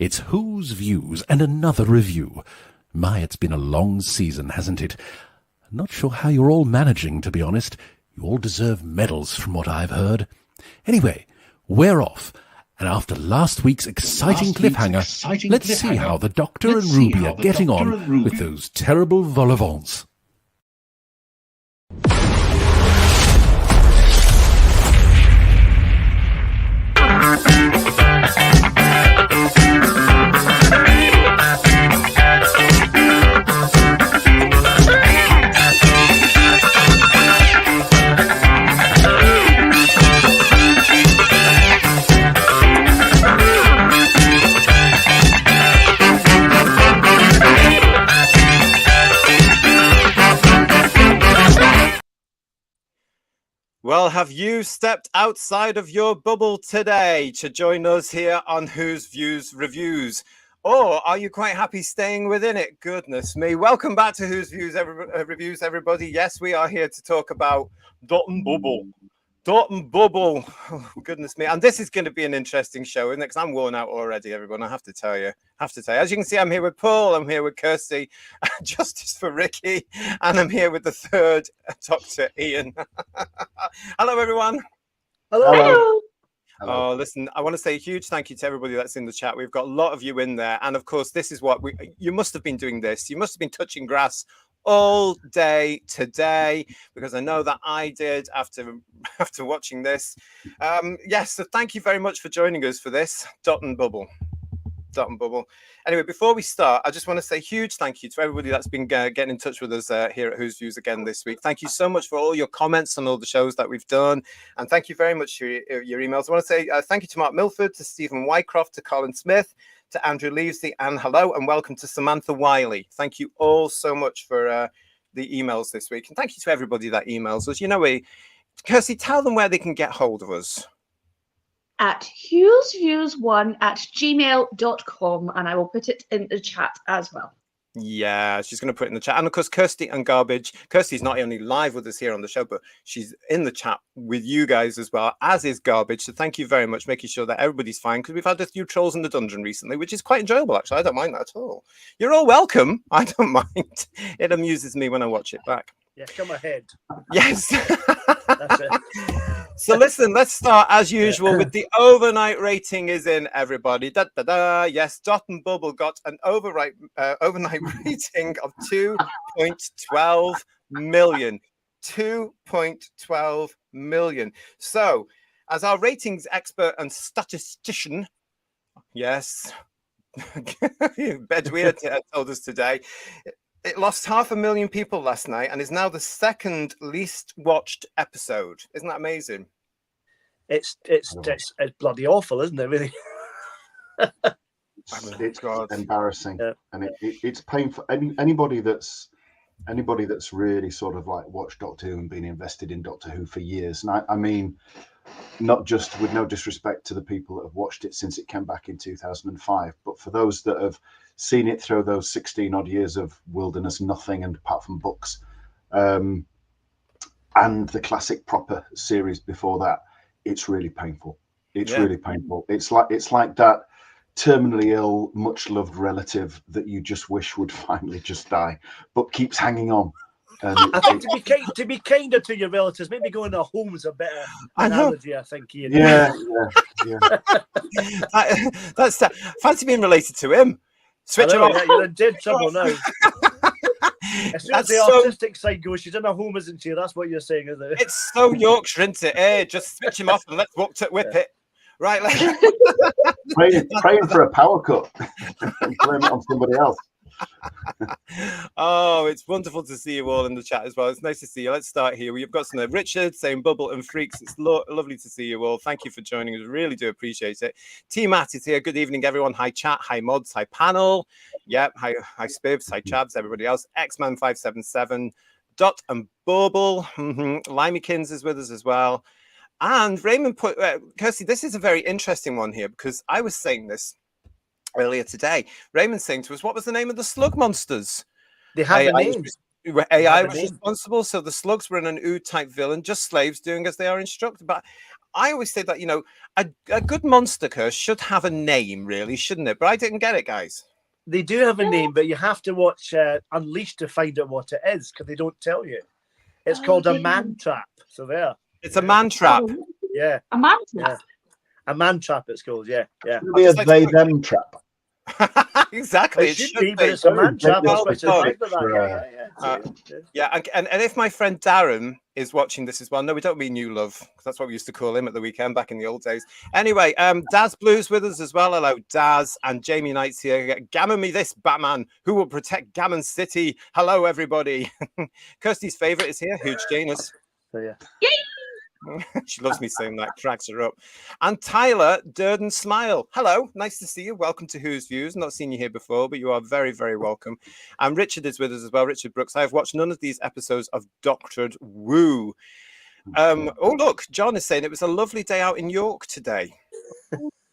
It's Who's Views and another review. My, it's been a long season, hasn't it? Not sure how you're all managing, to be honest. You all deserve medals from what I've heard. Anyway, we're off. And after last week's exciting cliffhanger, let's see how the Doctor and Ruby are getting on with those terrible vol au vents. Well, have you stepped outside of your bubble today to join us here on Who's Views Reviews? Or are you quite happy staying within it? Goodness me. Welcome back to Who's Views Reviews, everybody. Yes, we are here to talk about Dot and Bubble. Dot and Bubble. Oh, goodness me. And this is going to be an interesting show, isn't it? Because I'm worn out already, everyone. I have to tell you. As you can see, I'm here with Paul. I'm here with Kirsty. Justice for Ricky. And I'm here with the third Dr. Ian. Hello, everyone. Hello. Oh, listen, I want to say a huge thank you to everybody that's in the chat. We've got a lot of you in there. And of course, this is what you must have been doing this. You must have been touching grass all day today, because I know that I did after watching this. Yes, so thank you very much for joining us for this Dot and Bubble. Anyway, before we start, I just want to say a huge thank you to everybody that's been getting in touch with us here at Who's Views again this week. Thank you so much for all your comments on all the shows that we've done, and thank you very much for your emails. I want to say thank you to Mark Milford, to Stephen Wycroft, to Colin Smith, to Andrew Leavesey, and hello and welcome to Samantha Wiley. Thank you all so much for the emails this week, and thank you to everybody that emails us. You know, Kirsty, tell them where they can get hold of us. At hughesviews1@gmail.com, and I will put it in the chat as well. Yeah, she's going to put it in the chat. And of course, Kirsty and Garbage. Kirsty's not only live with us here on the show, but she's in the chat with you guys as well, as is Garbage. So thank you very much, making sure that everybody's fine, because we've had a few trolls in the dungeon recently, which is quite enjoyable, actually. I don't mind that at all. You're all welcome. I don't mind. It amuses me when I watch it back. Yeah, come ahead. Yes. That's it. So listen, let's start as usual with the overnight rating is in, everybody. Yes, Dot and Bubble got an overnight rating of 2.12 million. 2.12 million. So, as our ratings expert and statistician, yes, Bedouin told us today, it lost 500,000 people last night and is now the second least watched episode. Isn't that amazing? It's bloody awful, isn't it? Really. It's embarrassing, yeah. And it's painful. Anybody that's really sort of like watched Doctor Who and been invested in Doctor Who for years, and I mean, not just with no disrespect to the people that have watched it since it came back in 2005, but for those that have seen it through those 16 odd years of wilderness nothing, and apart from books, and the classic proper series before that, it's really painful. It's really painful. It's like that terminally ill, much loved relative that you just wish would finally just die, but keeps hanging on. And I think to be kinder to your relatives, maybe going to a home is a better analogy. I think. Ian. Yeah. That's fancy being related to him. Switch it off. Yeah, you're in dead trouble now. As soon as the artistic side goes, she's in a home, isn't she? That's what you're saying, isn't it? It's so Yorkshire, isn't it? Hey, just switch him off and let's whip it. Right, praying for a power cut and blame it on somebody else. Oh, it's wonderful to see you all in the chat as well. It's nice to see you. Let's start here. We've got some Richard saying Bubble and Freaks. It's lovely to see you all. Thank you for joining us. Really do appreciate it. T Matt is here. Good evening, everyone. Hi chat, hi mods, hi panel. Yep, hi Spivs, hi Chabs, everybody else. X-Man 577, Dot and Bubble. Limykins is with us as well. And Raymond put, Kirsty, this is a very interesting one here, because I was saying this earlier today. Raymond saying to us, what was the name of the slug monsters? They have a name. AI was responsible, so the slugs were an OO type villain, just slaves doing as they are instructed. But I always say that, you know, a good monster curse should have a name, really, shouldn't it? But I didn't get it, guys. They do have a name, but you have to watch Unleashed to find out what it is, because they don't tell you. It's called a man trap. So there. It's a man trap. Yeah. A man trap. Yeah. A man trap, it's called. Yeah. It should be a they-them trap. Exactly. It should be, but it's a man trap. Yeah, and if my friend Darren is watching this as well, no, we don't mean you, love, because that's what we used to call him at the weekend back in the old days. Anyway, Daz Blues with us as well. Hello, Daz. And Jamie Knight's here. Gammon me this, Batman. Who will protect Gammon City? Hello, everybody. Kirsty's favourite is here, Huge Janus. So, yeah. Yay! She loves me saying that, cracks her up. And Tyler Durden Smile. Hello, nice to see you. Welcome to Who's Views. Not seen you here before, but you are very, very welcome. And Richard is with us as well. Richard Brooks. I have watched none of these episodes of Doctored Woo. Oh, look, John is saying it was a lovely day out in York today.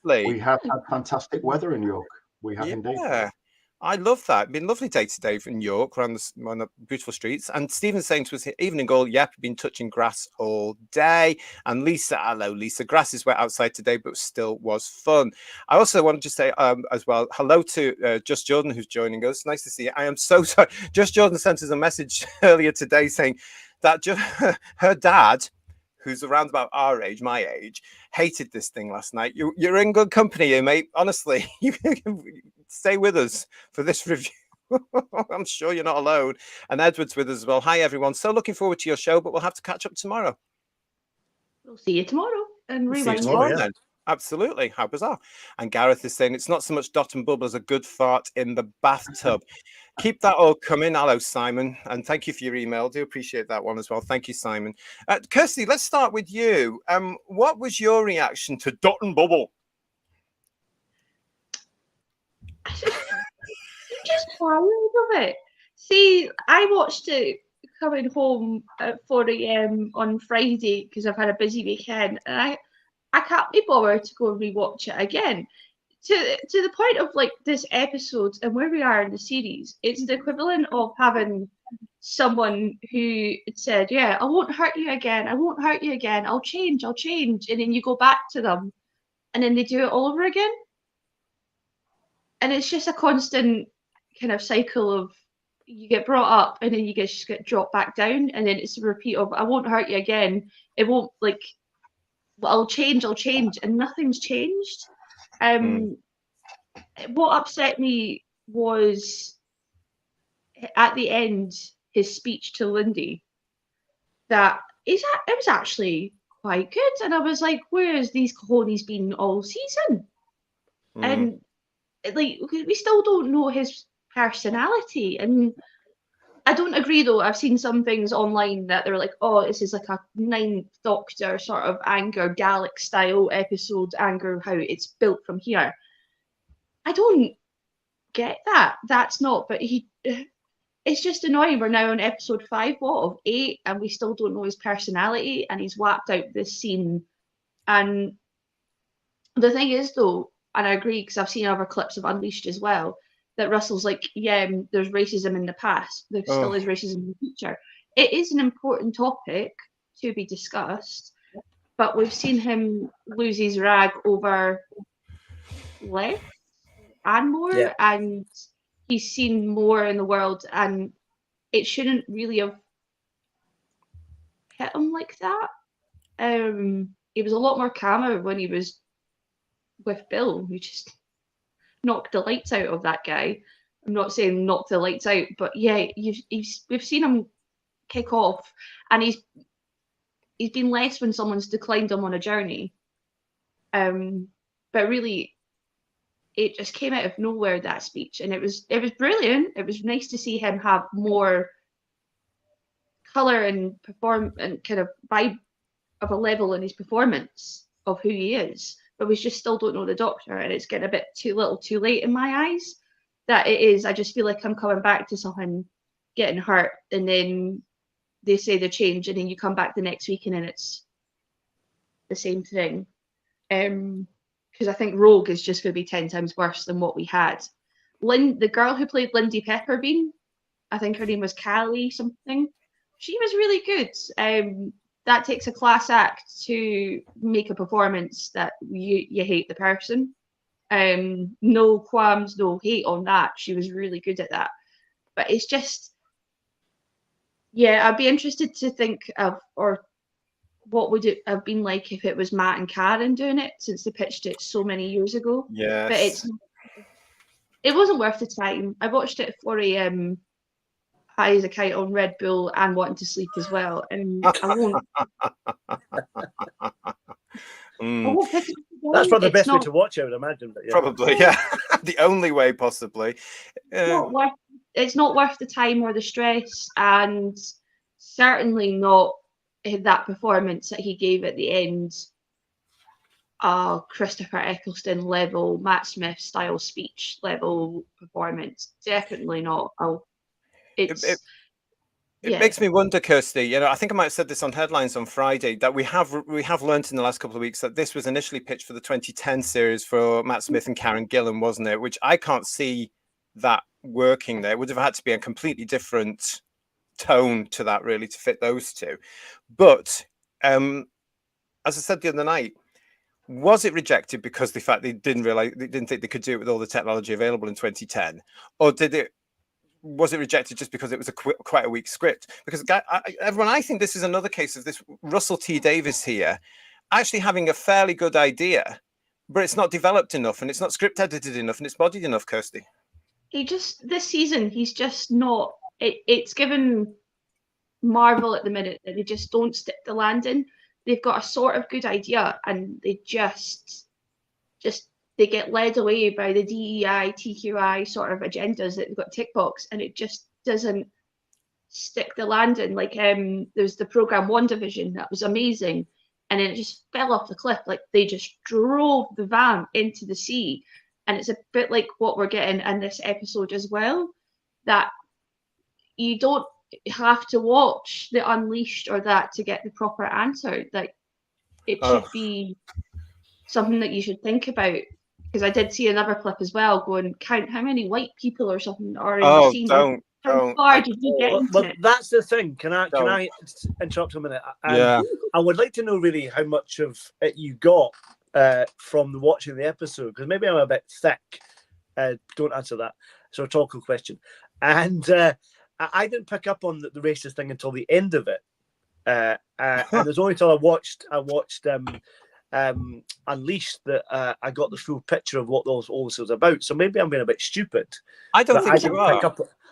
We have had fantastic weather in York. We have indeed. I love that. It's been a lovely day today in York around the beautiful streets. And Stephen's saying to us, evening all, yep, been touching grass all day. And Lisa, hello, Lisa. Grass is wet outside today, but still was fun. I also wanted to say as well, hello to Just Jordan, who's joining us. Nice to see you. I am so sorry. Just Jordan sent us a message earlier today saying that her dad, who's around about our age, my age, hated this thing last night. You're in good company here, mate. Honestly, you can stay with us for this review. I'm sure you're not alone. And Edward's with us as well. Hi, everyone. So looking forward to your show, but we'll have to catch up tomorrow. We'll see you tomorrow. And rewind then. Absolutely. How bizarre. And Gareth is saying it's not so much Dot and Bubble as a good fart in the bathtub. Keep that all coming. Hello, Simon. And thank you for your email. Do appreciate that one as well. Thank you, Simon. Kirsty, let's start with you. What was your reaction to Dot and Bubble? Just tired of it. See, I watched it coming home at 4 a.m. on Friday because I've had a busy weekend, and I can't be bothered to go and rewatch it again. To the point of like this episode and where we are in the series, it's the equivalent of having someone who said, "Yeah, I won't hurt you again. I won't hurt you again. I'll change. I'll change," and then you go back to them, and then they do it all over again. And it's just a constant kind of cycle of you get brought up and then you just get dropped back down, and then it's a repeat of I won't hurt you again. It won't like I'll change, and nothing's changed. What upset me was at the end his speech to Lindy. It was actually quite good, and I was like, where has these cojones been all season? And like we still don't know his personality, and I don't agree though. I've seen some things online that they're like, oh, this is like a Ninth Doctor sort of Anger Gallic style episode, Anger how it's built from here. I don't get that. That's not, but it's just annoying. We're now on episode 5 of 8 and we still don't know his personality, and he's whacked out this scene. And the thing is though, and I agree because I've seen other clips of Unleashed as well, that Russell's like, yeah, there's racism in the past. There still is racism in the future. It is an important topic to be discussed, but we've seen him lose his rag over less and more, and he's seen more in the world, and it shouldn't really have hit him like that. He was a lot more calmer when he was with Bill, who just knocked the lights out of that guy. I'm not saying knock the lights out, but yeah, we've seen him kick off, and he's been less when someone's declined him on a journey. But really, it just came out of nowhere, that speech, and it was brilliant. It was nice to see him have more color and perform and kind of vibe of a level in his performance of who he is. But we just still don't know the Doctor, and it's getting a bit too little too late in my eyes. That it is, I just feel like I'm coming back to someone getting hurt, and then they say the change, and then you come back the next week and then it's the same thing. Because I think Rogue is just going to be 10 times worse than what we had. The girl who played Lindy Pepperbean, I think her name was Callie something. She was really good. that takes a class act to make a performance that you hate the person. No qualms, no hate on that. She was really good at that. But it's just, yeah, I'd be interested to think of, or what would it have been like if it was Matt and Karen doing it, since they pitched it so many years ago. Yes. But it wasn't worth the time. I watched it at 4 a.m. high as a kite on Red Bull and wanting to sleep as well. And I won't. I won't pick it up again. That's probably the best way not, to watch it, I would imagine. But yeah. Probably, yeah. The only way, possibly. It's not worth the time or the stress, and certainly not that performance that he gave at the end. Christopher Eccleston level, Matt Smith style speech level performance. Definitely not. It makes me wonder, Kirsty, you know, I think I might have said this on Headlines on Friday, that we have learnt in the last couple of weeks that this was initially pitched for the 2010 series for Matt Smith and Karen Gillan, wasn't it? Which I can't see that working there. It would have had to be a completely different tone to that, really, to fit those two. But as I said the other night, was it rejected because the fact they didn't think they could do it with all the technology available in 2010, or was it rejected just because it was quite a weak script? Because everyone, I think this is another case of this Russell T Davies here actually having a fairly good idea, but it's not developed enough, and it's not script edited enough, and it's bodied enough, Kirsty. This season, he's just not. It's given Marvel at the minute that they just don't stick the landing. They've got a sort of good idea, and they just they get led away by the DEI, TQI sort of agendas that they've got tick box, and it just doesn't stick the landing. Like there's the program WandaVision that was amazing, and then it just fell off the cliff. Like they just drove the van into the sea, and it's a bit like what we're getting in this episode as well. That you don't have to watch the Unleashed or that to get the proper answer. Like it should be something that you should think about. Because I did see another clip as well, going count how many white people or something are in the scene. How far did you get into it? That's the thing. Can I interrupt a minute? Yeah. I would like to know really how much of it you got from watching the episode, because maybe I'm a bit thick. Don't answer that. It's a rhetorical question. And I didn't pick up on the racist thing until the end of it. And it was only until I watched Unleashed that I got the full picture of what all this was about. So maybe I'm being a bit stupid. I don't think you are.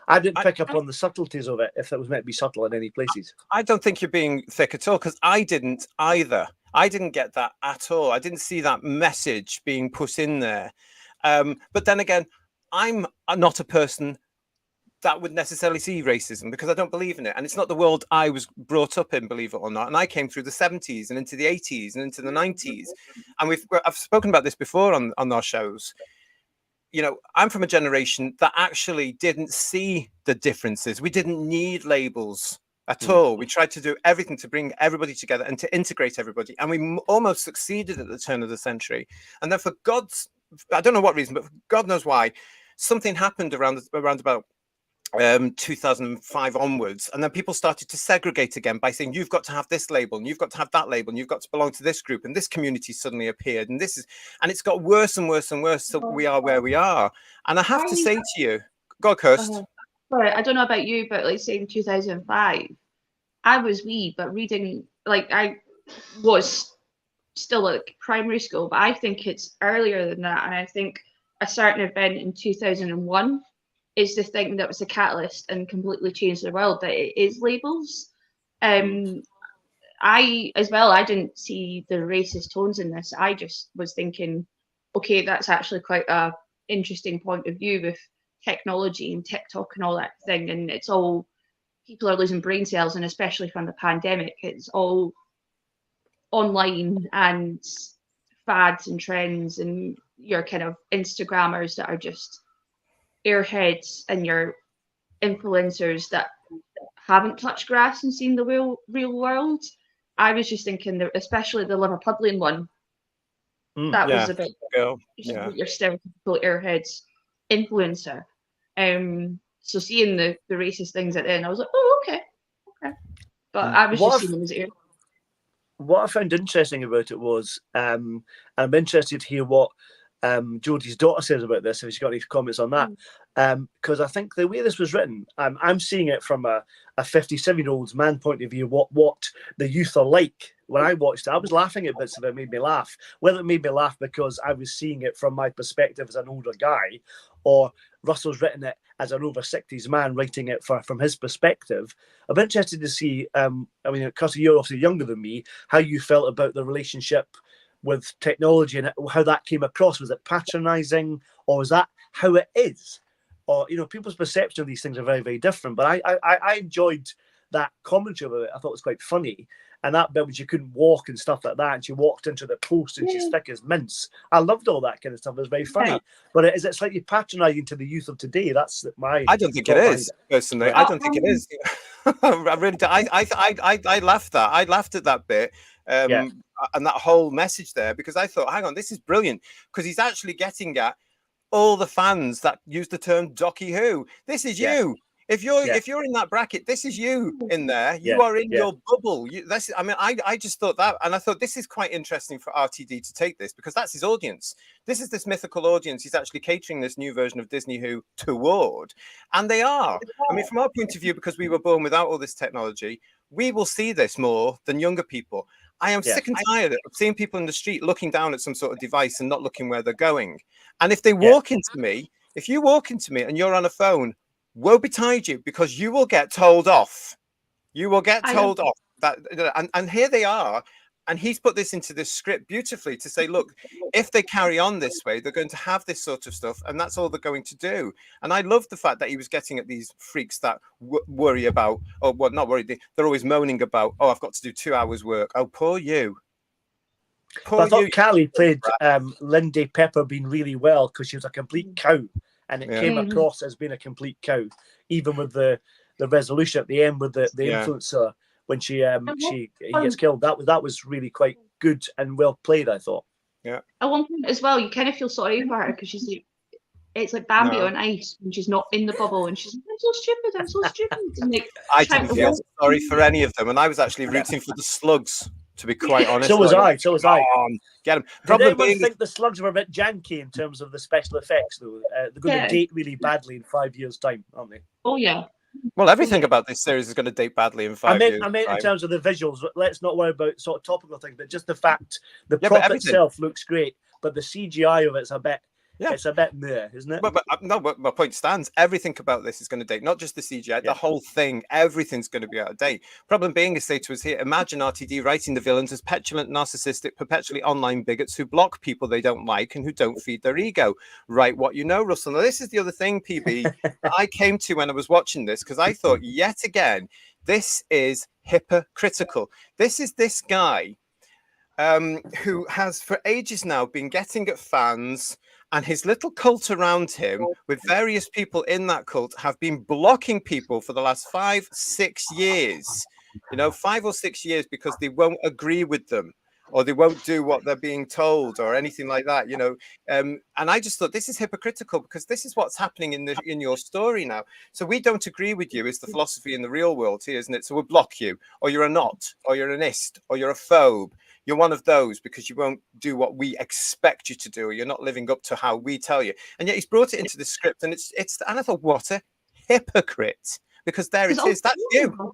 I didn't pick up on the subtleties of it, if it was meant to be subtle in any places. I don't think you're being thick at all, because I didn't either. I didn't get that at all. I didn't see that message being put in there. But then again, I'm not a person that would necessarily see racism, because I don't believe in it. And it's not the world I was brought up in, believe it or not. And I came through the 70s and into the 80s and into the 90s. And I've spoken about this before on our shows. You know, I'm from a generation that actually didn't see the differences. We didn't need labels at all. We tried to do everything to bring everybody together and to integrate everybody. And we almost succeeded at the turn of the century. And then I don't know what reason, but God knows why, something happened around about 2005 onwards, and then people started to segregate again by saying you've got to have this label and you've got to have that label and you've got to belong to this group, and this community suddenly appeared, and it's got worse and worse and worse till we are where we are. And I have to say to you, God, Kirst. Sorry, I don't know about you, but like say in 2005, I was wee, but reading, like I was still at primary school, but I think it's earlier than that, and I think a certain event in 2001 is the thing that was the catalyst and completely changed the world, that it is labels. I didn't see the racist tones in this. I just was thinking, okay, that's actually quite a interesting point of view with technology and TikTok and all that thing. And it's all, people are losing brain cells, and especially from the pandemic, it's all online and fads and trends, and your kind of Instagrammers that are just airheads and your influencers that haven't touched grass and seen the real world. I was just thinking that, especially the Liverpudlian one, that was a bit your stereotypical airheads influencer. So seeing the racist things at the end, I was like, oh, okay. But I was just seeing them as air. what I found interesting about it was, I'm interested to hear what Jodie's daughter says about this, if she's got any comments on that. Because I think the way this was written, I'm seeing it from a 57-year-old's man point of view, what the youth are like. When I watched it, I was laughing at bits of it, made me laugh. Whether it made me laugh because I was seeing it from my perspective as an older guy, or Russell's written it as an over 60s man writing it from his perspective. I'm interested to see, I mean, because you're obviously younger than me, how you felt about the relationship with technology and how that came across. Was it patronizing, or is that how it is? Or, you know, people's perception of these things are very, very different. But I enjoyed that commentary of it. I thought it was quite funny. And that bit when she couldn't walk and stuff like that, and she walked into the post and she's thick as mince. I loved all that kind of stuff. It was very funny. Yeah. But is it slightly patronizing to the youth of today? That's my. I don't think it is, personally. I don't think it is. I really do. I laughed that. I laughed at that bit. And that whole message there, because I thought, hang on, this is brilliant, because he's actually getting at all the fans that use the term Docky Who. This is you. If you're in that bracket, this is you in there. You are in your bubble. I just thought that, and I thought this is quite interesting for RTD to take this, because that's his audience. This is this mythical audience he's actually catering this new version of Disney Who toward, and they are. I mean, from our point of view, because we were born without all this technology, we will see this more than younger people. I am sick and tired of seeing people in the street looking down at some sort of device and not looking where they're going. And if they walk into me, if you walk into me and you're on a phone, woe betide you, because you will get told off. You will get told off. And here they are. And he's put this into this script beautifully to say, look, if they carry on this way, they're going to have this sort of stuff, and that's all they're going to do. And I love the fact that he was getting at these freaks that worry about, or well, not worried, they're always moaning about, oh, I've got to do 2 hours work. Oh, poor you. I thought Callie played Lindy Pepperbean really well, because she was a complete cow, and it came across as being a complete cow, even with the resolution at the end with the influencer when he gets killed. That was really quite good and well played, I thought. Yeah. At one point as well, you kind of feel sorry for her, because she's like, it's like Bambi on ice when she's not in the bubble, and she's like, I'm so stupid. And like, I didn't feel sorry for any of them, and I was actually rooting for the slugs, to be quite honest. So was I. Get them. Did anyone think the slugs were a bit janky in terms of the special effects, though? They're going to date really badly in 5 years' time, aren't they? Oh, yeah. Well, everything about this series is going to date badly in 5 years. I meant in terms of the visuals. Let's not worry about sort of topical things, but just the fact the prop itself looks great, but the CGI of it's a bit. Yeah. It's a bit meh, isn't it? But my point stands. Everything about this is going to date, not just the CGI, the whole thing. Everything's going to be out of date. Problem being, is say to us here, imagine RTD writing the villains as petulant, narcissistic, perpetually online bigots who block people they don't like and who don't feed their ego. Write what you know, Russell. Now, this is the other thing, PB, I came to when I was watching this, because I thought, yet again, this is hypocritical. This is this guy who has for ages now been getting at fans, and his little cult around him with various people in that cult have been blocking people for the last 5-6 years, 5 or 6 years, because they won't agree with them, or they won't do what they're being told, or anything like that, and I just thought this is hypocritical, because this is what's happening in your story now. So we don't agree with you is the philosophy in the real world here, isn't it? So we'll block you, or you're a not, or you're an ist, or you're a phobe. You're one of those because you won't do what we expect you to do, or you're not living up to how we tell you. And yet he's brought it into the script, and it's and I thought, what a hypocrite, because there it is. That's you.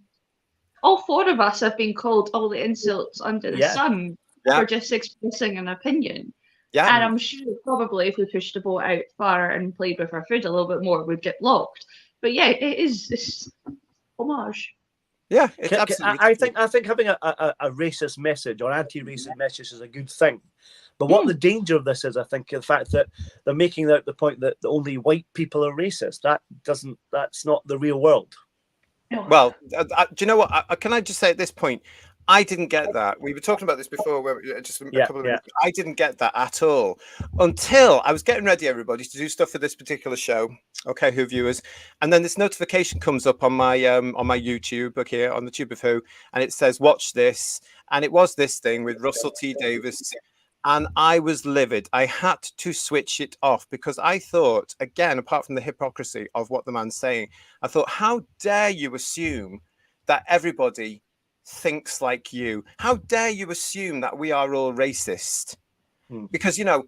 All 4 of us have been called all the insults under the sun for just expressing an opinion. Yeah. And I'm sure probably if we pushed the boat out far and played with our food a little bit more, we'd get locked. But yeah, it is this homage. Yeah, it's absolutely. I think having a racist message or anti-racist message is a good thing. But what the danger of this is, I think, the fact that they're making out the point that only white people are racist. That's not the real world. Well, do you know what? Can I just say at this point, I didn't get that. We were talking about this before, just a couple of minutes. I didn't get that at all until I was getting ready, everybody, to do stuff for this particular show. Okay, Who viewers, and then this notification comes up on my YouTube, here on the Tube of Who, and it says watch this, and it was this thing with Russell T Davies, and I was livid. I had to switch it off, because I thought, again, apart from the hypocrisy of what the man's saying, I thought, how dare you assume that everybody thinks like you. How dare you assume that we are all racist? Because, you know,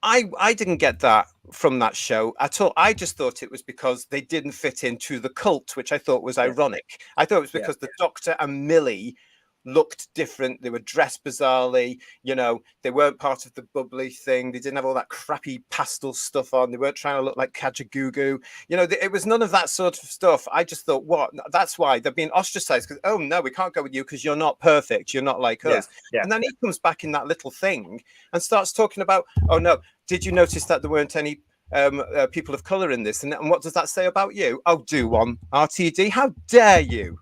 I didn't get that from that show at all. I just thought it was because they didn't fit into the cult, which I thought was ironic. I thought it was because the Doctor and Millie looked different. They were dressed bizarrely. You know, they weren't part of the bubbly thing. They didn't have all that crappy pastel stuff on. They weren't trying to look like Kajagoogoo. You know, it was none of that sort of stuff. I just thought, what? That's why they're being ostracized. Because, oh, no, we can't go with you because you're not perfect. You're not like us. And then he comes back in that little thing and starts talking about, oh, no, did you notice that there weren't any people of color in this? And what does that say about you? Oh, do one, RTD. How dare you?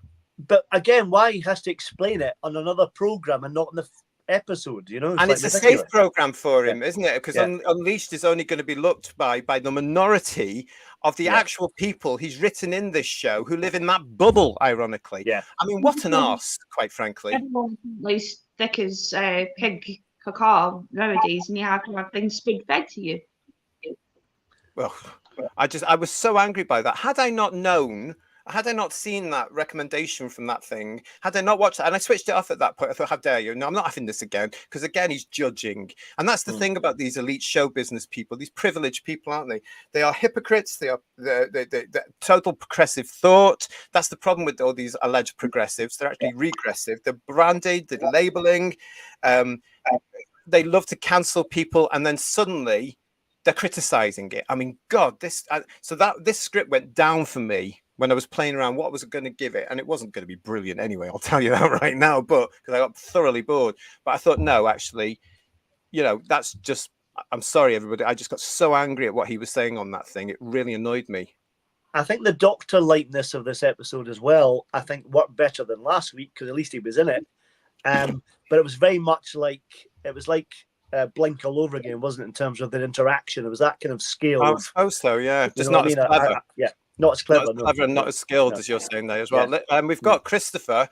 But again, why he has to explain it on another program and not in the episode, you know? And it's a safe program for him, isn't it? Because Unleashed is only going to be looked by the minority of the actual people he's written in this show who live in that bubble, ironically. I mean, what an arse, quite frankly. Everyone is thick as pig caca nowadays, and you have to have things spoon-fed to you. Well, I was so angry by that. Had I not seen that recommendation from that thing, had I not watched it, and I switched it off at that point, I thought, how dare you? No, I'm not having this again. Because again, he's judging. And that's the thing about these elite show business people, these privileged people, aren't they? They are hypocrites. They are the total progressive thought. That's the problem with all these alleged progressives. They're actually regressive. They're branded, they're labeling. They love to cancel people, and then suddenly they're criticizing it. I mean, God, this script went down for me when I was playing around what was going to give it, and it wasn't going to be brilliant anyway, I'll tell you that right now, but because I got thoroughly bored. But I thought, no, actually, you know, that's just, I'm sorry, everybody. I just got so angry at what he was saying on that thing. It really annoyed me. I think the Doctor lightness of this episode as well, I think worked better than last week because at least he was in it. But it was very much like, Blink all over again, wasn't it, in terms of their interaction? It was that kind of scale. I suppose so, yeah. Just not as clever. Not as clever. And not as skilled as you're saying there as well. We've got Christopher.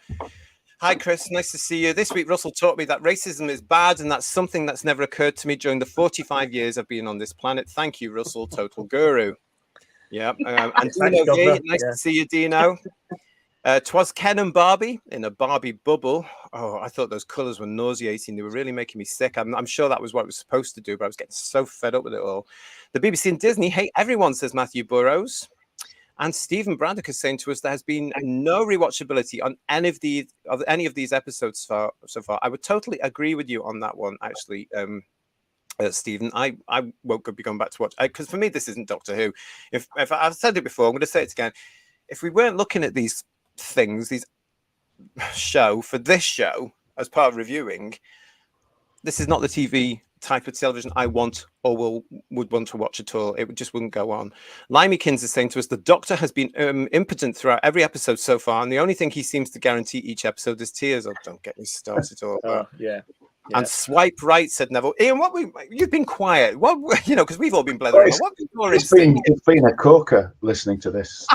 Hi, Chris. Nice to see you. This week, Russell taught me that racism is bad, and that's something that's never occurred to me during the 45 years I've been on this planet. Thank you, Russell, total guru. Yeah. And Dino V, nice to see you, Dino. 'Twas Ken and Barbie in a Barbie bubble. Oh, I thought those colours were nauseating. They were really making me sick. I'm sure that was what it was supposed to do, but I was getting so fed up with it all. The BBC and Disney hate everyone, says Matthew Burrows. And Stephen Braddock is saying to us there has been no rewatchability on any of these episodes so far. I would totally agree with you on that one, actually, Stephen. I won't be going back to watch, because for me this isn't Doctor Who. If I've said it before, I'm going to say it again. If we weren't looking at these things, these show for this show as part of reviewing, this is not the TV type of television I want or would want to watch at all. It just wouldn't go on. Limykins is saying to us, the Doctor has been impotent throughout every episode so far, and the only thing he seems to guarantee each episode is tears. Oh, don't get me started all that. And Swipe Right, said Neville. Ian, you've been quiet. What, you know, because we've all been blethering. It's been a corker listening to this.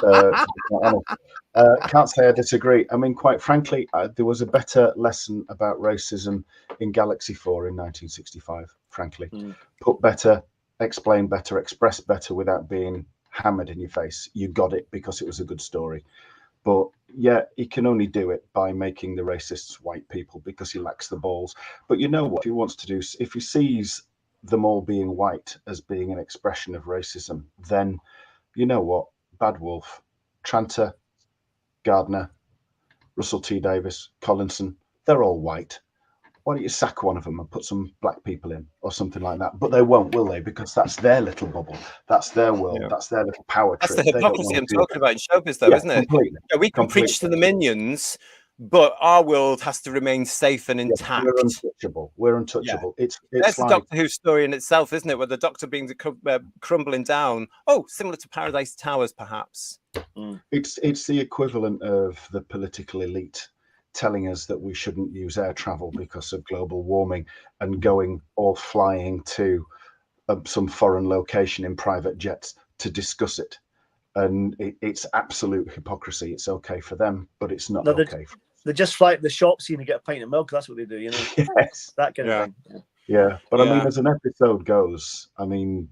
Can't say I disagree. I mean, quite frankly, there was a better lesson about racism in Galaxy 4 in 1965, frankly. Put better, explain better, express better without being hammered in your face. You got it because it was a good story. But yeah, he can only do it by making the racists white people because he lacks the balls. But you know what he wants to do? If he sees them all being white as being an expression of racism, then you know what? Bad Wolf, Tranter, Gardner, Russell T Davis, Collinson, they're all white. Why don't you sack one of them and put some black people in or something like that? But they won't, will they? Because that's their little bubble. That's their world. Yeah. That's their little power trip. That's the hypocrisy I'm talking about in showbiz, though, isn't it? Yeah, we can preach to the minions, but our world has to remain safe and intact. We're untouchable. We're untouchable. Yeah. It's that's like the Doctor Who story in itself, isn't it? Where the Doctor being crumbling down. Oh, similar to Paradise Towers, perhaps. It's the equivalent of the political elite telling us that we shouldn't use air travel because of global warming and going all flying to some foreign location in private jets to discuss it. And it's absolute hypocrisy. It's okay for them, but it's not okay. They just fly to the shop scene and get a pint of milk. That's what they do, you know? Yes. That kind of thing. Yeah. But I mean, as an episode goes, I mean,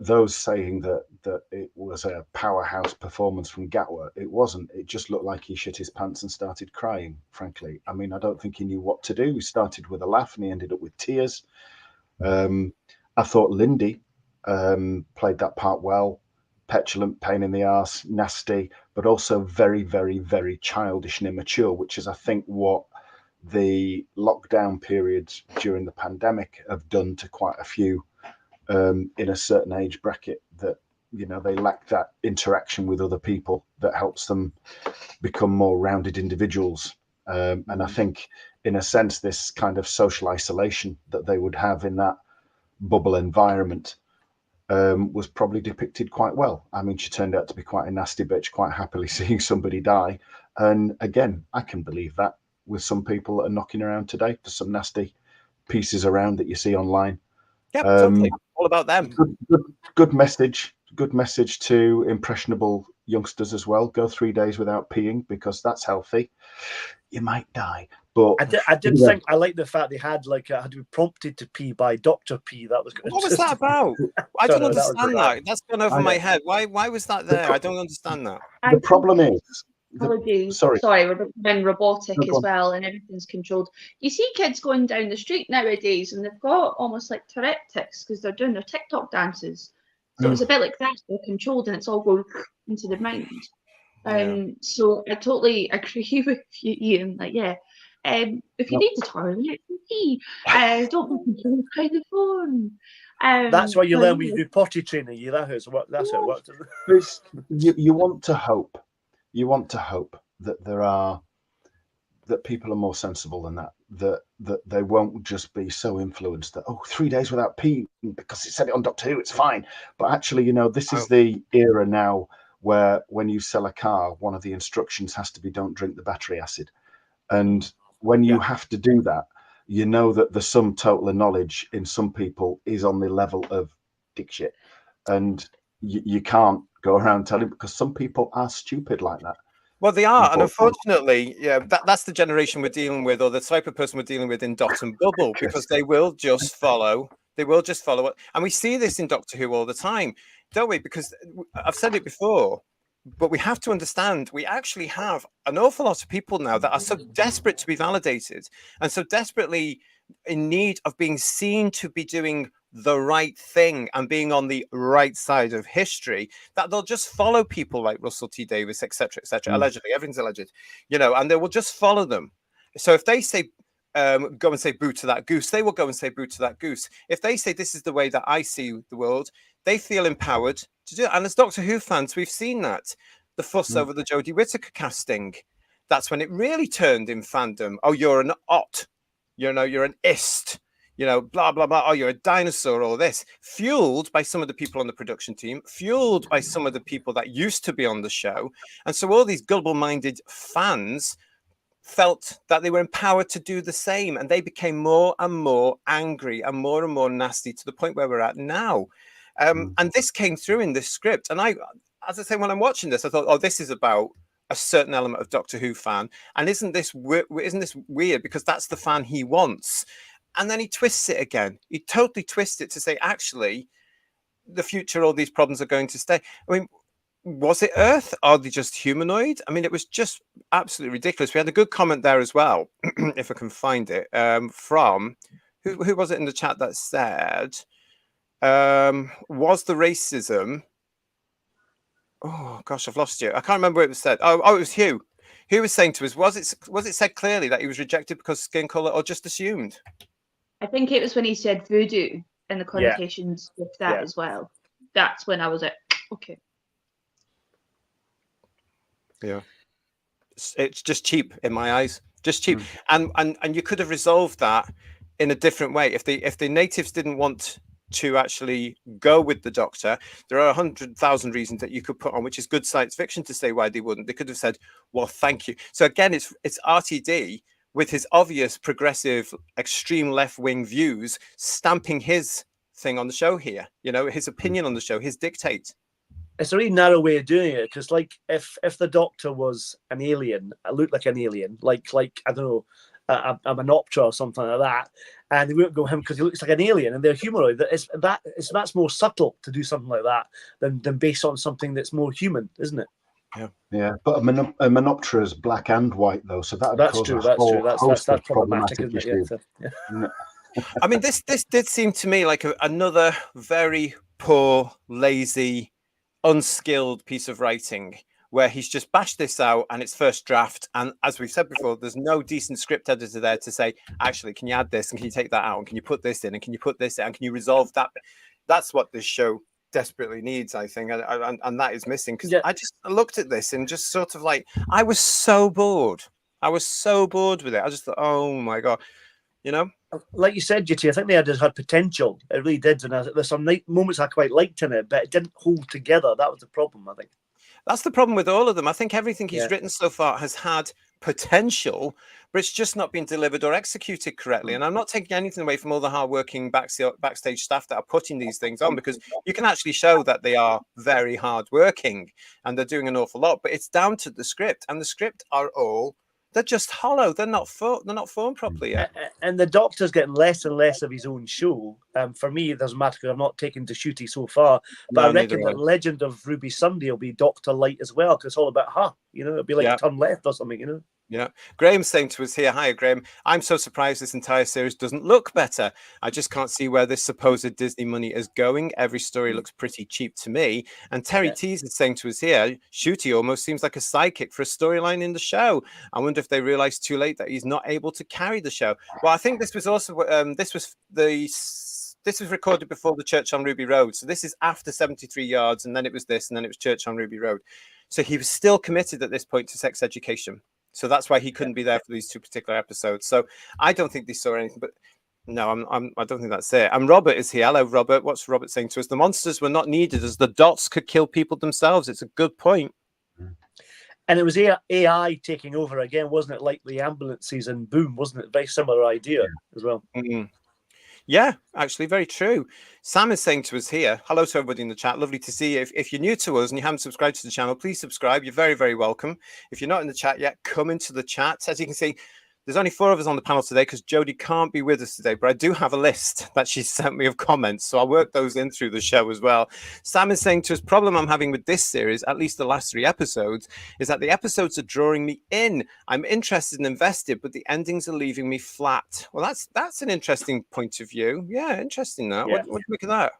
those saying that it was a powerhouse performance from Gatwa, it wasn't. It just looked like he shit his pants and started crying, frankly. I mean, I don't think he knew what to do. He started with a laugh and he ended up with tears. I thought Lindy played that part well. Petulant, pain in the arse, nasty, but also very, very, very childish and immature, which is, I think, what the lockdown periods during the pandemic have done to quite a few in a certain age bracket, that, you know, they lack that interaction with other people that helps them become more rounded individuals. And I think, in a sense, this kind of social isolation that they would have in that bubble environment was probably depicted quite well. I mean, she turned out to be quite a nasty bitch, quite happily seeing somebody die. And again, I can believe that with some people that are knocking around today. There's some nasty pieces around that you see online. Yeah, totally. All about them. Good message. Good message to impressionable youngsters as well. Go 3 days without peeing, because that's healthy. You might die. But I did think I like the fact they had had to be prompted to pee by Dr. P. That was what was that about? I don't understand that. That's gone over my head. Why was that there? I don't understand that. The problem is, sorry, we're becoming robotic as well, and everything's controlled. You see kids going down the street nowadays, and they've got almost like Tourette tics because they're doing their TikTok dances. So it's a bit like that. They're controlled, and it's all going into the mind. So I totally agree with you, Ian. Like, if you need to toilet, pee. Don't be controlled by the phone. That's why you learn when you do potty training. That's how it works. You want to hope. You want to hope that that people are more sensible than that they won't just be so influenced that 3 days without pee because it said it on Doctor Who, it's fine. But actually, you know, this is the era now where when you sell a car, one of the instructions has to be don't drink the battery acid. And when you have to do that, you know that the sum total of knowledge in some people is on the level of dick shit. And you can't go around telling, because some people are stupid like that. Well, they are, and unfortunately, that's the generation we're dealing with, or the type of person we're dealing with in Dot and Bubble, because they will just follow. They will just follow it, and we see this in Doctor Who all the time, don't we? Because I've said it before, but we have to understand we actually have an awful lot of people now that are so desperate to be validated, and so desperately in need of being seen to be doing the right thing and being on the right side of history, that they'll just follow people like Russell T Davies, etc., allegedly, everything's alleged, you know, and they will just follow them. So if they say go and say boo to that goose, they will go and say boo to that goose. If they say this is the way that I see the world, they feel empowered to do it. And as Doctor Who fans, we've seen that. The fuss over the Jodie Whittaker casting, that's when it really turned in fandom. Oh, you're an ot, you know, you're an ist, you know, blah, blah, blah. Oh, you're a dinosaur, all this. Fueled by some of the people on the production team, fueled by some of the people that used to be on the show. And so all these gullible-minded fans felt that they were empowered to do the same. And they became more and more angry and more nasty to the point where we're at now. And this came through in this script. And I, as I say, when I'm watching this, I thought, oh, this is about a certain element of Doctor Who fan. And isn't this weird? Because that's the fan he wants. And then he twists it again. He totally twists it to say, actually, the future, all these problems are going to stay. I mean, was it Earth? Are they just humanoid? I mean, it was just absolutely ridiculous. We had a good comment there as well, if I can find it, from, who was it in the chat that said, was the racism... Oh, gosh, I've lost you. I can't remember what it was said. Oh, it was Hugh. Hugh was saying to us, was it said clearly that he was rejected because of skin colour, or just assumed? I think it was when he said voodoo and the connotations with that as well. That's when I was like, okay. Yeah. It's just cheap in my eyes. Just cheap. And you could have resolved that in a different way. If the natives didn't want to actually go with the Doctor, there are 100,000 reasons that you could put on, which is good science fiction, to say why they wouldn't. They could have said, well, thank you. So again, it's RTD with his obvious progressive extreme left-wing views stamping his thing on the show here, you know, his opinion on the show, his dictate. It's a really narrow way of doing it, because like if the Doctor was an alien, looked like an alien, like I don't know, a Menoptera or something like that, and they won't go him because he looks like an alien and they're humanoid. That's more subtle to do something like that than based on something that's more human, isn't it? Yeah, but a Menoptera is black and white though, so that would That's cause true. a That's whole true. That's host of problematic, problematic isn't it? issues. Yeah. I mean, this did seem to me like another very poor, lazy, unskilled piece of writing where he's just bashed this out and it's first draft. And as we've said before, there's no decent script editor there to say, actually, can you add this and can you take that out and can you put this in and can you put this in and can you resolve that? That's what this show desperately needs, I think, and that is missing. Because I just looked at this and just sort of like, I was so bored. I was so bored with it. I just thought, oh my God, you know? Like you said, JT, I think they had potential. It really did. And there's some moments I quite liked in it, but it didn't hold together. That was the problem, I think. That's the problem with all of them. I think everything he's written so far has had potential, but it's just not been delivered or executed correctly. And I'm not taking anything away from all the hardworking backstage staff that are putting these things on, because you can actually show that they are very hardworking and they're doing an awful lot. But it's down to the script, and the script are all. They're just hollow. They're not formed properly yet. And the Doctor's getting less and less of his own show. For me, it doesn't matter because I'm not taken to Shooty so far. But I reckon that Legend of Ruby Sunday will be Doctor Light as well, because it's all about her. You know, it'll be like a turn left or something, you know. Yeah. Graham's saying to us here, hi, Graham. I'm so surprised this entire series doesn't look better. I just can't see where this supposed Disney money is going. Every story looks pretty cheap to me. And Terry Tease is saying to us here, Shooty almost seems like a sidekick for a storyline in the show. I wonder if they realized too late that he's not able to carry the show. Well, I think this was also, this was recorded before the Church on Ruby Road. So this is after 73 Yards, and then it was this, and then it was Church on Ruby Road. So he was still committed at this point to sex education. So that's why he couldn't be there for these two particular episodes. So I don't think they saw anything, but no, I don't think that's it. And Robert is here. Hello, Robert. What's Robert saying to us? The monsters were not needed as the dots could kill people themselves. It's a good point. And it was AI taking over again, wasn't it? Like the ambulances and Boom, wasn't it? Very similar idea as well. Mm-hmm. Yeah, actually, very true. Sam is saying to us here, hello to everybody in the chat. Lovely to see you. If you're new to us and you haven't subscribed to the channel, please subscribe. You're very, very welcome. If you're not in the chat yet, come into the chat. As you can see, there's only 4 of us on the panel today because Jodie can't be with us today, but I do have a list that she sent me of comments, so I'll work those in through the show as well. Sam is saying to us, problem I'm having with this series, at least the last 3 episodes, is that the episodes are drawing me in. I'm interested and invested, but the endings are leaving me flat. Well, that's an interesting point of view. Yeah, interesting that. Yeah. What do you make of that?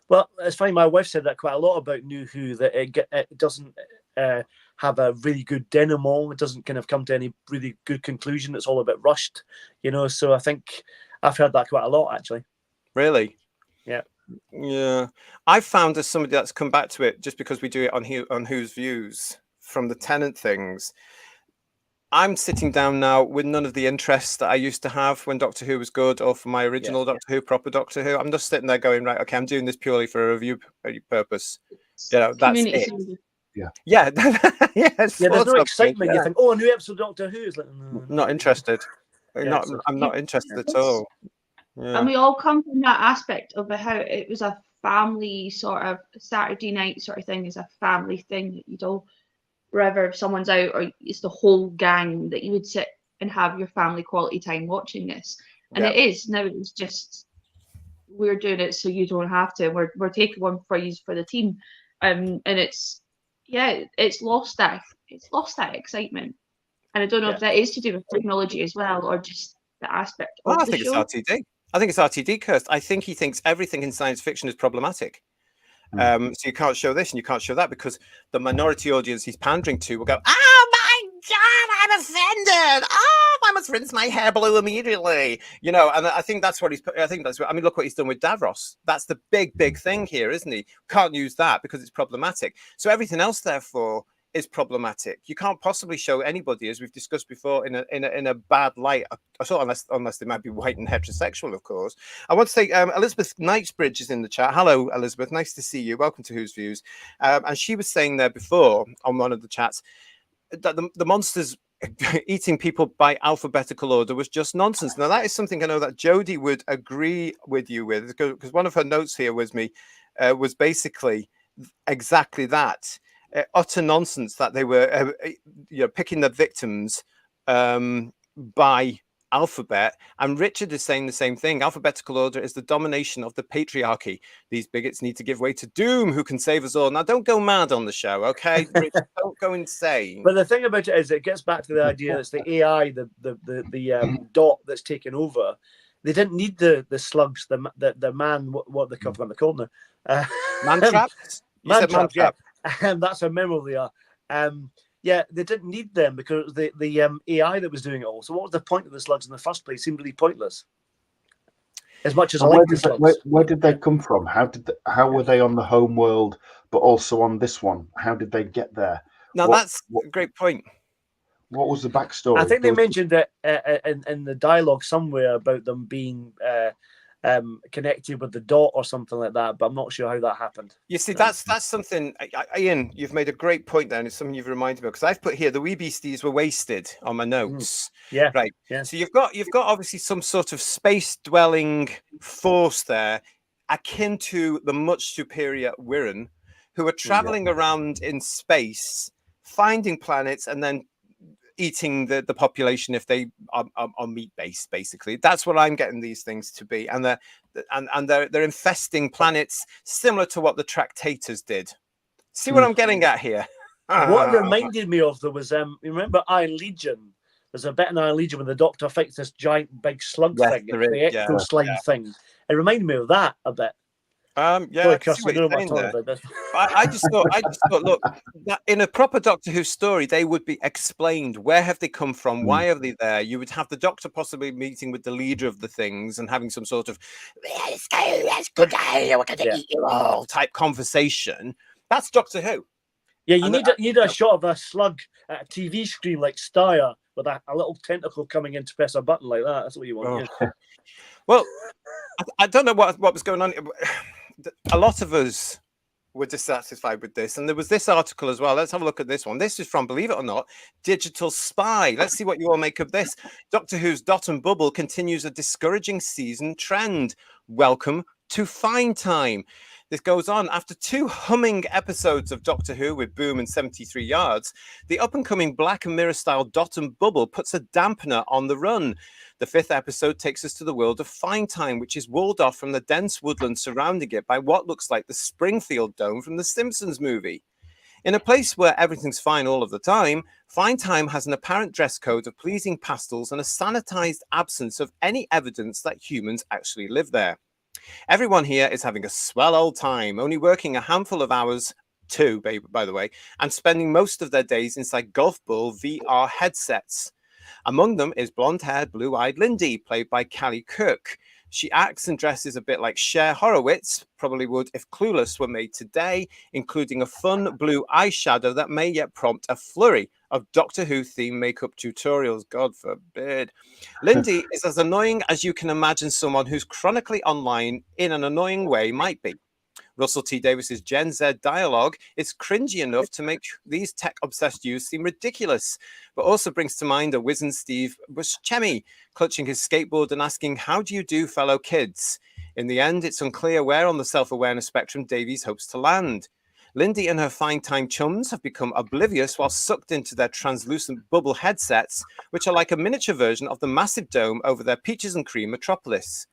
Well, it's funny. My wife said that quite a lot about New Who, that it doesn't have a really good denouement. It doesn't kind of come to any really good conclusion. It's all a bit rushed, you know. So I think I've heard that quite a lot, actually. Really? Yeah. Yeah. I've found as somebody that's come back to it just because we do it on Who's Views from the Tennant things. I'm sitting down now with none of the interests that I used to have when Doctor Who was good, or for my original Doctor Who, proper Doctor Who. I'm just sitting there going, right, okay, I'm doing this purely for a review purpose. You know, that's it. Yeah. Yeah. There's no excitement. You think, oh, a new episode of Doctor Who. Is like, not interested. I'm not interested at all. Yeah. And we all come from that aspect of how it was a family sort of Saturday night sort of thing, is a family thing that you'd all, wherever someone's out, or it's the whole gang, that you would sit and have your family quality time watching this. And it is now, it's just, we're doing it so you don't have to. We're taking one for you for the team. And it's lost that excitement. And I don't know if that is to do with technology as well, or just the aspect of the show. It's RTD. I think it's RTD cursed. I think he thinks everything in science fiction is problematic. So you can't show this and you can't show that because the minority audience he's pandering to will go, oh my God, I'm offended. Oh, I must rinse my hair blue immediately. You know, and I think that's what I mean, look what he's done with Davros. That's the big thing here, isn't he? Can't use that because it's problematic. So everything else, therefore, is problematic. You can't possibly show anybody, as we've discussed before, in a bad light. Unless they might be white and heterosexual, of course. I want to say Elizabeth Knightsbridge is in the chat. Hello, Elizabeth. Nice to see you. Welcome to Who's Views. And she was saying there before on one of the chats that the monsters eating people by alphabetical order was just nonsense. Now that is something I know that Jodie would agree with you with, because one of her notes here was basically exactly that. Utter nonsense that they were picking the victims by alphabet. And Richard is saying the same thing. Alphabetical order is the domination of the patriarchy. These bigots need to give way to Doom, who can save us all. Now, don't go mad on the show, okay? Richard, don't go insane. But the thing about it is, it gets back to the idea that it's the AI, the dot that's taken over. They didn't need the slugs, the man, what they call them now. Man traps? Man traps, yeah. That's how memorable they are. Yeah, they didn't need them because the AI that was doing it all. So what was the point of the slugs in the first place? Seemed really pointless. As much as I like the slugs. Where did they come from? How were they on the home world, but also on this one? How did they get there? Now, that's a great point. What was the backstory? I think they mentioned it in the dialogue somewhere about them being connected with the dot or something like that, but I'm not sure how that happened. You see, that's something, Ian, you've made a great point there, and it's something you've reminded me of, because I've put here the wee beasties were wasted on my notes. Yeah. Right. Yeah. So you've got obviously some sort of space-dwelling force there, akin to the much superior Wirren, who are traveling around in space, finding planets, and then eating the population if they are meat based. Basically, that's what I'm getting these things to be, and they're infesting planets similar to what the Tractators did. See what I'm getting at here? What it reminded me of, there was you remember Iron Legion? There's a bit in Iron Legion when the Doctor fights this giant big slug thing, the ecto slime thing. It reminded me of that a bit. I just thought, look, that in a proper Doctor Who story, they would be explained. Where have they come from? Why are they there? You would have the Doctor possibly meeting with the leader of the things and having some sort of let's go, let's good day, we're gonna eat you all type conversation. That's Doctor Who. Yeah, you need a shot of a slug at a TV screen like Steyr with a little tentacle coming in to press a button like that. That's what you want. Yeah. Well, I don't know what was going on. A lot of us were dissatisfied with this, and there was this article as well. Let's have a look at this one. This is from, believe it or not, Digital Spy. Let's see what you all make of this. Doctor Who's Dot and Bubble continues a discouraging season trend. Welcome to Fine Time. This goes on. After 2 humming episodes of Doctor Who with Boom and 73 Yards, the up-and-coming Black Mirror style Dot and Bubble puts a dampener on the run. The 5th episode takes us to the world of Fine Time, which is walled off from the dense woodland surrounding it by what looks like the Springfield Dome from the Simpsons movie. In a place where everything's fine all of the time, Fine Time has an apparent dress code of pleasing pastels and a sanitized absence of any evidence that humans actually live there. Everyone here is having a swell old time, only working a handful of hours, 2, by the way, and spending most of their days inside golf ball VR headsets. Among them is blonde-haired, blue-eyed Lindy, played by Callie Cook. She acts and dresses a bit like Cher Horowitz, probably would if Clueless were made today, including a fun blue eyeshadow that may yet prompt a flurry of Doctor Who-themed makeup tutorials. God forbid. Lindy is as annoying as you can imagine someone who's chronically online in an annoying way might be. Russell T. Davis's Gen Z dialogue is cringy enough to make these tech-obsessed youths seem ridiculous, but also brings to mind a wizened Steve Buscemi clutching his skateboard and asking, "How do you do, fellow kids?" In the end, it's unclear where on the self-awareness spectrum Davies hopes to land. Lindy and her Fine Time chums have become oblivious while sucked into their translucent bubble headsets, which are like a miniature version of the massive dome over their peaches and cream metropolis.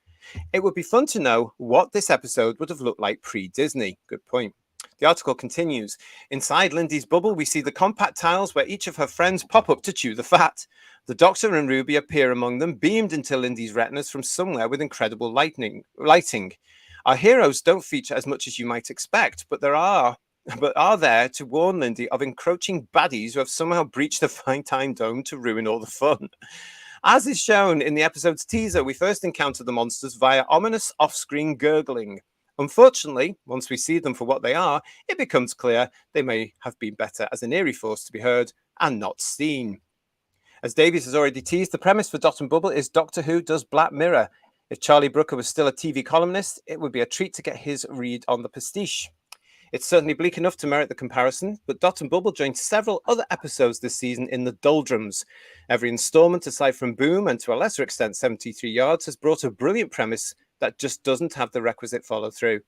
It would be fun to know what this episode would have looked like pre-Disney. Good point. The article continues. Inside Lindy's bubble, we see the compact tiles where each of her friends pop up to chew the fat. The Doctor and Ruby appear among them, beamed into Lindy's retinas from somewhere with incredible lighting. Our heroes don't feature as much as you might expect, but are there to warn Lindy of encroaching baddies who have somehow breached the Fine Time Dome to ruin all the fun. As is shown in the episode's teaser, we first encounter the monsters via ominous off-screen gurgling. Unfortunately, once we see them for what they are, it becomes clear they may have been better as an eerie force to be heard and not seen. As Davies has already teased, the premise for Dot and Bubble is Doctor Who does Black Mirror. If Charlie Brooker was still a TV columnist, it would be a treat to get his read on the pastiche. It's certainly bleak enough to merit the comparison, but Dot and Bubble joined several other episodes this season in the doldrums. Every installment, aside from Boom and to a lesser extent 73 Yards, has brought a brilliant premise that just doesn't have the requisite follow-through.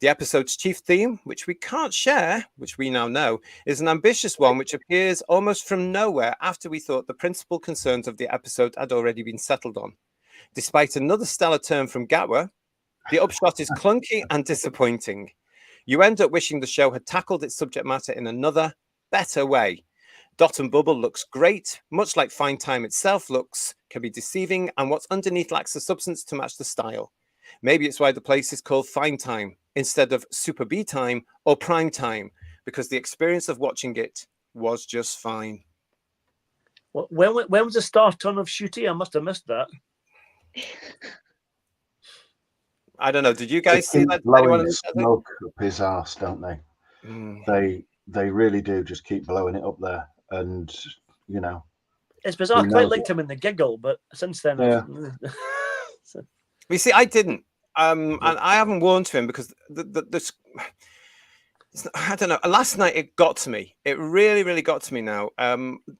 The episode's chief theme, which we can't share, which we now know, is an ambitious one which appears almost from nowhere after we thought the principal concerns of the episode had already been settled on. Despite another stellar turn from Gatwa, the upshot is clunky and disappointing. You end up wishing the show had tackled its subject matter in another, better way. Dot and Bubble looks great, much like Fine Time itself can be deceiving, and what's underneath lacks the substance to match the style. Maybe it's why the place is called Fine Time instead of Super B Time or Prime Time, because the experience of watching it was just fine. When was the start turn of Shooty? I must have missed that. I don't know. Did you guys see that? Blowing smoke up his arse, don't they? Mm. They really do just keep blowing it up there, and you know, it's bizarre. I quite liked him in the giggle, but since then, yeah. So. You see, I didn't, and I haven't warned to him because I don't know. Last night it got to me. It really, really got to me. Now,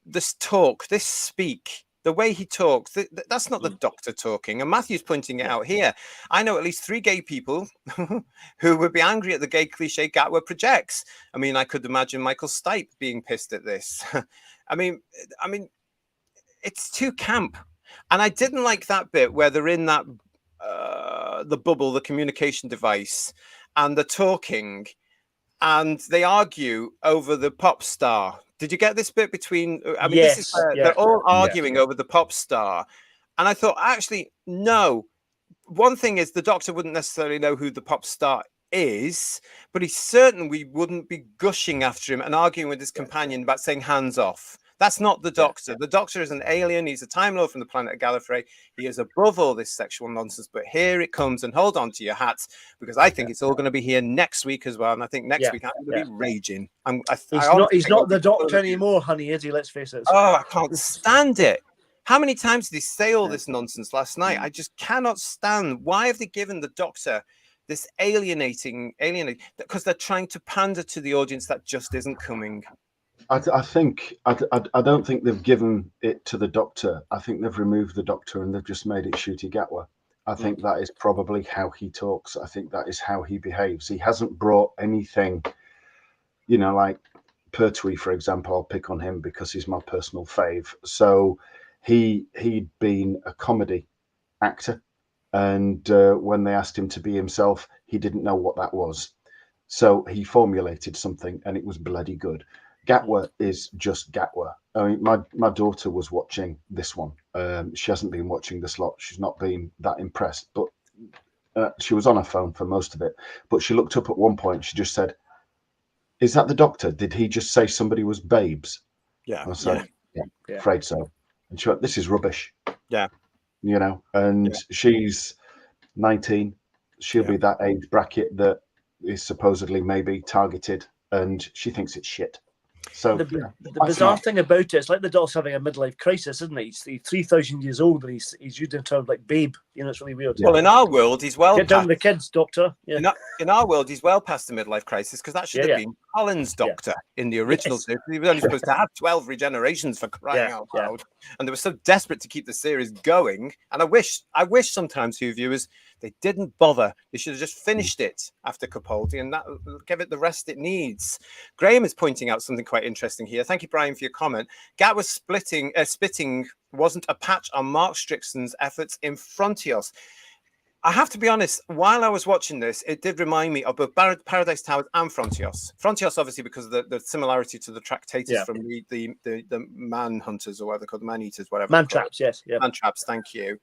this talk, this speak. The way he talks, that's not the Doctor talking. And Matthew's pointing it out here. I know at least 3 gay people who would be angry at the gay cliche Gatwa projects. I mean, I could imagine Michael Stipe being pissed at this. I mean, it's too camp. And I didn't like that bit where they're in that, the bubble, the communication device, and they're talking, and they argue over the pop star. Did you get this bit between? I mean, yes, this is where they're all arguing over the pop star, and I thought, actually, no. One thing is, the Doctor wouldn't necessarily know who the pop star is, but he certainly wouldn't be gushing after him and arguing with his companion about saying hands off. That's not the Doctor. The Doctor is an alien. He's a Time Lord from the planet Gallifrey. He is above all this sexual nonsense. But here it comes, and hold on to your hats, because I think it's all going to be here next week as well. And I think next week I'm going to be raging. He's not the Doctor anymore, honey, is he? Let's face it. Oh, I can't stand it. How many times did he say all this nonsense last night? I just cannot stand. Why have they given the Doctor this alienating, because they're trying to pander to the audience that just isn't coming. I don't think they've given it to the Doctor. I think they've removed the Doctor and they've just made it Shooty Gatwa. I think that is probably how he talks. I think that is how he behaves. He hasn't brought anything, you know, like Pertwee, for example. I'll pick on him because he's my personal fave. So he'd been a comedy actor, and when they asked him to be himself, he didn't know what that was. So he formulated something, and it was bloody good. Gatwa is just Gatwa. I mean, my daughter was watching this one. She hasn't been watching this lot. She's not been that impressed, but she was on her phone for most of it. But she looked up at one point. She just said, "Is that the Doctor? Did he just say somebody was babes?" Yeah. I said, yeah, afraid so. And she went, "This is rubbish." Yeah. You know, and she's 19. She'll be that age bracket that is supposedly maybe targeted, and she thinks it's shit. So the bizarre thing about it, it's like the Doctor's having a midlife crisis, isn't it? He's 3,000 years old, and he's using terms like babe. You know, it's really weird. Well, in our world, he's well get down with the kids, Doctor. Yeah. In our world, he's well past the midlife crisis, because that should have been Colin's Doctor in the original series. He was only supposed to have 12 regenerations, for crying out loud, and they were so desperate to keep the series going. And I wish sometimes, who viewers, they didn't bother. They should have just finished it after Capaldi, and that give it the rest it needs. Graham is pointing out something quite interesting here. Thank you, Brian, for your comment. Gatwa's spitting wasn't a patch on Mark Strickson's efforts in Frontios. I have to be honest, while I was watching this, it did remind me of both Paradise Towers and Frontios. Frontios, obviously, because of the similarity to the Tractators from the man hunters, or whatever they're called, man eaters, whatever. Man traps, yes. Yeah. Man traps, thank you.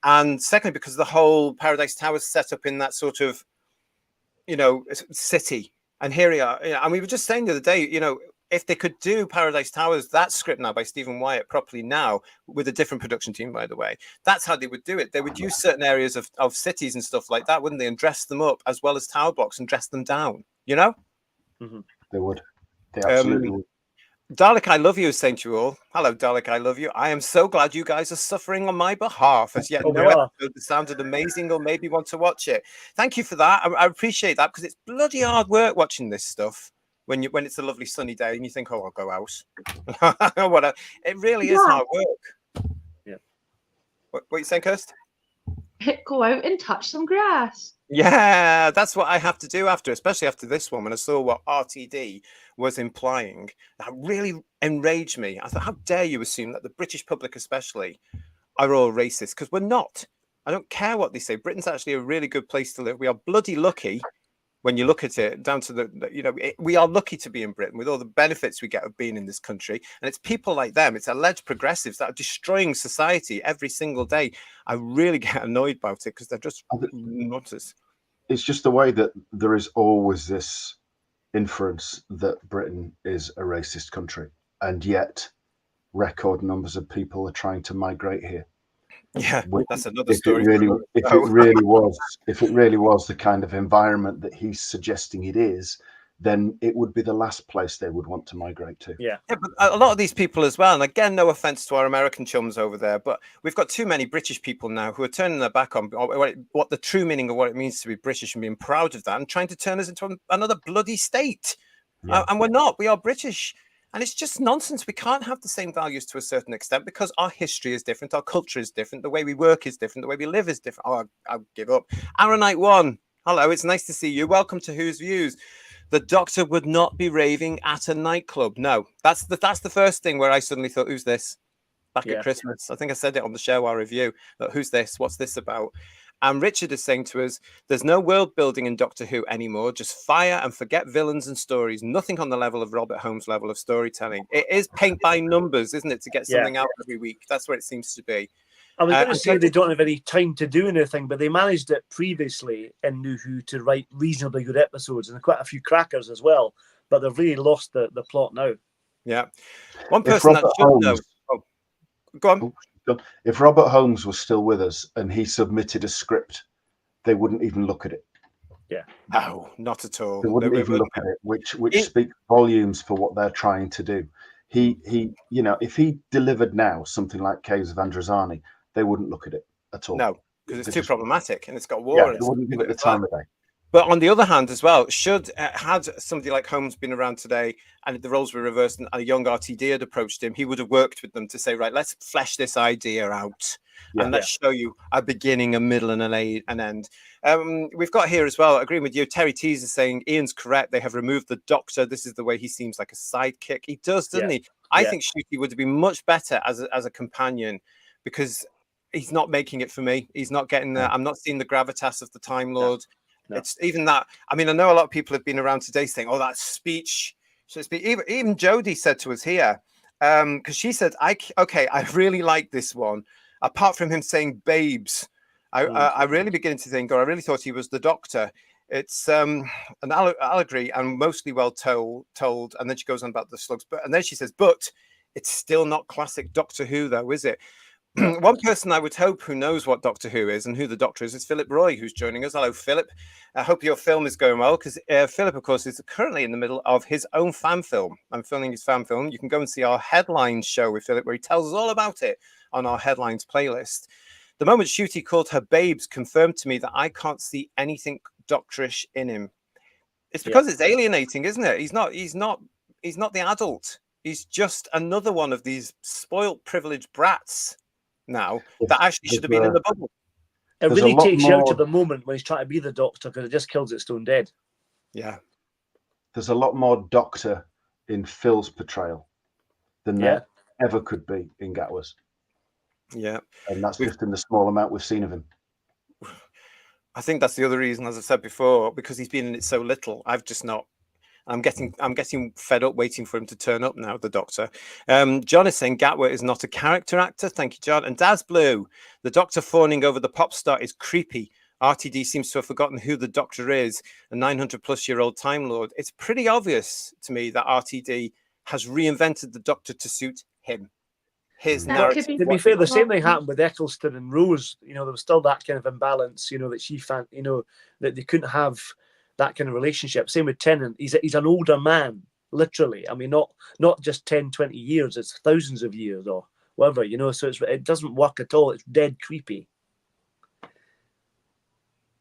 And secondly, because the whole Paradise Towers set up in that sort of, you know, city. And here we are. You know, and we were just saying the other day, you know, if they could do Paradise Towers, that script now by Stephen Wyatt properly now, with a different production team, by the way, that's how they would do it. They would use certain areas of cities and stuff like that, wouldn't they? And dress them up as well as tower blocks and dress them down, you know? Mm-hmm. They would. They absolutely would. Dalek, I love you, is saying to you all. Hello, Dalek, I love you. I am so glad you guys are suffering on my behalf. As yet, no episode that sounded amazing or made me want to watch it. Thank you for that. I appreciate that, because it's bloody hard work watching this stuff when it's a lovely sunny day and you think, oh, I'll go out. It really is hard work. Yeah. What are you saying, Kirst? Go out and touch some grass. Yeah, that's what I have to do after, especially after this one, when I saw what RTD was implying. That really enraged me. I thought, how dare you assume that the British public, especially, are all racist? Because we're not. I don't care what they say. Britain's actually a really good place to live. We are bloody lucky when you look at it down to we are lucky to be in Britain with all the benefits we get of being in this country. And it's people like them, it's alleged progressives that are destroying society every single day. I really get annoyed about it because they're just nutters. It's just the way that there is always this inference that Britain is a racist country, and yet record numbers of people are trying to migrate here. Yeah, that's another story. If it really was the kind of environment that he's suggesting it is, then it would be the last place they would want to migrate to. Yeah, but a lot of these people as well, and again, no offense to our American chums over there, but we've got too many British people now who are turning their back on what the true meaning of what it means to be British and being proud of that and trying to turn us into another bloody state. Yeah. And we're not. We are British. And it's just nonsense. We can't have the same values to a certain extent because our history is different. Our culture is different. The way we work is different. The way we live is different. Oh, I'll give up. Aaronite 1. Hello, it's nice to see you. Welcome to Who's Views. The Doctor would not be raving at a nightclub. No, that's the first thing where I suddenly thought, who's this? Back at Christmas. I think I said it on the Share Our Review. Who's this? What's this about? And Richard is saying to us, there's no world building in Doctor Who anymore. Just fire and forget villains and stories. Nothing on the level of Robert Holmes' level of storytelling. It is paint by numbers, isn't it, to get something out every week? That's what it seems to be. I was going to say they don't have any time to do anything, but they managed it previously in New Who to write reasonably good episodes and quite a few crackers as well. But they've really lost the plot now. Yeah. One person that should know. Oh, go on. If Robert Holmes was still with us and he submitted a script, they wouldn't even look at it. Yeah. No, not at all. They wouldn't even look at it, which speaks volumes for what they're trying to do. He, if he delivered now something like Caves of Androzani, they wouldn't look at it at all. No, because it's too problematic and it's got war. Yeah, they wouldn't give it the time of day. But on the other hand, as well, had somebody like Holmes been around today and the roles were reversed and a young RTD had approached him, he would have worked with them to say, right, let's flesh this idea out and let's show you a beginning, a middle, and an end. We've got here as well, agreeing with you, Terry Tease is saying Ian's correct. They have removed the Doctor. This is the way he seems like a sidekick. He does, doesn't he? I think Ncuti would have been much better as a companion because he's not making it for me. He's not getting the. I'm not seeing the gravitas of the Time Lord. No. It's even that. I mean, I know a lot of people have been around today saying, "Oh, that speech." So even Jodie said to us here, because she said, "I really like this one." Apart from him saying "babes," I really begin to think, or I really thought he was the Doctor. It's an allegory and mostly well told. And then she goes on about the slugs, and then she says, "But it's still not classic Doctor Who, though, is it?" One person I would hope who knows what Doctor Who is and who the Doctor is Philip Roy, who's joining us. Hello, Philip. I hope your film is going well because Philip, of course, is currently in the middle of his own fan film. I'm filming his fan film. You can go and see our Headlines show with Philip where he tells us all about it on our Headlines playlist. The moment Ncuti called her babes confirmed to me that I can't see anything doctorish in him. It's because it's alienating, isn't it? He's not the adult. He's just another one of these spoiled, privileged brats now that actually should have been in the bubble. It really takes you out to the moment when he's trying to be the Doctor because it just kills it stone dead. Yeah. There's a lot more Doctor in Phil's portrayal than there ever could be in Gatwa's. Yeah. And that's just in the small amount we've seen of him. I think that's the other reason, as I said before, because he's been in it so little. I've just not. I'm getting fed up waiting for him to turn up now, the Doctor. John is saying Gatwa is not a character actor. Thank you, John. And Daz Blue, the Doctor fawning over the pop star is creepy. RTD seems to have forgotten who the Doctor is, a 900-plus-year-old Time Lord. It's pretty obvious to me that RTD has reinvented the Doctor to suit him. His narrative. To be fair, the same thing happened with Eccleston and Rose. There was still that kind of imbalance, that she found, that they couldn't have that kind of relationship. Same with Tennant. He's an older man, literally. I mean, not just 10, 20 years. It's thousands of years or whatever, So it doesn't work at all. It's dead creepy.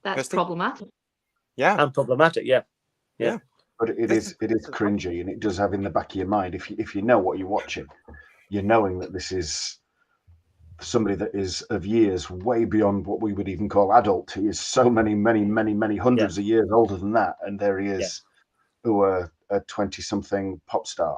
That's problematic. Yeah. And problematic, yeah. But it is cringy, and it does have in the back of your mind, if you know what you're watching, you're knowing that this is somebody that is of years way beyond what we would even call adult. He is so many hundreds of years older than that, and there he is, who a 20-something pop star.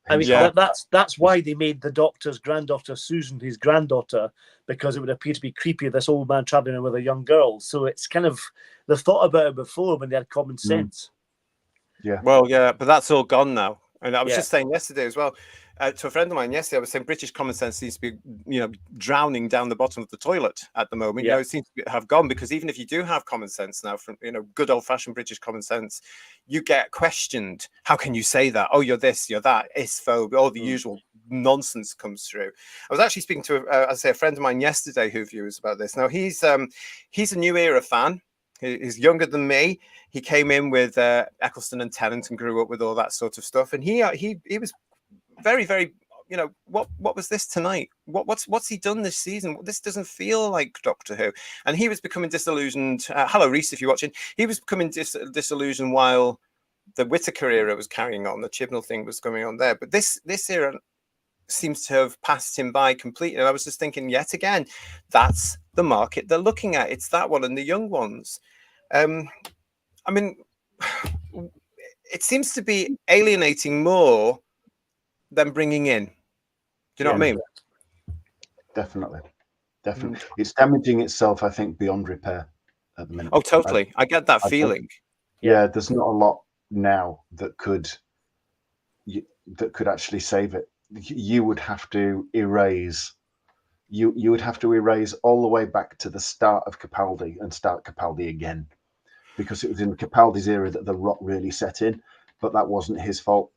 I mean, Yeah. that's why they made the Doctor's granddaughter Susan his granddaughter, because it would appear to be creepy, this old man traveling with a young girl. So it's kind of, they thought about it before when they had common sense. Yeah. Well, yeah, but that's all gone now. And I was Yeah. just saying yesterday as well, to a friend of mine yesterday, I was saying British common sense seems to be, drowning down the bottom of the toilet at the moment. Yeah. It seems to have gone, because even if you do have common sense now, from good old fashioned British common sense, you get questioned. How can you say that? Oh, you're this, you're that, isphobe, all the usual nonsense comes through. I was actually speaking to a friend of mine yesterday who views about this. Now he's a New Era fan. He's younger than me. He came in with Eccleston and Tennant and grew up with all that sort of stuff. And he was very, very, what was this tonight? What's he done this season? This doesn't feel like Doctor Who. And he was becoming disillusioned. Hello, Reese, if you're watching. He was becoming disillusioned while the Whittaker era was carrying on. The Chibnall thing was going on there. But this era seems to have passed him by completely. And I was just thinking, yet again, that's the market they're looking at. It's that one and the young ones. I mean, it seems to be alienating more than bringing in. Do you know what I mean? Definitely. It's damaging itself, I think, beyond repair at the minute. Oh, totally. I get that feeling. Yeah, there's not a lot now that could actually save it. You would have to erase. You would have to erase all the way back to the start of Capaldi and start Capaldi again, because it was in Capaldi's era that the rot really set in. But that wasn't his fault.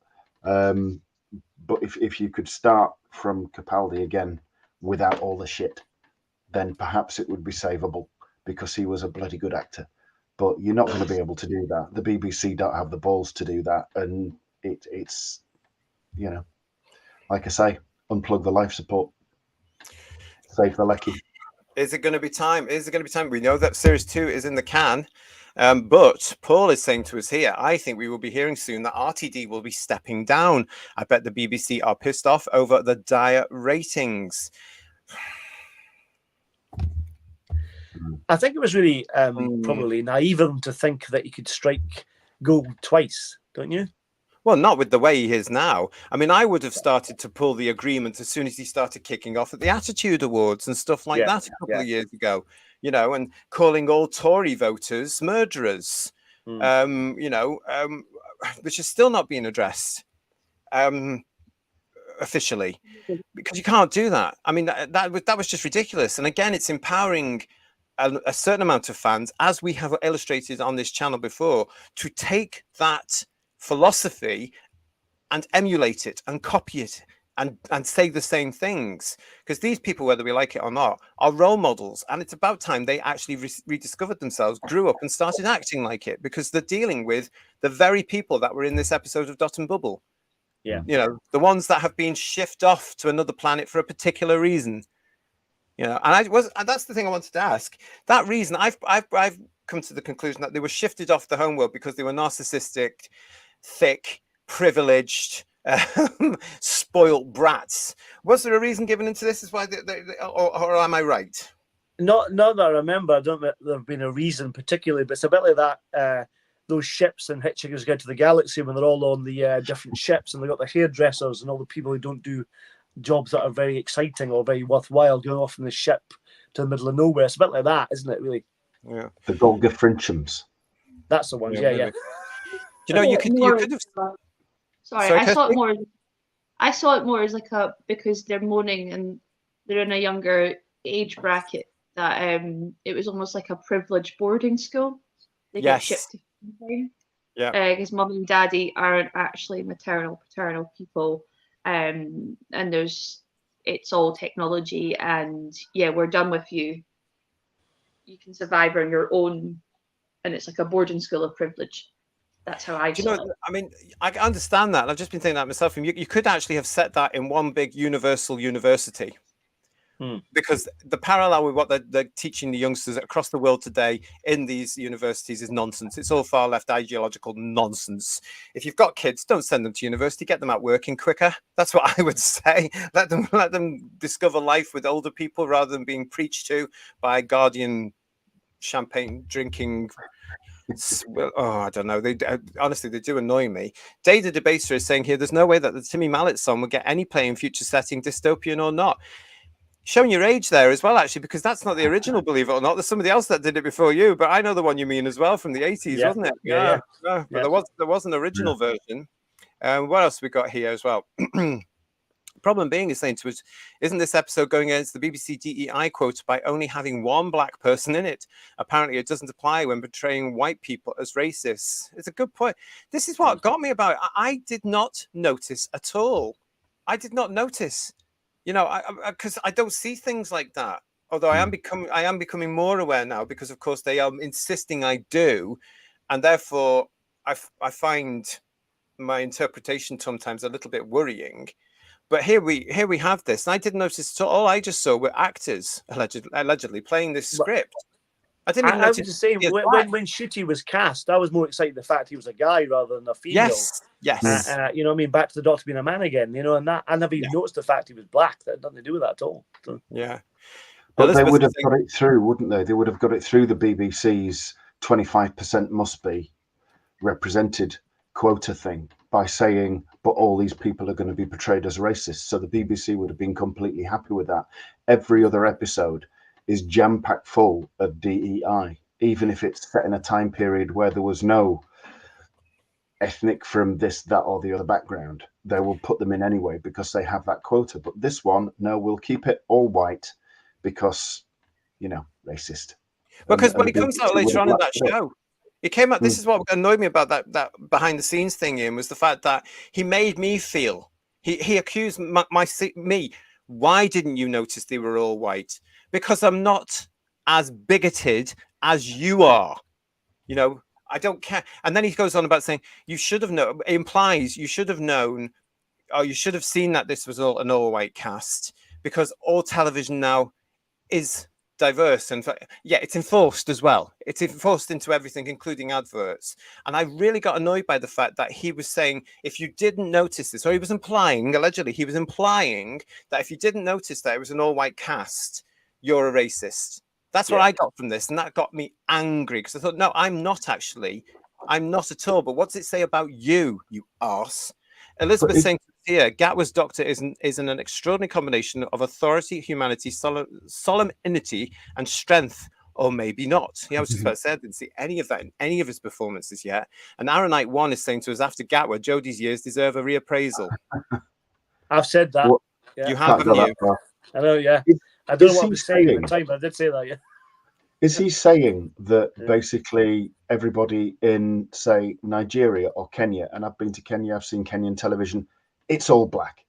But if you could start from Capaldi again without all the shit, then perhaps it would be savable, because he was a bloody good actor. But you're not going to be able to do that. The BBC don't have the balls to do that, and it's like I say, unplug the life support, save the lecky. Is it going to be time? We know that series 2 is in the can. But Paul is saying to us here, I think we will be hearing soon that RTD will be stepping down. I bet the BBC are pissed off over the dire ratings. I think it was really probably naive of him to think that he could strike gold twice, don't you? Well, not with the way he is now. I mean, I would have started to pull the agreement as soon as he started kicking off at the Attitude Awards and stuff like that a couple of years ago, and calling all Tory voters murderers, which is still not being addressed officially, because you can't do that. I mean, that was just ridiculous. And again, it's empowering a certain amount of fans, as we have illustrated on this channel before, to take that philosophy and emulate it and copy it and say the same things, because these people, whether we like it or not, are role models, and it's about time they actually rediscovered themselves, grew up and started acting like it, because they're dealing with the very people that were in this episode of Dot and Bubble. The ones that have been shifted off to another planet for a particular reason. And that's the thing I wanted to ask. That reason, I've come to the conclusion that they were shifted off the homeworld because they were narcissistic, thick, privileged, spoilt brats. Was there a reason given into this? Is why or am I right? Not that I remember. I don't think there have been a reason particularly, but it's a bit like that. Those ships in Hitchhiker's Guide to the Galaxy, when they're all on the different ships and they've got the hairdressers and all the people who don't do jobs that are very exciting or very worthwhile going off in the ship to the middle of nowhere. It's a bit like that, isn't it, really? Yeah. The Golga Frinchums. That's the ones, yeah. You could have... Sorry, I saw it more as like because they're moaning and they're in a younger age bracket, that it was almost like a privileged boarding school. They get shipped to time. Yeah. Because mum and daddy aren't actually maternal, paternal people. And it's all technology, and we're done with you. You can survive on your own, and it's like a boarding school of privilege. That's how I saw it. I mean, I understand that. I've just been thinking that myself. And you could actually have set that in one big universal university, Because the parallel with what they're teaching the youngsters across the world today in these universities is nonsense. It's all far left ideological nonsense. If you've got kids, don't send them to university. Get them out working quicker. That's what I would say. Let them discover life with older people rather than being preached to by Guardian champagne drinking. Oh, I don't know. They honestly, they do annoy me. Day the Debater is saying here, there's no way that the Timmy Mallet song will get any play in future setting, dystopian or not. Showing your age there as well, actually, because that's not the original, believe it or not. There's somebody else that did it before you, but I know the one you mean as well from the 80s, wasn't it? Yeah. But there was an original version. What else we got here as well? Problem being is saying to us, isn't this episode going against the BBC DEI quota by only having one black person in it? Apparently, it doesn't apply when portraying white people as racists. It's a good point. This is what got me about it. I did not notice at all. I did not notice. You know, because I don't see things like that. Although I am becoming more aware now, because of course they are insisting I do, and therefore I find my interpretation sometimes a little bit worrying. But here we have this, and I didn't notice at all. All I just saw were actors allegedly playing this script. I didn't even notice. I was just saying, when Shooty was cast, I was more excited the fact he was a guy rather than a female. Yes. You know what I mean? Back to the Doctor being a man again, you know, and that I never even noticed the fact he was black. That had nothing to do with that at all. So. Yeah. But they would have got it through, wouldn't they? They would have got it through the BBC's 25% must be represented quota thing by saying, but all these people are going to be portrayed as racists. So the BBC would have been completely happy with that. Every other episode is jam-packed full of DEI, even if it's set in a time period where there was no ethnic from this, that, or the other background. They will put them in anyway because they have that quota. But this one, no, we'll keep it all white because, you know, racist. Because when it comes out later on in that show, it came out. This is what annoyed me about that behind the scenes thing, Ian, was the fact that he made me feel, he accused me. Why didn't you notice they were all white? Because I'm not as bigoted as you are. You know, I don't care. And then he goes on about saying you should have known. It implies you should have known, or you should have seen that this was all an all-white cast, because all television now is diverse, and it's enforced as well. It's enforced into everything, including adverts. And I really got annoyed by the fact that he was saying, if you didn't notice this, or he was implying, allegedly, he was implying that if you didn't notice that it was an all-white cast, you're a racist. That's what I got from this, and that got me angry, because I thought, no, I'm not actually. I'm not at all. But what does it say about you, you arse? Elizabeth saying here, Gatwa's Doctor is an extraordinary combination of authority, humanity, solemnity, and strength, or maybe not. I was just about to say, I didn't see any of that in any of his performances yet. And Aaronite One is saying to us, after Gatwa, Jodie's years deserve a reappraisal. I've said that. Well, you have, haven't you? I know, yeah. I don't know what I was saying at the time, but I did say that, yeah. Is he saying that basically everybody in, say, Nigeria or Kenya, and I've been to Kenya, I've seen Kenyan television, it's all black?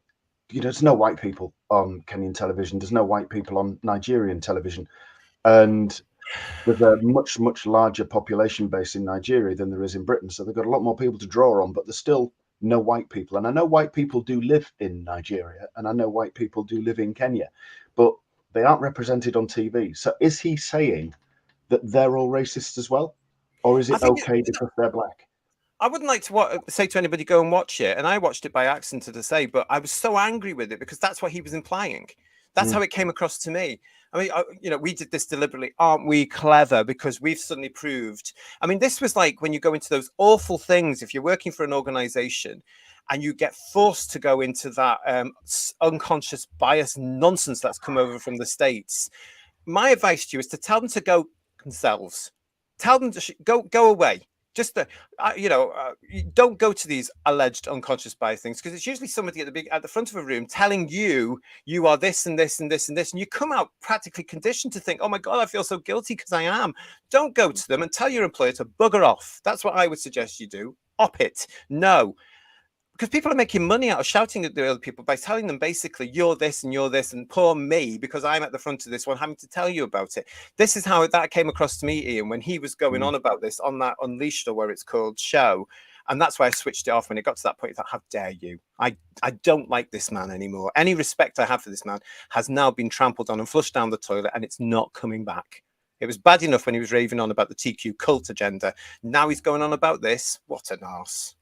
You know, there's no white people on Kenyan television. There's no white people on Nigerian television. And there's a much, much larger population base in Nigeria than there is in Britain. So they've got a lot more people to draw on, but there's still no white people. And I know white people do live in Nigeria, and I know white people do live in Kenya, but they aren't represented on TV. So is he saying that they're all racist as well? Or is it okay because they're black? I wouldn't like to say to anybody, go and watch it. And I watched it by accident, to say, but I was so angry with it because that's what he was implying. That's how it came across to me. I mean, you know, we did this deliberately. Aren't we clever? Because we've suddenly proved. I mean, this was like when you go into those awful things, if you're working for an organization and you get forced to go into that unconscious bias nonsense that's come over from the States. My advice to you is to tell them to go themselves. Tell them to go away. Just don't go to these alleged unconscious bias things, because it's usually somebody at the front of a room telling you are this and this and this and this, and you come out practically conditioned to think, oh my God, I feel so guilty because I am. Don't go to them and tell your employer to bugger off. That's what I would suggest you do. Op it. No. because people are making money out of shouting at the other people by telling them basically you're this and poor me because I'm at the front of this one having to tell you about it. This is how that came across to me, Ian, when he was going on about this on that Unleashed, or where it's called, show. And that's why I switched it off when it got to that point. I thought, how dare you? I don't like this man anymore. Any respect I have for this man has now been trampled on and flushed down the toilet, and it's not coming back. It was bad enough when he was raving on about the TQ cult agenda. Now he's going on about this. What an arse.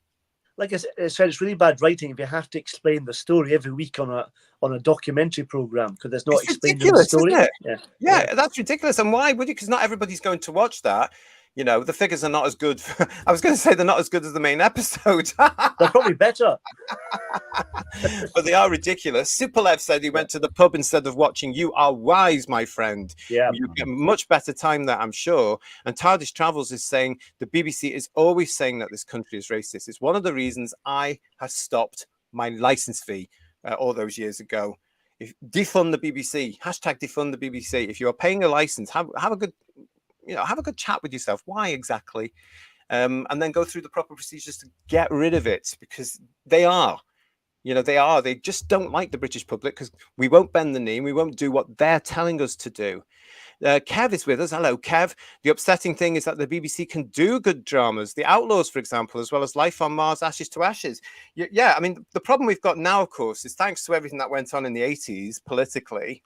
Like I said, it's really bad writing if you have to explain the story every week on a documentary program, because there's not explained in the story. Isn't it? Yeah, that's ridiculous. And why would you? Because not everybody's going to watch that. You know, the figures are not as good. I was going to say they're not as good as the main episode. They're probably better. But they are ridiculous. Superlev said he went to the pub instead of watching. You are wise, my friend. Yeah. You get much better time there, I'm sure. And TARDIS Travels is saying the BBC is always saying that this country is racist. It's one of the reasons I have stopped my license fee all those years ago. Defund the BBC. Hashtag defund the BBC. If you are paying a license, have a good... have a good chat with yourself. Why exactly? And then go through the proper procedures to get rid of it, because they just don't like the British public, because we won't bend the knee and we won't do what they're telling us to do. Kev is with us. Hello, Kev. The upsetting thing is that the BBC can do good dramas. The Outlaws, for example, as well as Life on Mars, Ashes to Ashes. Yeah, I mean, the problem we've got now, of course, is thanks to everything that went on in the 80s politically,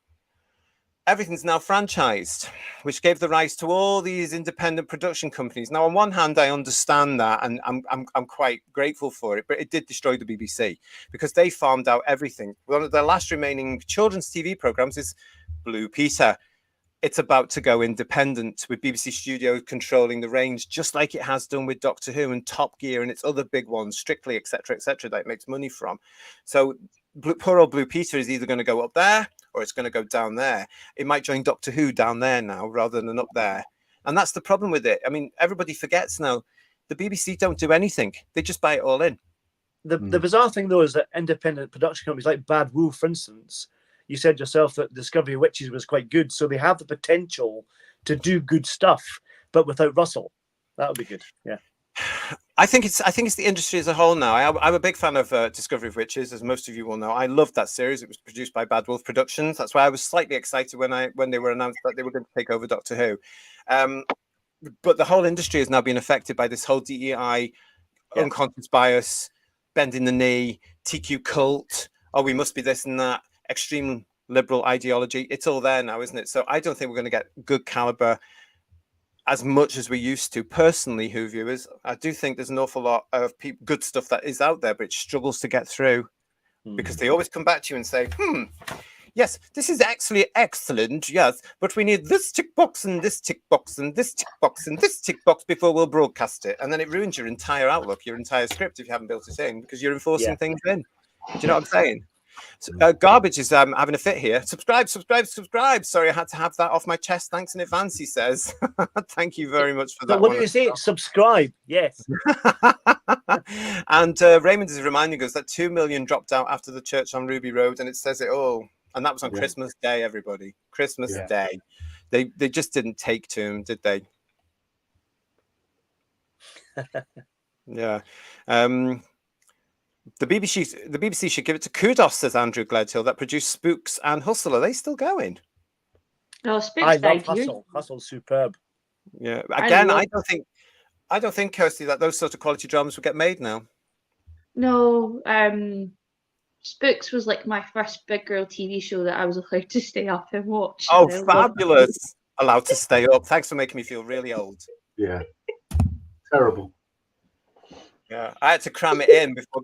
everything's now franchised, which gave the rise to all these independent production companies. Now, on one hand, I understand that, and I'm quite grateful for it, but it did destroy the BBC because they farmed out everything. One of their last remaining children's TV programs is Blue Peter. It's about to go independent, with BBC Studios controlling the range, just like it has done with Doctor Who and Top Gear and its other big ones, Strictly, etc., that it makes money from. So poor old Blue Peter is either going to go up there or it's going to go down there. It might join Doctor Who down there now rather than up there. And that's the problem with it. I mean, everybody forgets now, the BBC don't do anything. They just buy it all in. The bizarre thing, though, is that independent production companies like Bad Wolf, for instance, you said yourself that Discovery of Witches was quite good. So they have the potential to do good stuff, but without Russell. That would be good. Yeah. I think it's the industry as a whole now. I'm a big fan of Discovery of Witches, as most of you will know. I loved that series. It was produced by Bad Wolf Productions. That's why I was slightly excited when they were announced that they were going to take over Doctor Who. But the whole industry has now been affected by this whole DEI, unconscious bias, bending the knee, TQ cult. Oh, we must be this and that. Extreme liberal ideology. It's all there now, isn't it? So I don't think we're going to get good caliber as much as we used to. Personally, Who viewers, I do think there's an awful lot of good stuff that is out there, but it struggles to get through because they always come back to you and say, yes, this is actually excellent, yes, but we need this tick box and this tick box and this tick box and this tick box before we'll broadcast it. And then it ruins your entire outlook, your entire script if you haven't built it in, because you're enforcing things in. Do you know what I'm saying? So, Garbage is having a fit here. Subscribe. Sorry, I had to have that off my chest. Thanks in advance, he says. Thank you very much for that. What did you say? Subscribe. Yes. And Raymond is reminding us that 2 million dropped out after the church on Ruby Road, and it says it all. And that was on Christmas Day, everybody. Christmas Day. They just didn't take to him, did they? Yeah. The BBC should give it to Kudos, says Andrew Gledhill, that produced Spooks and Hustle. Are they still going? No, Spooks. I love Hustle. Hustle's superb. Yeah. Again, I don't think, Kirsty, that those sort of quality dramas would get made now. No. Spooks was like my first big girl TV show that I was allowed to stay up and watch. Oh, fabulous! Allowed to stay up. Thanks for making me feel really old. Yeah. Terrible. Yeah, I had to cram it in before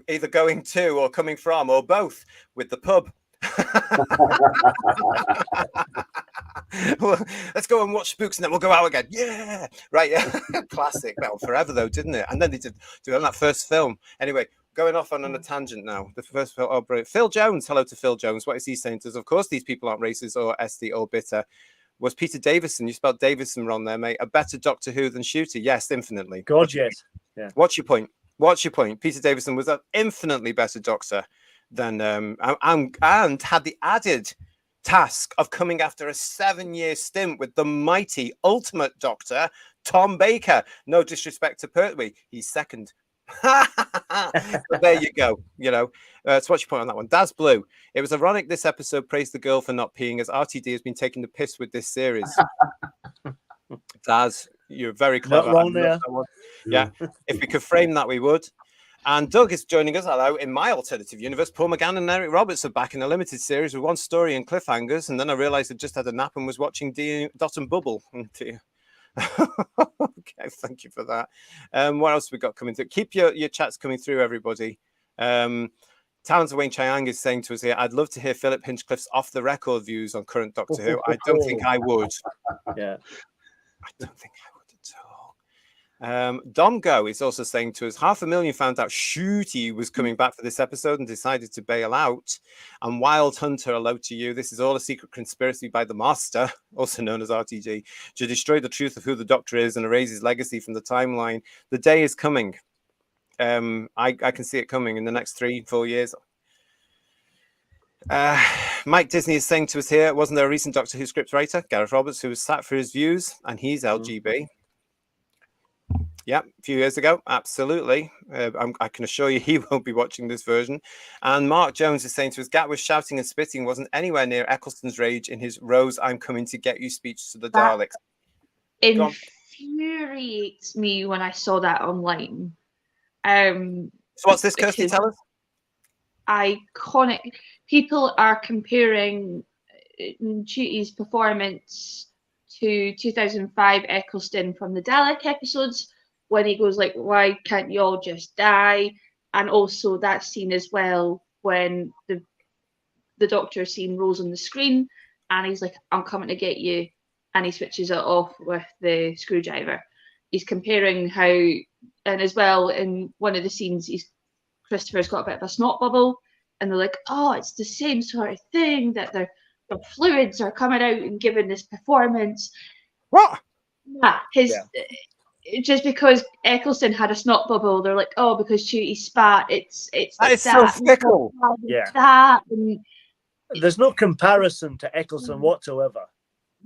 either going to or coming from or both with the pub. Well, let's go and watch Spooks and then we'll go out again. Yeah, right. Yeah, classic. Well, forever though, didn't it? And then they did on that first film. Anyway, going off on a tangent now. The first film. Oh, brilliant. Phil Jones. Hello to Phil Jones. What is he saying to us? Of course, these people aren't racist or SD or bitter. Was Peter Davison? You spelled Davison wrong there, mate. A better Doctor Who than Shooter? Yes, infinitely. God, yes. Yeah. What's your point? Peter Davison was an infinitely better Doctor than and had the added task of coming after a 7-year stint with the mighty ultimate Doctor, Tom Baker. No disrespect to Pertwee, he's second. But there you go. So what's your point on that one? Daz Blue. It was ironic this episode praised the girl for not peeing, as RTD has been taking the piss with this series. Daz, you're very clever. Not wrong there. Yeah, if we could frame that, we would. And Doug is joining us. Hello. In my alternative universe, Paul McGann and Eric Roberts are back in a limited series with one story and cliffhangers. And then I realized I just had a nap and was watching Dot and Bubble. Okay, thank you for that. What else have we got coming through? Keep your chats coming through, everybody. Towns of Wayne Chiang is saying to us here, I'd love to hear Philip Hinchcliffe's off-the-record views on current Doctor Who. I don't think I would. Yeah. I don't think I would at all. Domgo is also saying to us, 500,000 found out Shooty was coming back for this episode and decided to bail out. And Wild Hunter, hello to you. This is all a secret conspiracy by the Master, also known as RTG, to destroy the truth of who the Doctor is and erase his legacy from the timeline. The day is coming. I can see it coming in the next 3-4 years. Mike Disney is saying to us here, wasn't there a recent Doctor Who script writer, Gareth Roberts, who was sacked for his views, and he's LGB? Yeah, a few years ago, absolutely. I can assure you he won't be watching this version. And Mark Jones is saying to us, Gat was shouting and spitting, wasn't anywhere near Eccleston's rage in his Rose, I'm coming to get you speech to the Daleks. Infuriates me when I saw that online. So what's this, Kirsty, tell us? Iconic. People are comparing Ncuti's performance to 2005 Eccleston from the Dalek episodes, when he goes like, why can't you all just die? And also that scene as well when the Doctor seeing Rose on the screen and he's like, I'm coming to get you, and he switches it off with the screwdriver. He's comparing how, and as well in one of the scenes, Christopher's got a bit of a snot bubble, and they're like, oh, it's the same sort of thing, that their fluids are coming out and giving this performance. What? Yeah, just because Eccleston had a snot bubble, they're like, oh, because Ncuti spat, it's that. So fickle. That, and there's no comparison to Eccleston whatsoever.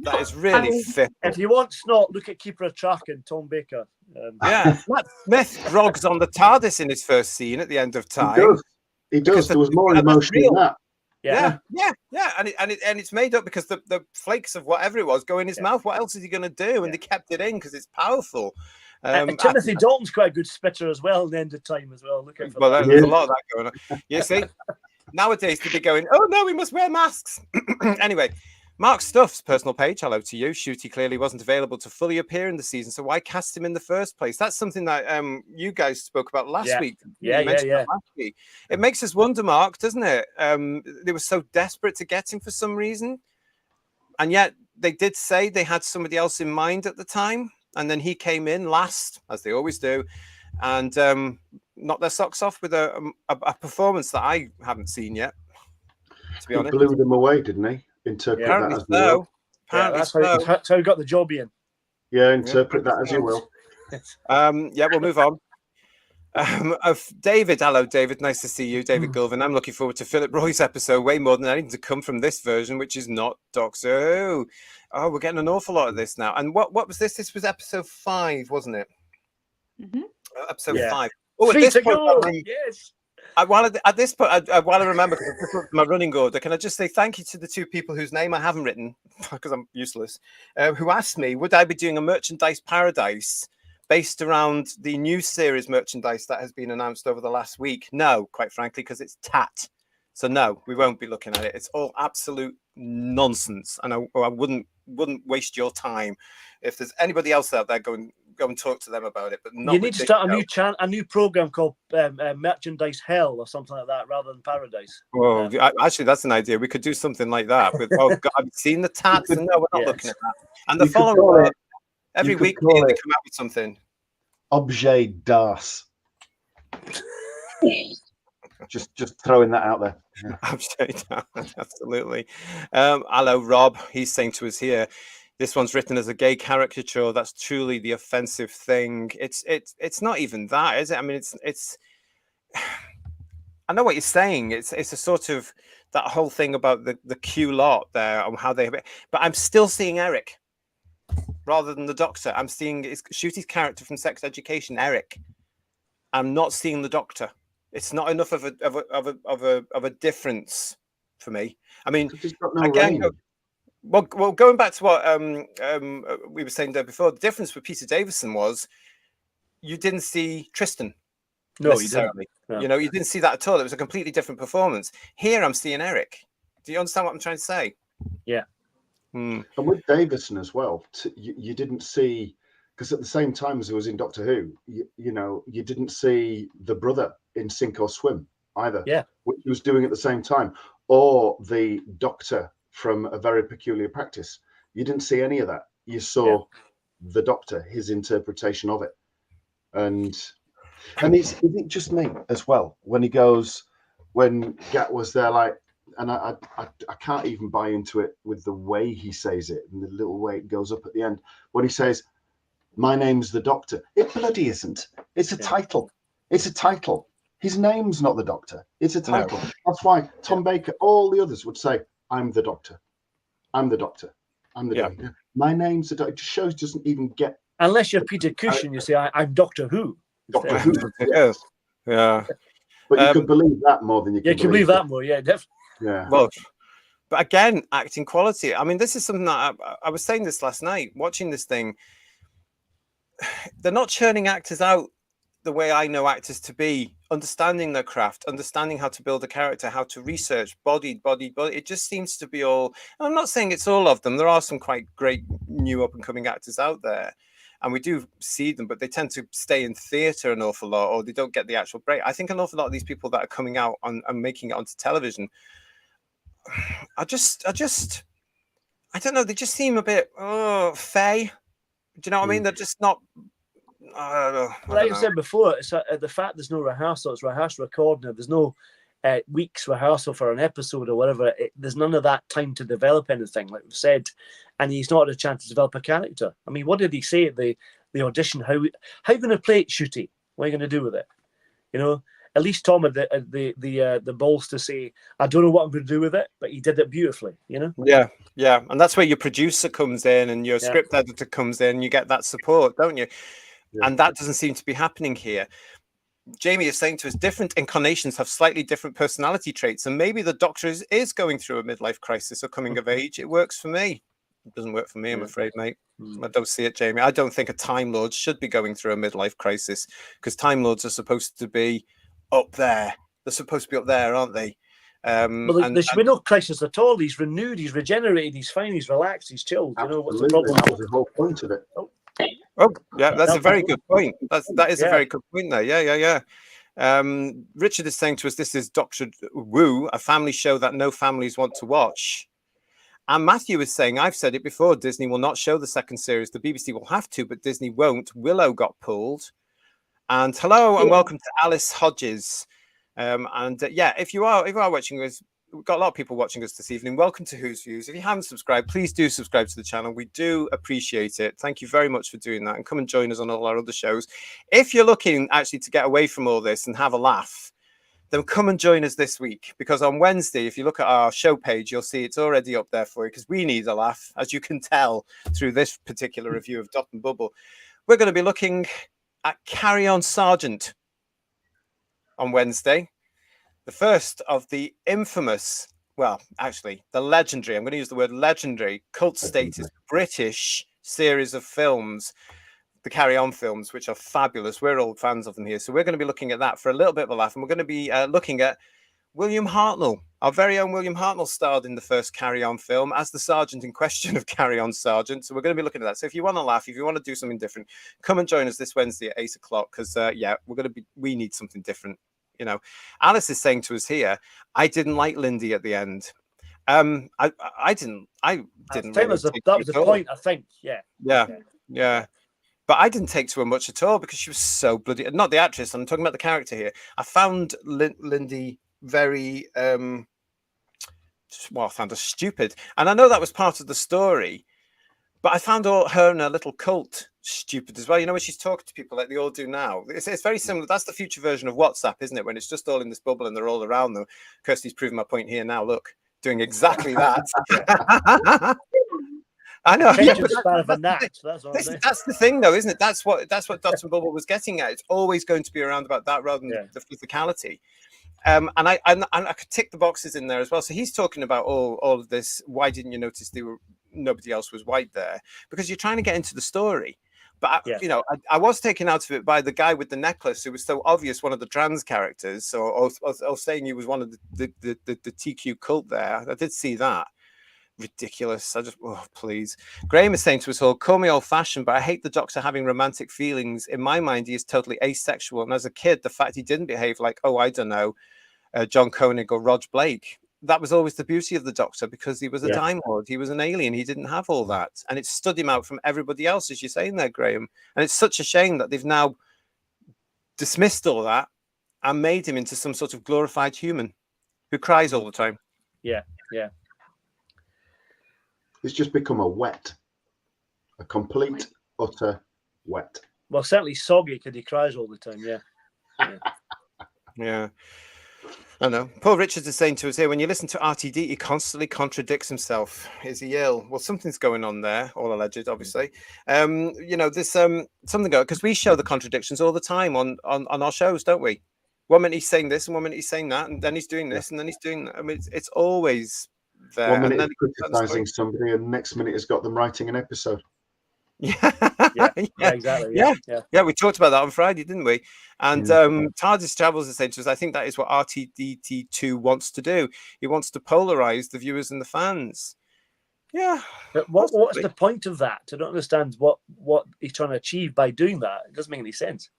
That is really fickle. If you want snot, look at Keeper of Track and Tom Baker. Matt Smith grogs on the TARDIS in his first scene at the end of time. He does. There was more emotion in that. Yeah. And it's made up because the flakes of whatever it was go in his mouth. What else is he going to do? And they kept it in because it's powerful. Timothy Dalton's quite a good spitter as well in the end of time as well. There's a lot of that going on. You see, nowadays they'd be going, oh no, we must wear masks. Anyway, Mark Stuff's personal page, hello to you. Shooty clearly wasn't available to fully appear in the season, so why cast him in the first place? That's something that you guys spoke about last week. Yeah. Last week. It makes us wonder, Mark, doesn't it? They were so desperate to get him for some reason, and yet they did say they had somebody else in mind at the time, and then he came in last, as they always do, and knocked their socks off with a performance that I haven't seen yet, to be honest. He blew them away, didn't he? Interpret that as you will. That's how he got the job in. Yeah, interpret that as you will. We'll move on. David, hello, David. Nice to see you, David Gulvin. I'm looking forward to Philip Roy's episode way more than anything to come from this version, which is not Doctor Who. Oh, we're getting an awful lot of this now. And what was this? This was episode 5, wasn't it? Mm-hmm. Episode 5. Oh, at this point, yes. While I remember, because I've just looked at my running order, can I just say thank you to the 2 people whose name I haven't written because I'm useless, who asked me, would I be doing a merchandise paradise based around the new series merchandise that has been announced over the last week? No, quite frankly, because it's tat. So no, we won't be looking at it. It's all absolute nonsense, and I wouldn't waste your time. If there's anybody else out there, go and talk to them about it. But not you need to start a new program called Merchandise Hell or something like that, rather than Paradise. Well, actually, that's an idea. We could do something like that. With God, I've seen the tats, and no, we're not looking at that. And the following every week they come out with something. Objet d'art. Just throwing that out there. Objet d'art, absolutely. Hello, Rob. He's saying to us here, this one's written as a gay caricature. That's truly the offensive thing. It's not even that, is it? I mean, it's. I know what you're saying. It's a sort of that whole thing about the Q lot there and how they. But I'm still seeing Eric rather than the Doctor. I'm seeing Shooty's character from Sex Education, Eric. I'm not seeing the Doctor. It's not enough of a difference for me. I mean, He's got no again, range. well, going back to what we were saying there before, the difference with Peter Davison was you didn't see Tristan necessarily. No. You know, you didn't see that at all. It was a completely different performance. Here, I'm seeing Eric. Do you understand what I'm trying to say? Yeah. And with Davison as well, you didn't see, because at the same time as it was in Doctor Who, you know, you didn't see the brother in Sink or Swim either. Yeah. Which he was doing at the same time, or the Doctor from A Very Peculiar Practice. You didn't see any of that. You saw the Doctor, his interpretation of it, and is it just me as well when he goes, when Gat was there, like, and I can't even buy into it with the way he says it and the little way it goes up at the end when he says, "My name's the Doctor." It bloody isn't. It's a title. It's a title. His name's not the Doctor. It's a title. No. That's why Tom Baker, all the others would say, "I'm the Doctor. I'm the Doctor. I'm the Doctor." My name's the Doctor. It just shows, doesn't even get. Unless you're Peter Cush and you say, "I'm Doctor Who." Doctor Who. Yes. Yeah. But you can believe that more than you can. You can believe that more. Yeah, definitely. Yeah. Well, but again, acting quality. I mean, this is something that I was saying this last night, watching this thing. They're not churning actors out the way I know actors to be, understanding their craft, understanding how to build a character, how to research body. It just seems to be all, and I'm not saying it's all of them. There are some quite great new up and coming actors out there, and we do see them, but they tend to stay in theatre an awful lot, or they don't get the actual break. I think an awful lot of these people that are coming out and making it onto television, I don't know. They just seem a bit fey. Do you know what I mean? They're just not. Like I said before, it's the fact there's no rehearsal. It's rehearsal recording. There's no weeks rehearsal for an episode or whatever. There's none of that time to develop anything, like we've said. And he's not had a chance to develop a character. I mean, what did he say at the audition? How are you going to play it, Shooty? What are you going to do with it? You know, at least Tom had the balls to say, "I don't know what I'm going to do with it," but he did it beautifully. You know. Yeah, and that's where your producer comes in and your script editor comes in. You get that support, don't you? Yeah. And that doesn't seem to be happening here. Jamie is saying to us, different incarnations have slightly different personality traits, and maybe the Doctor is going through a midlife crisis or coming of age. It works for me. It doesn't work for me, I'm afraid, mate. I don't see it, Jamie. I don't think a Time Lord should be going through a midlife crisis, because Time Lords are supposed to be up there. They're supposed to be up there, aren't they? Well, there should be no crisis at all. He's renewed, he's regenerated, he's fine, he's relaxed, he's chilled. You know, what's the problem? That was the whole point of it. Oh, yeah, that's a very good point. That is a very good point there. Yeah. Richard is saying to us, this is Dr. Wu, a family show that no families want to watch. And Matthew is saying, I've said it before, Disney will not show the second series. The BBC will have to, but Disney won't. Willow got pulled. And hello and welcome to Alice Hodges. If you are watching us, we've got a lot of people watching us this evening. Welcome to Who's Views. If you haven't subscribed, please do subscribe to the channel. We do appreciate it. Thank you very much for doing that, and come and join us on all our other shows. If you're looking actually to get away from all this and have a laugh, then come and join us this week, because on Wednesday, if you look at our show page, you'll see it's already up there for you, because we need a laugh, as you can tell through this particular review of Dot and Bubble. We're going to be looking at Carry On Sergeant on Wednesday. The first of the infamous, well, actually, the legendary, I'm going to use the word legendary, cult status British series of films, the Carry On films, which are fabulous. We're all fans of them here. So we're going to be looking at that for a little bit of a laugh. And we're going to be looking at William Hartnell. Our very own William Hartnell starred in the first Carry On film as the sergeant in question of Carry On Sergeant. So we're going to be looking at that. So if you want to laugh, if you want to do something different, come and join us this Wednesday at 8 o'clock, because, we need something different. You know, Alice is saying to us here, I didn't like Lindy at the end. I didn't really that was the point, I think. Yeah. But I didn't take to her much at all, because she was so bloody, not the actress, I'm talking about the character here. I found Lindy very, I found her stupid. And I know that was part of the story, but I found her and her little cult stupid as well. You know, when she's talking to people like they all do now, it's very similar. That's the future version of WhatsApp, isn't it? When it's just all in this bubble and they're all around them. Kirsty's proving my point here now. Look, doing exactly that. I know. Yeah, Attention span of a gnat. That's what I'm saying. that's the thing, though, isn't it? That's what Dot and Bubble was getting at. It's always going to be around about that rather than the physicality. And I could tick the boxes in there as well. So he's talking about all of this. Why didn't you notice nobody else was white there? Because you're trying to get into the story. But I was taken out of it by the guy with the necklace, who was so obvious one of the trans characters, or saying he was one of the TQ cult there. I did see that. Ridiculous. Please. Graham is saying to us all, call me old-fashioned, but I hate the Doctor having romantic feelings. In my mind, he is totally asexual. And as a kid, the fact he didn't behave like, I don't know, John Koenig or Rog Blake, that was always the beauty of the Doctor, because he was a Time Lord. He was an alien. He didn't have all that. And it stood him out from everybody else, as you're saying there, Graham. And it's such a shame that they've now dismissed all that and made him into some sort of glorified human who cries all the time. Yeah. It's just become a complete, utter wet. Well, certainly soggy because he cries all the time. Yeah. I know. Paul Richards is saying to us here, when you listen to RTD, he constantly contradicts himself. Is he ill? Well, something's going on there, all alleged, obviously. There's something going, because we show the contradictions all the time on our shows, don't we? 1 minute he's saying this, and 1 minute he's saying that, and then he's doing this, and then he's doing that. I mean, it's always there. 1 minute he's criticizing somebody, and next minute has got them writing an episode. Yeah, exactly. Yeah, we talked about that on Friday, didn't we? And TARDIS Travels is saying to us, I think that is what RTDT2 wants to do. He wants to polarize the viewers and the fans. Yeah. But what's the point of that? I don't understand what he's trying to achieve by doing that. It doesn't make any sense.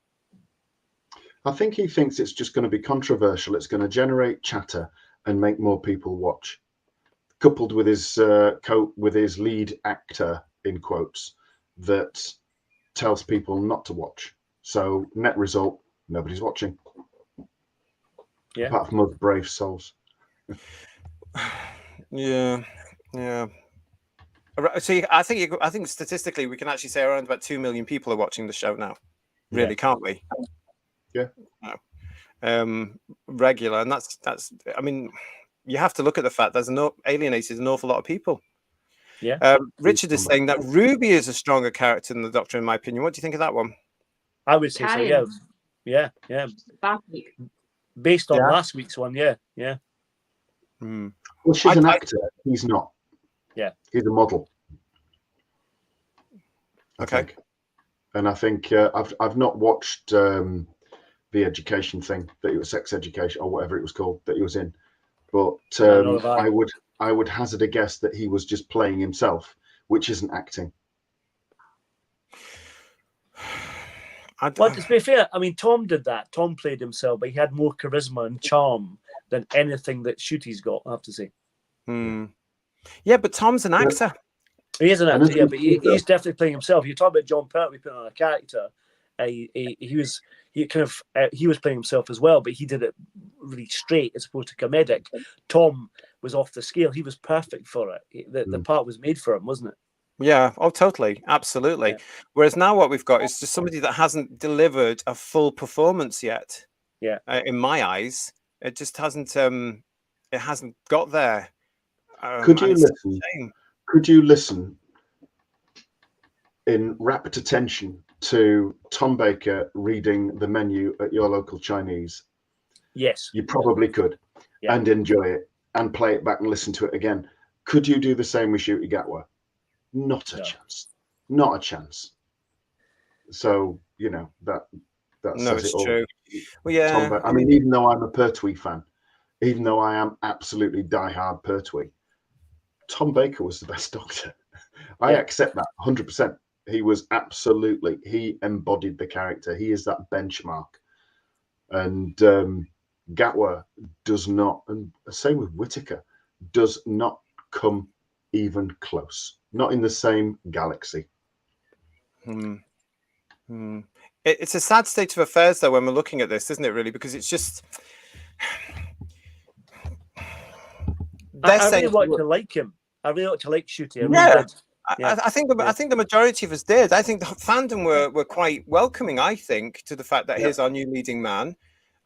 I think he thinks it's just going to be controversial. It's going to generate chatter and make more people watch. Coupled with his lead actor, in quotes, that tells people not to watch. So net result, nobody's watching. Yeah. Apart from us brave souls. Yeah. So I think statistically we can actually say around about 2 million people are watching the show now. Really, can't we? Yeah. No. Regular, and that's. I mean, you have to look at the fact there's alienated an awful lot of people. Yeah. Richard is saying that Ruby is a stronger character than the Doctor, in my opinion. What do you think of that one? I would say so. Yeah. Based on last week's one, yeah. Well, she's an actor. He's not. Yeah. He's a model. Okay. And I think I've not watched the education thing, that it was sex education or whatever it was called that he was in, but I would hazard a guess that he was just playing himself, which isn't acting. Well, to be fair, I mean, Tom did that. Tom played himself, but he had more charisma and charm than anything that Shooty's got, I have to say. Yeah, but Tom's an actor. He is an actor, but he's definitely playing himself. You talk about John Pertwee putting on a character. He was playing himself as well, but he did it really straight as opposed to comedic. Tom was off the scale. He was perfect for it. The part was made for him, wasn't it? Yeah. Oh, totally. Absolutely. Yeah. Whereas now what we've got is just somebody that hasn't delivered a full performance yet. Yeah. In my eyes, it just hasn't. It hasn't got there. Could you listen in rapt attention to Tom Baker reading the menu at your local Chinese? Yes. You probably could, and enjoy it and play it back and listen to it again. Could you do the same with Shooty Gatwa? Not a chance. Not a chance. So, that says it all. True. Well, yeah. I mean, even though I'm a Pertwee fan, even though I am absolutely diehard Pertwee, Tom Baker was the best Doctor. I accept that 100%. He embodied the character. He is that benchmark. And Gatwa does not, and same with Whittaker, does not come even close. Not in the same galaxy. It's a sad state of affairs, though, when we're looking at this, isn't it, really? Because it's just... I really want to like him. I really want to like Shooty. I think the majority of us did. I think the fandom were quite welcoming, I think, to the fact that here's our new leading man.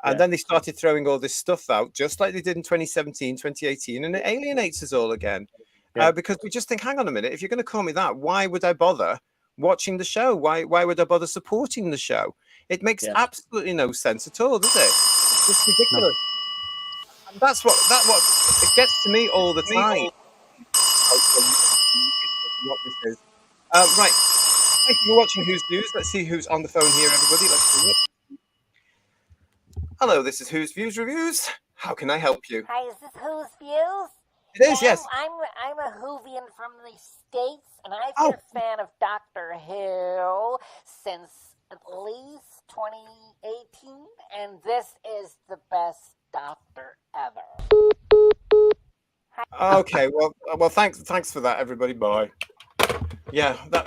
And then they started throwing all this stuff out, just like they did in 2017, 2018, and it alienates us all again. because we just think, hang on a minute, if you're going to call me that, why would I bother watching the show? Why would I bother supporting the show? It makes absolutely no sense at all, does it? It's just ridiculous. No. And that's what it gets to me all the time. What this is. Right. Thank you for watching Who's Views. Let's see who's on the phone here, everybody. Let's see it. Hello, this is Who's Views Reviews. How can I help you? Hi, is this Who's Views? It is, yes. I'm a Whovian from the States, and I've been a fan of Doctor Who since at least 2018, and this is the best Doctor ever. Okay, well, thanks for that, everybody. Bye. Yeah, that,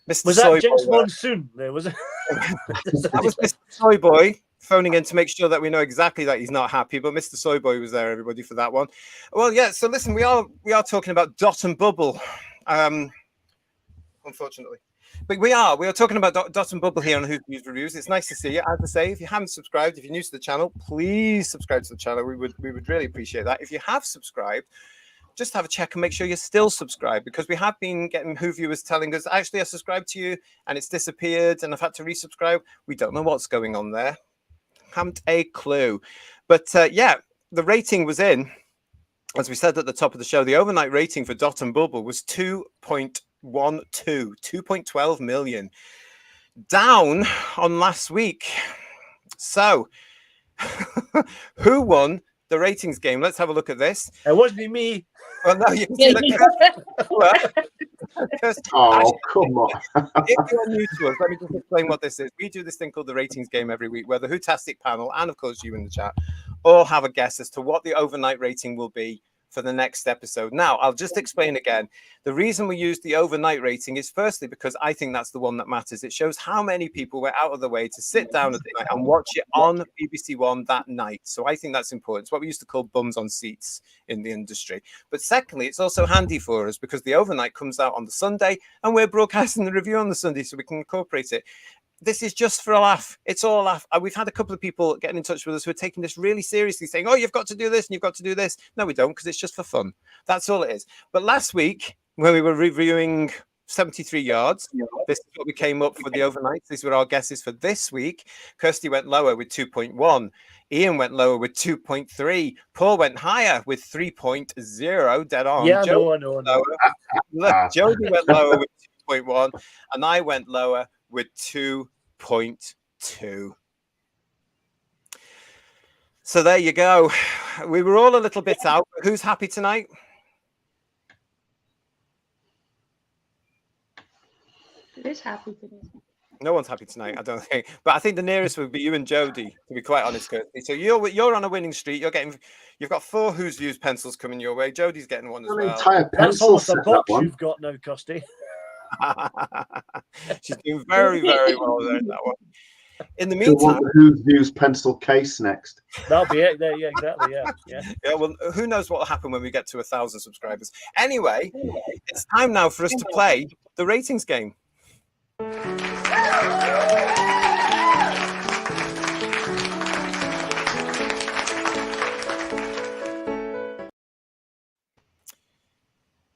Mr. Was Soy that James Boy Monsoon? There was. That was Mr. Soy Boy phoning in to make sure that we know exactly that he's not happy. But Mr. Soy Boy was there, everybody, for that one. Well, yeah. So listen, we are talking about Dot and Bubble, unfortunately. But we are talking about Dot and Bubble here on Who's Views Reviews. It's nice to see you. As I say, if you haven't subscribed, if you're new to the channel, please subscribe to the channel. We would really appreciate that. If you have subscribed, just have a check and make sure you're still subscribed, because we have been getting Who viewers telling us, actually, I subscribed to you and it's disappeared and I've had to resubscribe. We don't know what's going on there. Haven't a clue. But yeah, the rating was in, as we said at the top of the show, the overnight rating for Dot and Bubble was 2.12 million, down on last week. So who won the ratings game? Let's have a look at this. It wasn't me. Well, no, you can see that. Oh, come on. If you're new to us, let me just explain what this is. We do this thing called the ratings game every week, where the Whotastic panel, and of course you in the chat, all have a guess as to what the overnight rating will be for the next episode. Now, I'll just explain again. The reason we use the overnight rating is firstly because I think that's the one that matters. It shows how many people went out of the way to sit down at night and watch it on BBC One that night. So I think that's important. It's what we used to call bums on seats in the industry. But secondly, it's also handy for us because the overnight comes out on the Sunday and we're broadcasting the review on the Sunday, so we can incorporate it. This is just for a laugh. It's all a laugh. We've had a couple of people getting in touch with us who are taking this really seriously, saying, oh, you've got to do this and you've got to do this. No, we don't, because it's just for fun. That's all it is. But last week, when we were reviewing 73 yards, this is what we came up for the overnight. These were our guesses for this week. Kirsty went lower with 2.1. Ian went lower with 2.3. Paul went higher with 3.0, dead on. Yeah, I know. Jodie went lower with 2.1, and I went lower with 2.2. So there you go. We were all a little bit out. Who's happy tonight? Who is happy today? No one's happy tonight, I don't think. But I think the nearest would be you and Jodie, to be quite honest, Kirsty. So you're on a winning streak. You've got 4 Who's Views pencils coming your way. Jodie's getting one as well. Entire That's pencil almost a set, box that one. you've got now, Kirsty. She's doing very, very well there in that one. In the Do you want meantime, the Who's Views pencil case next? That'll be it. There, yeah, exactly. Yeah. well, who knows what will happen when we get to 1,000 subscribers. Anyway, it's time now for us to play the ratings game.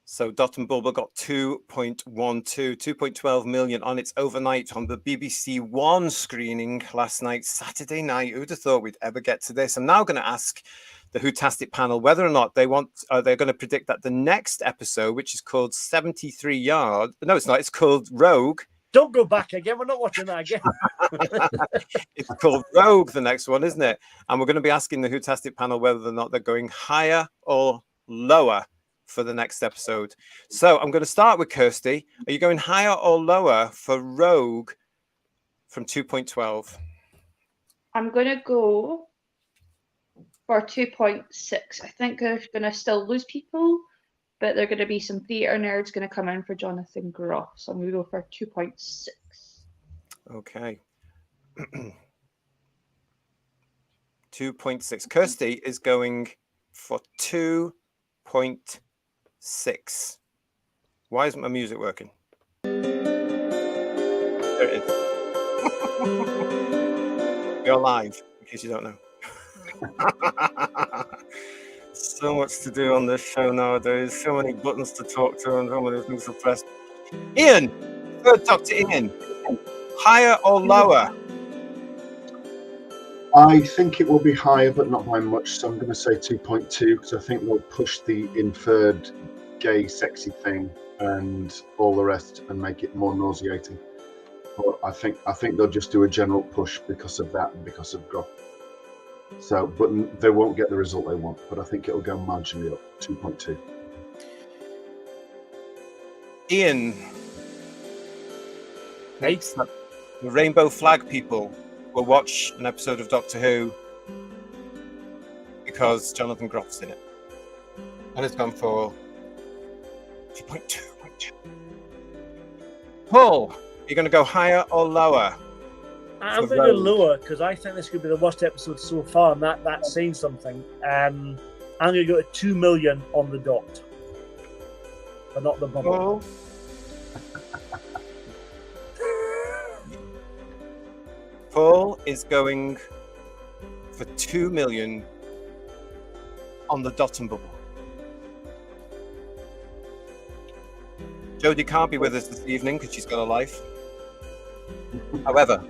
So Dot and Bubble got 2.12 million on its overnight on the BBC One screening last night, Saturday night. Who'd have thought we'd ever get to this? I'm now going to ask the Whotastic panel whether or not they're going to predict that the next episode, which is called 73 Yard, no, it's not. It's called Rogue. Don't go back again. We're not watching that again. It's called Rogue, the next one, isn't it? And we're going to be asking the Whotastic panel whether or not they're going higher or lower for the next episode. So I'm going to start with Kirsty. Are you going higher or lower for Rogue from 2.12? I'm going to go for 2.6. I think they're going to still lose people, but they're going to be some theatre nerds going to come in for Jonathan Groff. So I'm going to go for 2.6. Okay. 2.6. Kirsty is going for 2.6. Why isn't my music working? There it is. You're live, in case you don't know. So much to do on this show nowadays. So many buttons to talk to and so many things to press. Ian, third Dr. Ian, higher or lower? I think it will be higher, but not by much. So I'm going to say 2.2 because I think they'll push the inferred gay, sexy thing and all the rest and make it more nauseating. But I think they'll just do a general push because of that and because of Groff. So, but they won't get the result they want. But I think it'll go marginally up, 2.2. Ian, Hey. the rainbow flag people will watch an episode of Doctor Who because Jonathan Groff's in it. And it's gone for 2.2. Paul, you're going to go higher or lower? I'm For going to go Rogue. lower because I think this could be the worst episode so far, and that's saying something. I'm going to go to 2 million on the dot, but not the bubble. Paul? Paul is going for 2 million on the dot and bubble. Jodie can't be with us this evening because she's got a life. However,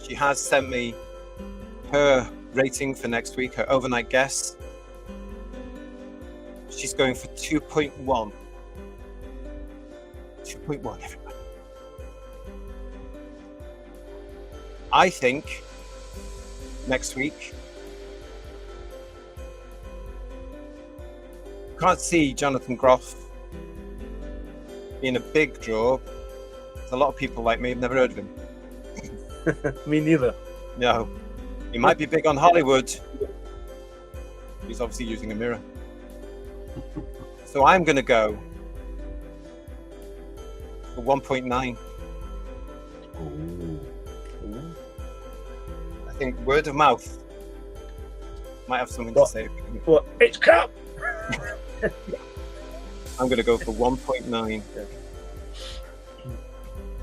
she has sent me her rating for next week, her overnight guess. She's going for 2.1. 2.1, everybody. I think next week can't see Jonathan Groff being a big draw. There's a lot of people like me have never heard of him. Me neither. No, he might be big on Hollywood. He's obviously using a mirror. So I'm going to go for 1.9. I think word of mouth might have something to say. What? It's crap! I'm going to go for 1.9.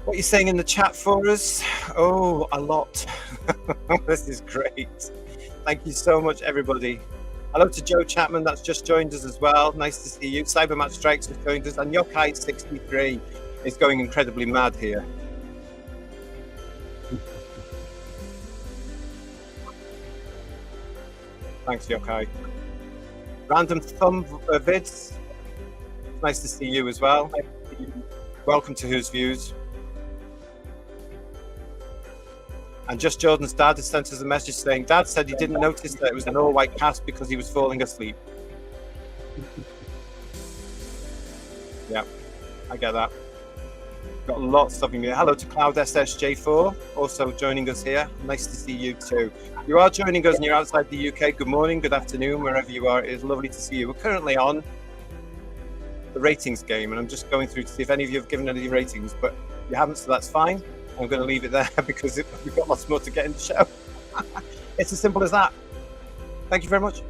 What are you saying in the chat for us? Oh, a lot. This is great. Thank you so much, everybody. Hello to Joe Chapman, that's just joined us as well. Nice to see you. Cybermat Strikes has joined us, and Yokai63 is going incredibly mad here. Thanks, Yokai. Random Thumb Vids, nice to see you as well. Welcome to Who's Views. And just Jordan's dad has sent us a message saying, Dad said he didn't notice that it was an all-white cast because he was falling asleep. Yeah, I get that. Got lots of you here. Hello to Cloud SSJ4, also joining us here. Nice to see you too. You are joining us and you're outside the UK. Good morning, good afternoon, wherever you are. It is lovely to see you. We're currently on the ratings game, and I'm just going through to see if any of you have given any ratings, but you haven't, so that's fine. I'm going to leave it there because we've got lots more to get in the show. It's as simple as that. Thank you very much.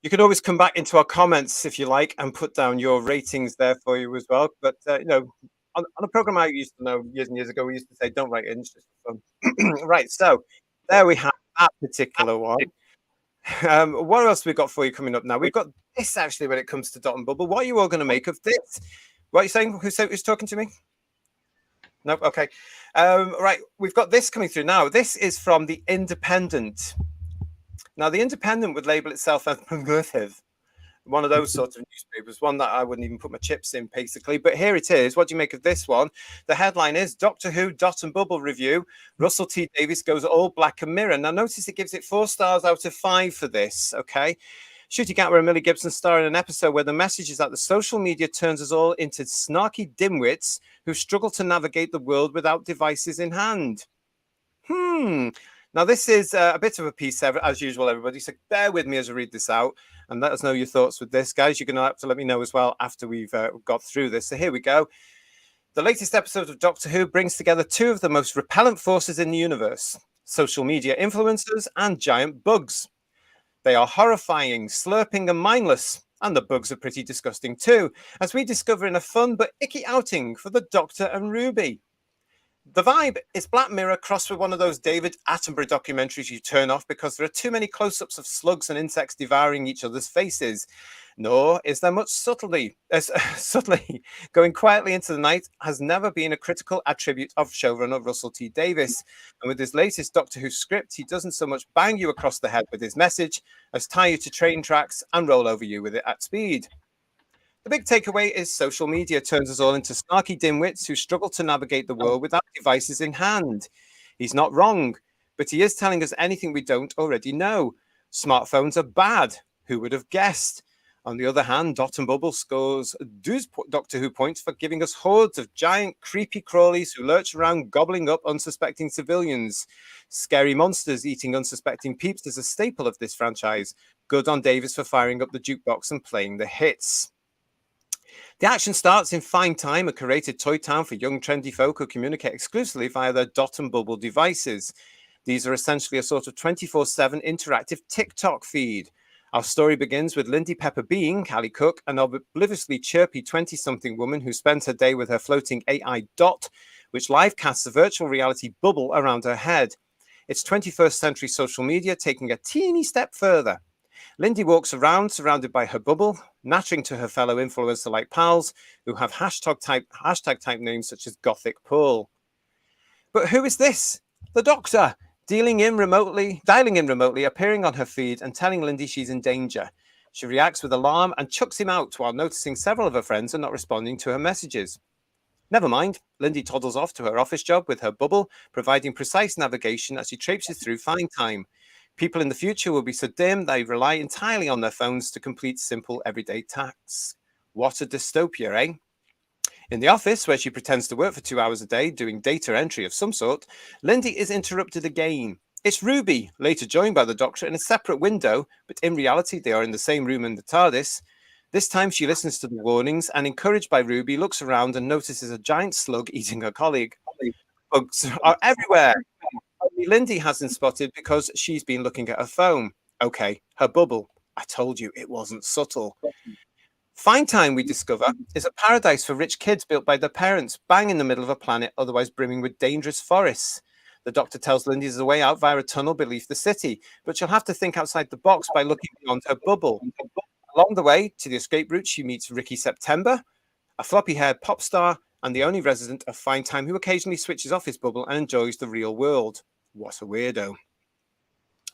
You can always come back into our comments if you like and put down your ratings there for you as well. But, you know, on a program I used to know years and years ago, we used to say, don't write in, it's just for fun. Right, so there we have that particular one. What else we got for you coming up now? We've got this actually when it comes to Dot and Bubble. What are you all going to make of this? What are you saying? Who's talking to me? Nope. Okay. Right. We've got this coming through now. This is from The Independent. Now, The Independent would label itself as progressive. One of those sorts of newspapers, one that I wouldn't even put my chips in, basically. But here it is. What do you make of this one? The headline is Doctor Who Dot and Bubble Review. Russell T Davies goes all black and mirror. Now, notice it gives it 4 stars out of 5 for this, okay? Ncuti Gatwa and Millie Gibson star in an episode where the message is that the social media turns us all into snarky dimwits who struggle to navigate the world without devices in hand. Now, this is a bit of a piece, as usual, everybody. So bear with me as I read this out and let us know your thoughts with this. Guys, you're going to have to let me know as well after we've got through this. So here we go. The latest episode of Doctor Who brings together 2 of the most repellent forces in the universe, social media influencers and giant bugs. They are horrifying, slurping and mindless, And the bugs are pretty disgusting too, as we discover in a fun but icky outing for the Doctor and Ruby. The vibe is Black Mirror crossed with one of those David Attenborough documentaries you turn off because there are too many close-ups of slugs and insects devouring each other's faces. Nor is there much subtlety. Subtly, going quietly into the night has never been a critical attribute of showrunner Russell T Davies. And with his latest Doctor Who script, he doesn't so much bang you across the head with his message as tie you to train tracks and roll over you with it at speed. The big takeaway is social media turns us all into snarky dimwits who struggle to navigate the world without devices in hand. He's not wrong, but he is telling us anything we don't already know. Smartphones are bad. Who would have guessed? On the other hand, Dot and Bubble scores 12 Doctor Who points for giving us hordes of giant, creepy crawlies who lurch around gobbling up unsuspecting civilians. Scary monsters eating unsuspecting peeps is a staple of this franchise. Good on Davis for firing up the jukebox and playing the hits. The action starts in Fine Time, a curated toy town for young trendy folk who communicate exclusively via their Dot and Bubble devices. These are essentially a sort of 24/7 interactive TikTok feed. Our story begins with Lindy Pepper Bean, Callie Cook, an obliviously chirpy 20-something woman who spends her day with her floating AI Dot, which live casts a virtual reality bubble around her head. It's 21st century social media taking a teeny step further. Lindy walks around surrounded by her bubble, nattering to her fellow influencer-like pals who have hashtag type names such as Gothic Paul. But who is this? The Doctor, dialing in remotely, appearing on her feed and telling Lindy she's in danger. She reacts with alarm and chucks him out while noticing several of her friends are not responding to her messages. Never mind, Lindy toddles off to her office job with her bubble, providing precise navigation as she traipses through Fine Time. People in the future will be so dim they rely entirely on their phones to complete simple everyday tasks. What a dystopia, eh? In the office, where she pretends to work for 2 hours a day doing data entry of some sort, Lindy is interrupted again. It's Ruby, later joined by the Doctor in a separate window, but in reality they are in the same room in the TARDIS. This time she listens to the warnings and, encouraged by Ruby, looks around and notices a giant slug eating her colleague. Bugs are everywhere. Only Lindy hasn't spotted because she's been looking at her phone. Okay, her bubble. I told you it wasn't subtle. Fine Time, we discover, is a paradise for rich kids built by their parents, bang in the middle of a planet otherwise brimming with dangerous forests. The Doctor tells Lindy there's a way out via a tunnel beneath the city, but she'll have to think outside the box by looking beyond her bubble. Along the way to the escape route, she meets Ricky September, a floppy-haired pop star, and the only resident of Fine Time who occasionally switches off his bubble and enjoys the real world. What a weirdo.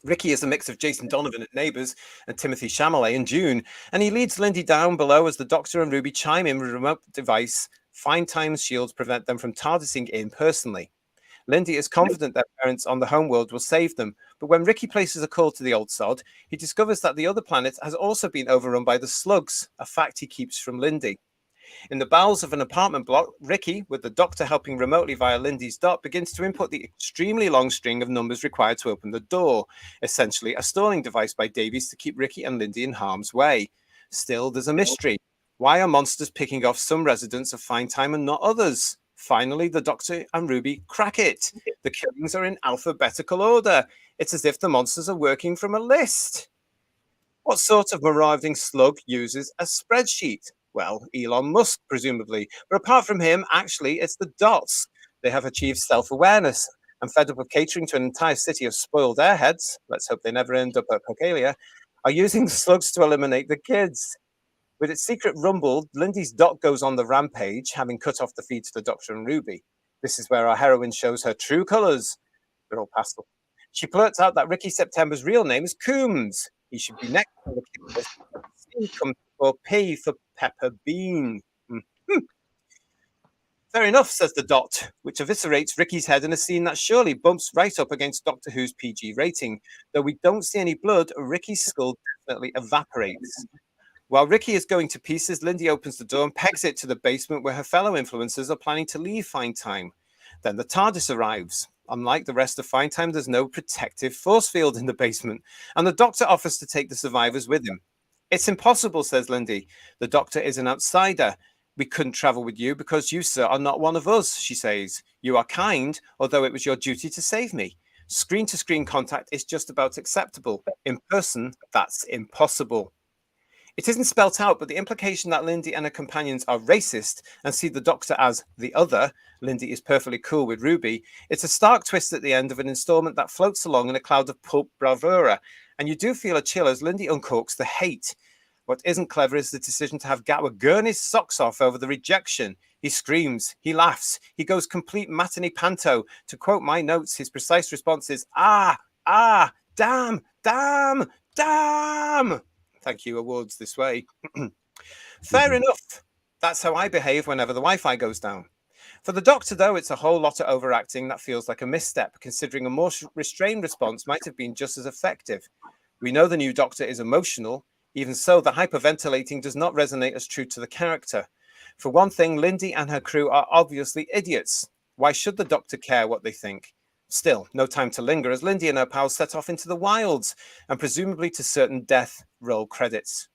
Ricky is a mix of Jason Donovan at Neighbours and Timothée Chalamet in June, and he leads Lindy down below as the Doctor and Ruby chime in with a remote device. Fine Time's shields prevent them from TARDISing in personally. Lindy is confident their parents on the homeworld will save them, but when Ricky places a call to the old sod, he discovers that the other planet has also been overrun by the slugs, a fact he keeps from Lindy. In the bowels of an apartment block, Ricky, with the Doctor helping remotely via Lindy's Dot, begins to input the extremely long string of numbers required to open the door, essentially a stalling device by Davies to keep Ricky and Lindy in harm's way. Still, there's a mystery. Why are monsters picking off some residents of Fine Time and not others? Finally, the Doctor and Ruby crack it. The killings are in alphabetical order. It's as if the monsters are working from a list. What sort of marauding slug uses a spreadsheet? Well, Elon Musk, presumably. But apart from him, actually, it's the Dots. They have achieved self-awareness and, fed up of catering to an entire city of spoiled airheads, let's hope they never end up at Cocalia, are using the slugs to eliminate the kids. With its secret rumble, Lindy's Dot goes on the rampage, having cut off the feed to the Doctor and Ruby. This is where our heroine shows her true colours. They're all pastel. She blurts out that Ricky September's real name is Coombs. He should be next on the kid list. C comes for P for Pepper Bean. Fair enough, says the Dot, which eviscerates Ricky's head in a scene that surely bumps right up against Doctor Who's PG rating. Though we don't see any blood, Ricky's skull definitely evaporates. While Ricky is going to pieces, Lindy opens the door and pegs it to the basement where her fellow influencers are planning to leave Fine Time. Then the TARDIS arrives. Unlike the rest of Fine Time, there's no protective force field in the basement, and the Doctor offers to take the survivors with him. It's impossible, says Lindy. The Doctor is an outsider. We couldn't travel with you because you, sir, are not one of us, she says. You are kind, although it was your duty to save me. Screen-to-screen contact is just about acceptable. In person, that's impossible. It isn't spelt out, but the implication that Lindy and her companions are racist and see the Doctor as the other, Lindy is perfectly cool with Ruby, it's a stark twist at the end of an installment that floats along in a cloud of pulp bravura, and you do feel a chill as Lindy uncorks the hate. What isn't clever is the decision to have Gatwa gurn his socks off over the rejection. He screams, he laughs, he goes complete matinee panto. To quote my notes, his precise response is, ah, damn, damn, damn. Thank you, awards this way. Fair enough. That's how I behave whenever the Wi-Fi goes down. For the Doctor, though, it's a whole lot of overacting that feels like a misstep, considering a more restrained response might have been just as effective. We know the new Doctor is emotional. Even so, the hyperventilating does not resonate as true to the character. For one thing, Lindy and her crew are obviously idiots. Why should the Doctor care what they think? Still, no time to linger as Lindy and her pals set off into the wilds and presumably to certain death. Roll credits.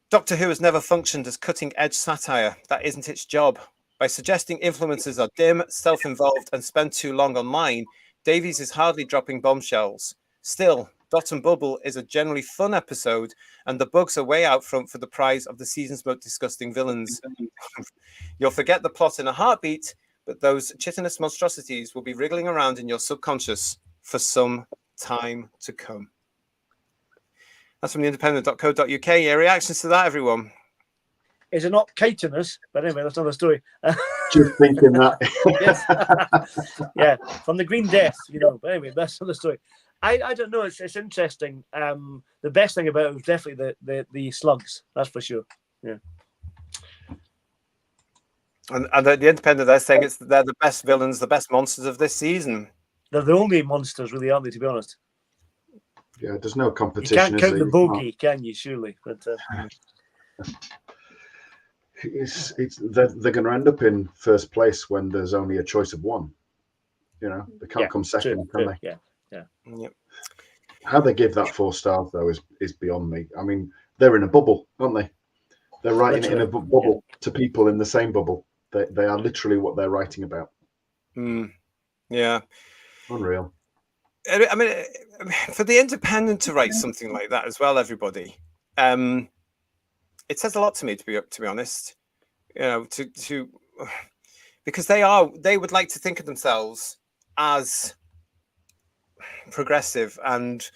Doctor Who has never functioned as cutting-edge satire. That isn't its job. By suggesting influences are dim, self-involved, and spend too long online, Davies is hardly dropping bombshells. Still, Dot and Bubble is a generally fun episode, and the bugs are way out front for the prize of the season's most disgusting villains. You'll forget the plot in a heartbeat, but those chitinous monstrosities will be wriggling around in your subconscious for some time to come. That's from the independent.co.uk. Yeah, reactions to that, everyone? Is it not chitinous? But anyway, that's another story. Just thinking that. Yes. Yeah, from the Green Death, you know. But anyway, that's another story. I don't know. It's interesting. The best thing about it was definitely the slugs. That's for sure. Yeah. And the Independent, they're saying they're the best villains, the best monsters of this season. They're the only monsters, really, aren't they? To be honest. Yeah, there's no You competition. can't count is the there? bogey, can you? Surely, but they're going to end up in first place when there's only a choice of one. You know, they can't come second, can they? Yeah. Yep. How they give that 4 stars though is beyond me. I mean, they're in a bubble, aren't they? They're writing it in a bubble to people in the same bubble. They are literally what they're writing about. Yeah. Unreal. I mean, for the Independent to write something like that as well, everybody, it says a lot to me, to be honest. You know, to because they would like to think of themselves as progressive and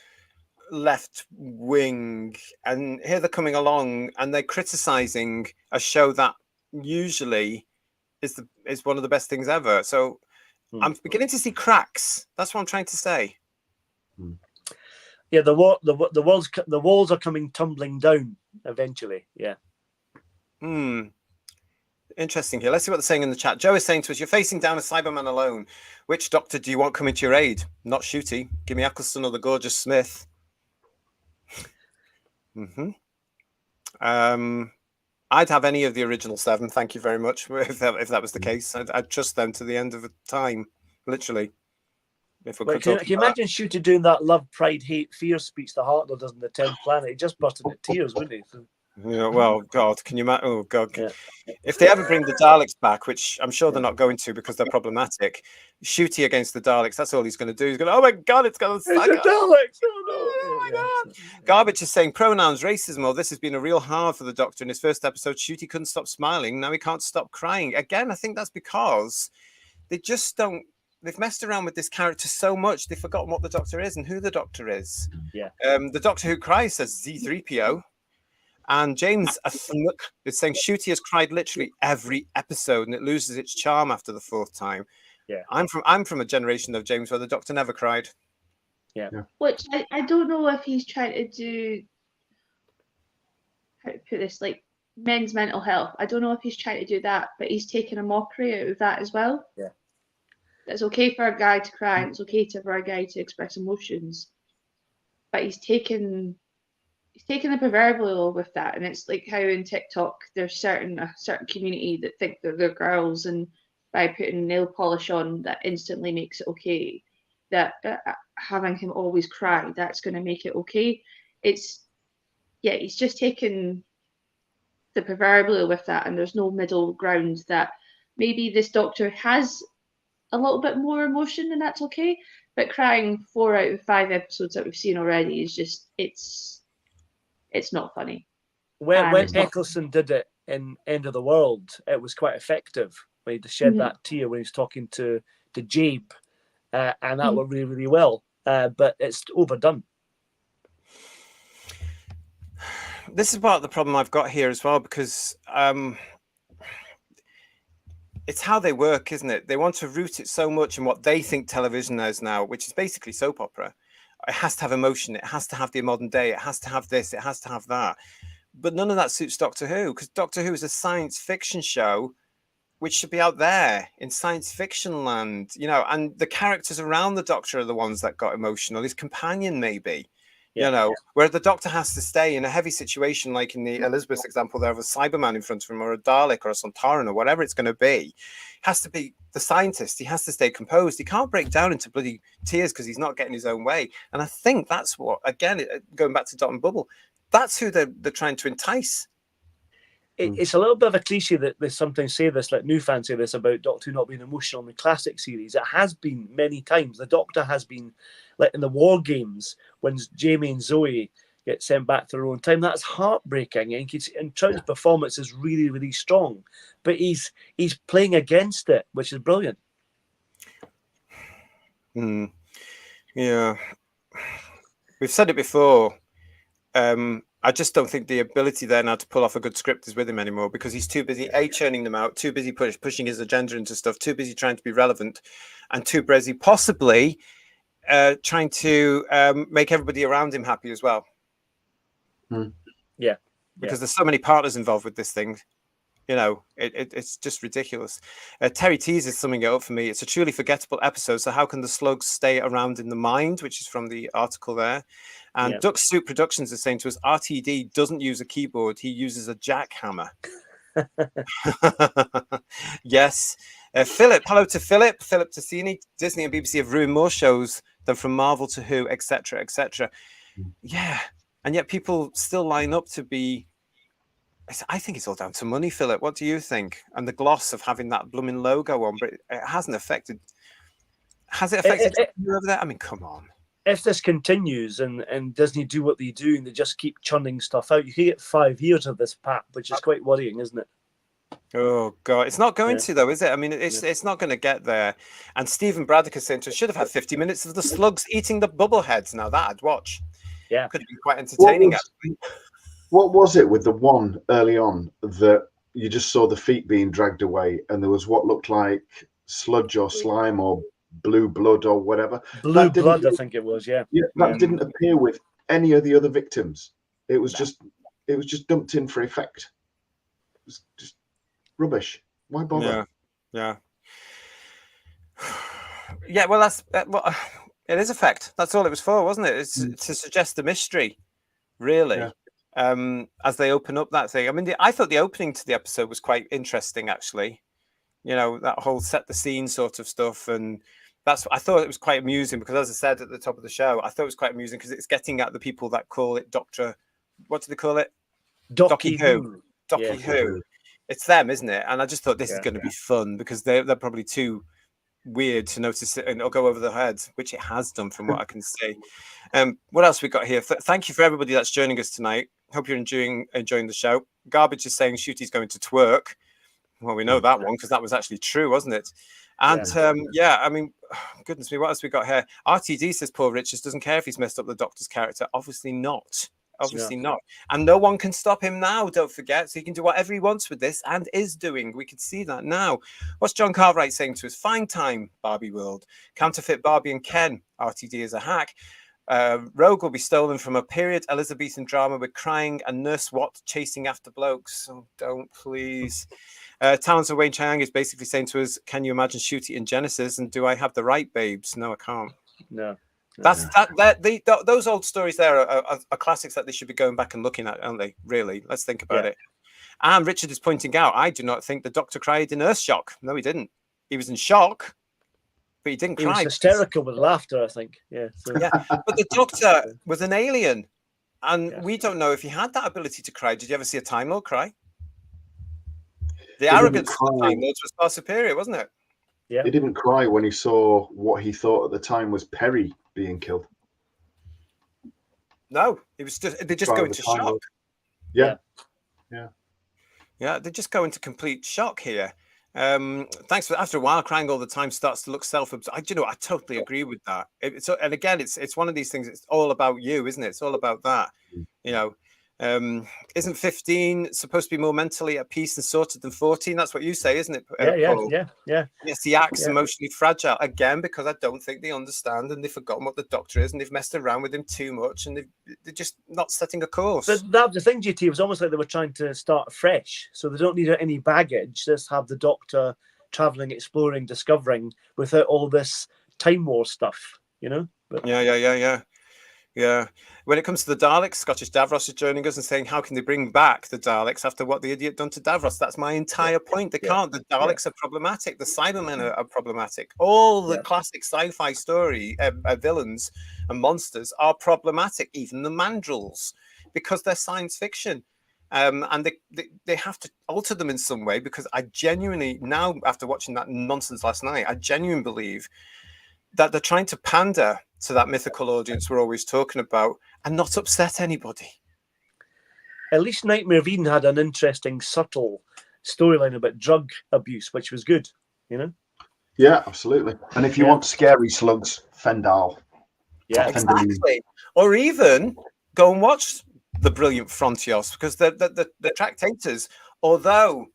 left wing, and here they're coming along and they're criticizing a show that usually is one of the best things ever. So I'm beginning to see cracks. That's what I'm trying to say. Yeah, the walls are coming tumbling down eventually. Yeah. Interesting here. Let's see what they're saying in the chat. Joe is saying to us, you're facing down a Cyberman alone. Which Doctor do you want coming to your aid? Not Shooty. Give me Eccleston or the Gorgeous Smith. I'd have any of the original 7. Thank you very much. If that was the case, I'd trust them to the end of the time, literally. Can you imagine Shooter doing that love, pride, hate, fear speech the Hartnell does in the 10th Planet? He just busted into tears, wouldn't he? So... Yeah, well, God, can you imagine? Oh, God. Yeah. If they ever bring the Daleks back, which I'm sure they're not going to because they're problematic, Shooty against the Daleks, that's all he's going to do. He's going to, oh my God, it's going to suck. It's the Daleks! Oh my God. Garbage is saying pronouns, racism. Oh, this has been a real hard for the Doctor. In his first episode, Shooty couldn't stop smiling. Now he can't stop crying. Again, I think that's because they just don't. They've messed around with this character so much, they've forgotten what the Doctor is and who the Doctor is. Yeah. The Doctor Who cries says Z3PO. And James is saying Shooty has cried literally every episode and it loses its charm after the 4th time. Yeah. I'm from a generation of James where the Doctor never cried. Yeah. Which I don't know if he's trying to do, how to put this, like men's mental health. I don't know if he's trying to do that, but he's taking a mockery out of that as well. Yeah. It's okay for a guy to cry, and it's okay for a guy to express emotions, but he's taken the proverbial with that. And it's like how in TikTok there's a certain community that think they're girls, and by putting nail polish on that instantly makes it okay, that having him always cry, that's going to make it okay. He's just taken the proverbial with that, and there's no middle ground, that maybe this Doctor has a little bit more emotion and that's okay, but crying 4 out of 5 episodes that we've seen already is just, it's it's not funny. When It's not- Eccleston did it in End of the World, it was quite effective. When he just shed that tear when he was talking to Jabe, and that worked really, really well. But it's overdone. This is part of the problem I've got here as well, because it's how they work, isn't it? They want to root it so much in what they think television is now, which is basically soap opera. It has to have emotion. It has to have the modern day. It has to have this. It has to have that. But none of that suits Doctor Who, because Doctor Who is a science fiction show, which should be out there in science fiction land, you know, and the characters around the Doctor are the ones that got emotional. His companion, maybe. You know, where the Doctor has to stay in a heavy situation, like in the Elizabeth's example there of a Cyberman in front of him, or a Dalek, or a Sontaran, or whatever it's going to be, has to be the scientist. He has to stay composed. He can't break down into bloody tears because he's not getting his own way. And I think that's what, again, going back to Dot and Bubble, that's who they're trying to entice. It's a little bit of a cliche that they sometimes say this, like new fans say this about Doctor Who not being emotional in the classic series. It has been many times. The Doctor has been, like in the War Games, when Jamie and Zoe get sent back to their own time. That's heartbreaking. And Trout's performance is really, really strong. But he's playing against it, which is brilliant. Yeah. We've said it before. I just don't think the ability there now to pull off a good script is with him anymore, because he's too busy churning them out, too busy pushing his agenda into stuff, too busy trying to be relevant, and too busy possibly trying to make everybody around him happy as well. Yeah, because there's so many partners involved with this thing. You know, it's just ridiculous. Terry teases summing it up for me. It's a truly forgettable episode. So how can the slugs stay around in the mind, which is from the article there. And Duck Soup Productions is saying to us, RTD doesn't use a keyboard. He uses a jackhammer. Yes. Philip, hello to Philip Tassini. Disney and BBC have ruined more shows than from Marvel to Who, etc., etc. Yeah. And yet people still line up to be... I think it's all down to money, Philip. What do you think? And the gloss of having that blooming logo on, but it hasn't affected... Has it affected you over there? I mean, come on. If this continues and Disney do what they do and they just keep churning stuff out, you can get 5 years of this pap, which is quite worrying, isn't it? Oh God, it's not going to though, is it? I mean, it's not going to get there. And Stephen Braddock is saying should have had 50 minutes of the slugs eating the bubble heads. Now that I'd watch. Yeah, could have been quite entertaining. What was it with the one early on that you just saw the feet being dragged away, and there was what looked like sludge or slime or blue blood or whatever? Blue blood, I think it was. Yeah, that didn't appear with any of the other victims. It was just dumped in for effect. It was just rubbish. Why bother? Yeah. Well, that's it is effect. That's all it was for, wasn't it? It's to suggest the mystery, really. Yeah. As they open up that thing. I mean, I thought the opening to the episode was quite interesting, actually. You know, that whole set the scene sort of stuff, and I thought it was quite amusing because, as I said at the top of the show, I thought it was quite amusing because it's getting at the people that call it Doctor. What do they call it? Docky Who. Docky Who. It's them, isn't it? And I just thought this is going to be fun because they're probably too weird to notice it and it'll go over their heads, which it has done from what I can see. What else we got here? Thank you for everybody that's joining us tonight. Hope you're enjoying the show. Garbage is saying Shooty's going to twerk. Well, we know that one because that was actually true, wasn't it? And I mean, goodness me, what else we got here? RTD says Paul Richards doesn't care if he's messed up the Doctor's character. Obviously not. Obviously not. And no one can stop him now, don't forget. So he can do whatever he wants with this and is doing. We can see that now. What's John Cartwright saying to us? Fine time, Barbie World. Counterfeit Barbie and Ken. RTD is a hack. Rogue will be stolen from a period Elizabethan drama with crying and Nurse Watt chasing after blokes. Oh, don't, please. Towns of Wayne Chiang is basically saying to us, can you imagine Shooty in Genesis? And do I have the right babes? No, I can't. No. Those old stories there are classics that they should be going back and looking at, aren't they? Really, let's think about it. And Richard is pointing out, I do not think the Doctor cried in Earth shock. No, he didn't. He was in shock, but he didn't cry. He was hysterical with laughter, I think. But the Doctor was an alien, and we don't know if he had that ability to cry. Did you ever see a Time Lord cry? The arrogance of the Time Lords was far superior, wasn't it? Yeah. He didn't cry when he saw what he thought at the time was Perry being killed. No, it was just they just go into shock. Yeah. Yeah, they just go into complete shock here. Thanks for after a while, crying all the time starts to look self-absorbed. I totally agree with that. And again, it's one of these things. It's all about you, isn't it? It's all about that. You know, isn't 15 supposed to be more mentally at peace and sorted than 14? That's what you say, isn't it? Paul? Yeah. Yes, the act's emotionally fragile again because I don't think they understand and they've forgotten what the Doctor is and they've messed around with him too much and they're just not setting a course. But that was the thing, GT. It was almost like they were trying to start fresh, so they don't need any baggage. Just have the Doctor traveling, exploring, discovering without all this Time War stuff, you know. But... Yeah. When it comes to the Daleks, Scottish Davros is joining us and saying, how can they bring back the Daleks after what the idiot done to Davros? That's my entire point. They can't. The Daleks are problematic. The Cybermen are problematic. All the classic sci-fi story villains and monsters are problematic, even the Mandrels, because they're science fiction. And they have to alter them in some way because I genuinely, now after watching that nonsense last night, I genuinely believe that they're trying to pander to that mythical audience we're always talking about and not upset anybody. At least Nightmare of Eden had an interesting, subtle storyline about drug abuse, which was good, you know? Yeah, absolutely. And if you want scary slugs, Fendal. Yeah, exactly. Or even go and watch the brilliant Frontios, because the Tractators, although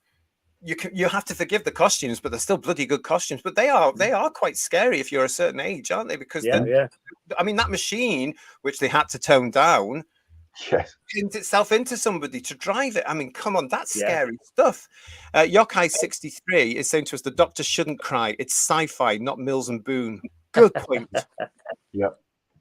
you have to forgive the costumes, but they're still bloody good costumes. But they are quite scary if you're a certain age, aren't they? Because I mean, that machine, which they had to tone down, turns itself into somebody to drive it. I mean, come on, that's scary stuff. Yokai 63 is saying to us, the Doctor shouldn't cry. It's sci-fi, not Mills and Boone. Good point.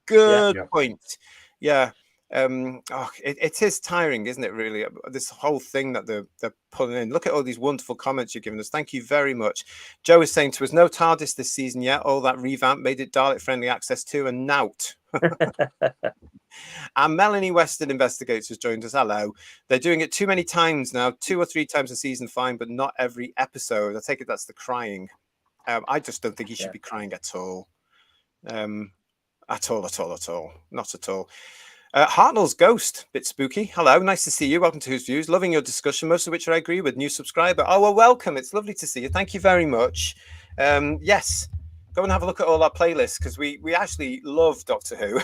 Good point. Yeah. It is tiring, isn't it, really, this whole thing that they're pulling in. Look at all these wonderful comments you're giving us. Thank you very much. Joe is saying to us, no TARDIS this season yet. All that revamp made it Dalek friendly access to and nout. And Melanie Weston Investigates has joined us. Hello. They're doing it too many times now, 2 or 3 times a season, fine, but not every episode. I take it that's the crying. I just don't think he should be crying at all. At all. Not at all. Hartnell's Ghost, bit spooky. Hello, nice to see you. Welcome to Whose Views. Loving your discussion, most of which I agree with. New subscriber. Oh, well, welcome. It's lovely to see you. Thank you very much. Yes, go and have a look at all our playlists because we actually love Doctor Who.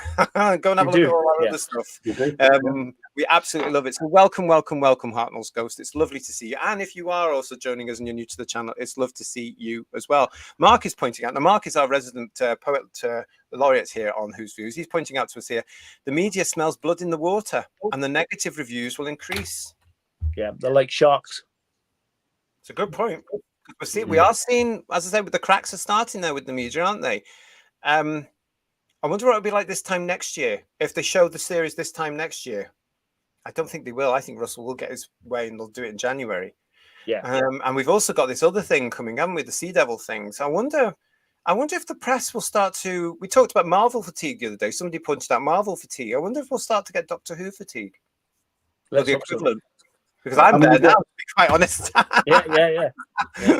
Go and have a look at all our other stuff. We absolutely love it. So welcome, Hartnell's Ghost. It's lovely to see you. And if you are also joining us and you're new to the channel, it's lovely to see you as well. Mark is pointing out. Now, Mark is our resident poet laureate here on Whose Views. He's pointing out to us here, the media smells blood in the water and the negative reviews will increase. Yeah, they're like sharks. It's a good point. We are seeing, as I said, the cracks are starting there with the media, aren't they? I wonder what it'll be like this time next year if they show the series this time next year. I don't think they will. I think Russell will get his way and they'll do it in January. And we've also got this other thing coming, haven't we? The Sea Devil thing. So I wonder if the press will start to. We talked about Marvel fatigue the other day. Somebody pointed out Marvel fatigue. I wonder if we'll start to get Doctor Who fatigue. Or the equivalent. Because I'm there now, to be quite honest.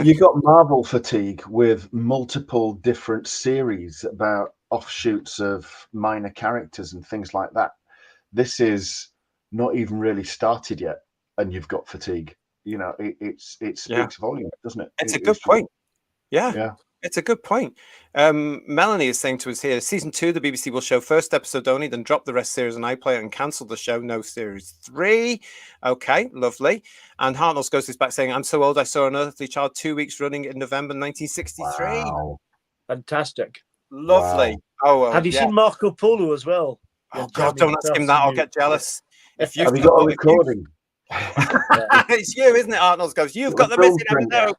You got Marvel fatigue with multiple different series about offshoots of minor characters and things like that. This is not even really started yet, and you've got fatigue. You know, it speaks volumes, doesn't it? It's a good point. Yeah. It's a good point. Melanie is saying to us here, season 2, the BBC will show first episode only, then drop the rest series on iPlayer and cancel the show. No series 3. Okay, lovely. And Hartnell's Ghost is back saying, I'm so old I saw an Earthly Child 2 weeks running in November 1963. Wow. Fantastic. Lovely. Wow. Oh, well, have you seen Marco Polo as well? Oh, God, don't ask him that. I'll get jealous. If have you got a recording? It's you, isn't it, Hartnell's Ghost? You've got the missing episode.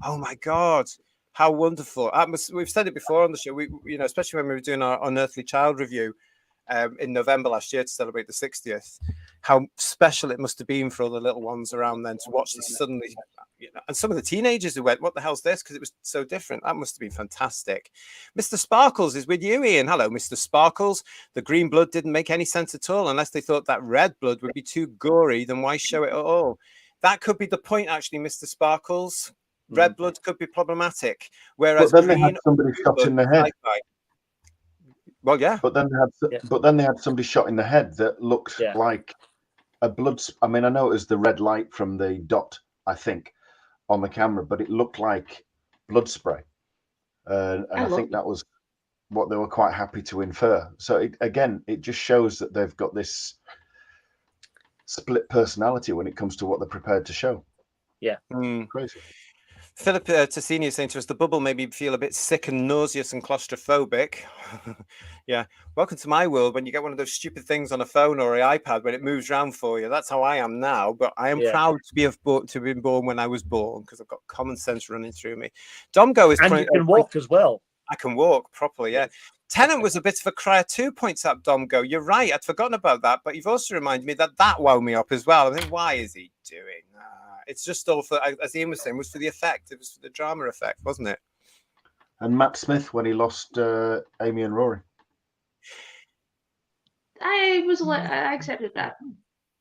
Oh my God, how wonderful. We've said it before on the show, especially when we were doing our Unearthly Child review in November last year to celebrate the 60th, how special it must have been for all the little ones around then to watch this suddenly, and some of the teenagers who went, what the hell's this? Because it was so different. That must have been fantastic. Mr. Sparkles is with you, Ian. Hello, Mr. Sparkles. The green blood didn't make any sense at all unless they thought that red blood would be too gory, then why show it at all? That could be the point, actually, Mr. Sparkles. Red blood could be problematic, whereas but then they had somebody shot in the head. Well, yeah. But then they had somebody shot in the head that looked like a blood. I mean, I know it was the red light from the dot, I think, on the camera, but it looked like blood spray, and I think that was what they were quite happy to infer. So it just shows that they've got this split personality when it comes to what they're prepared to show. Yeah, crazy. Philip Tassini is saying to us, the bubble made me feel a bit sick and nauseous and claustrophobic. Yeah. Welcome to my world when you get one of those stupid things on a phone or an iPad when it moves around for you. That's how I am now. But I am proud to have been born when I was born because I've got common sense running through me. Domgo is... And you can walk as well. I can walk properly, yeah. Tennant was a bit of a crier too, points out Domgo. You're right. I'd forgotten about that. But you've also reminded me that wound me up as well. I think, why is he doing that? It's just all for, as Ian was saying, was for the effect. It was for the drama effect, wasn't it? And Matt Smith when he lost Amy and Rory. I accepted that.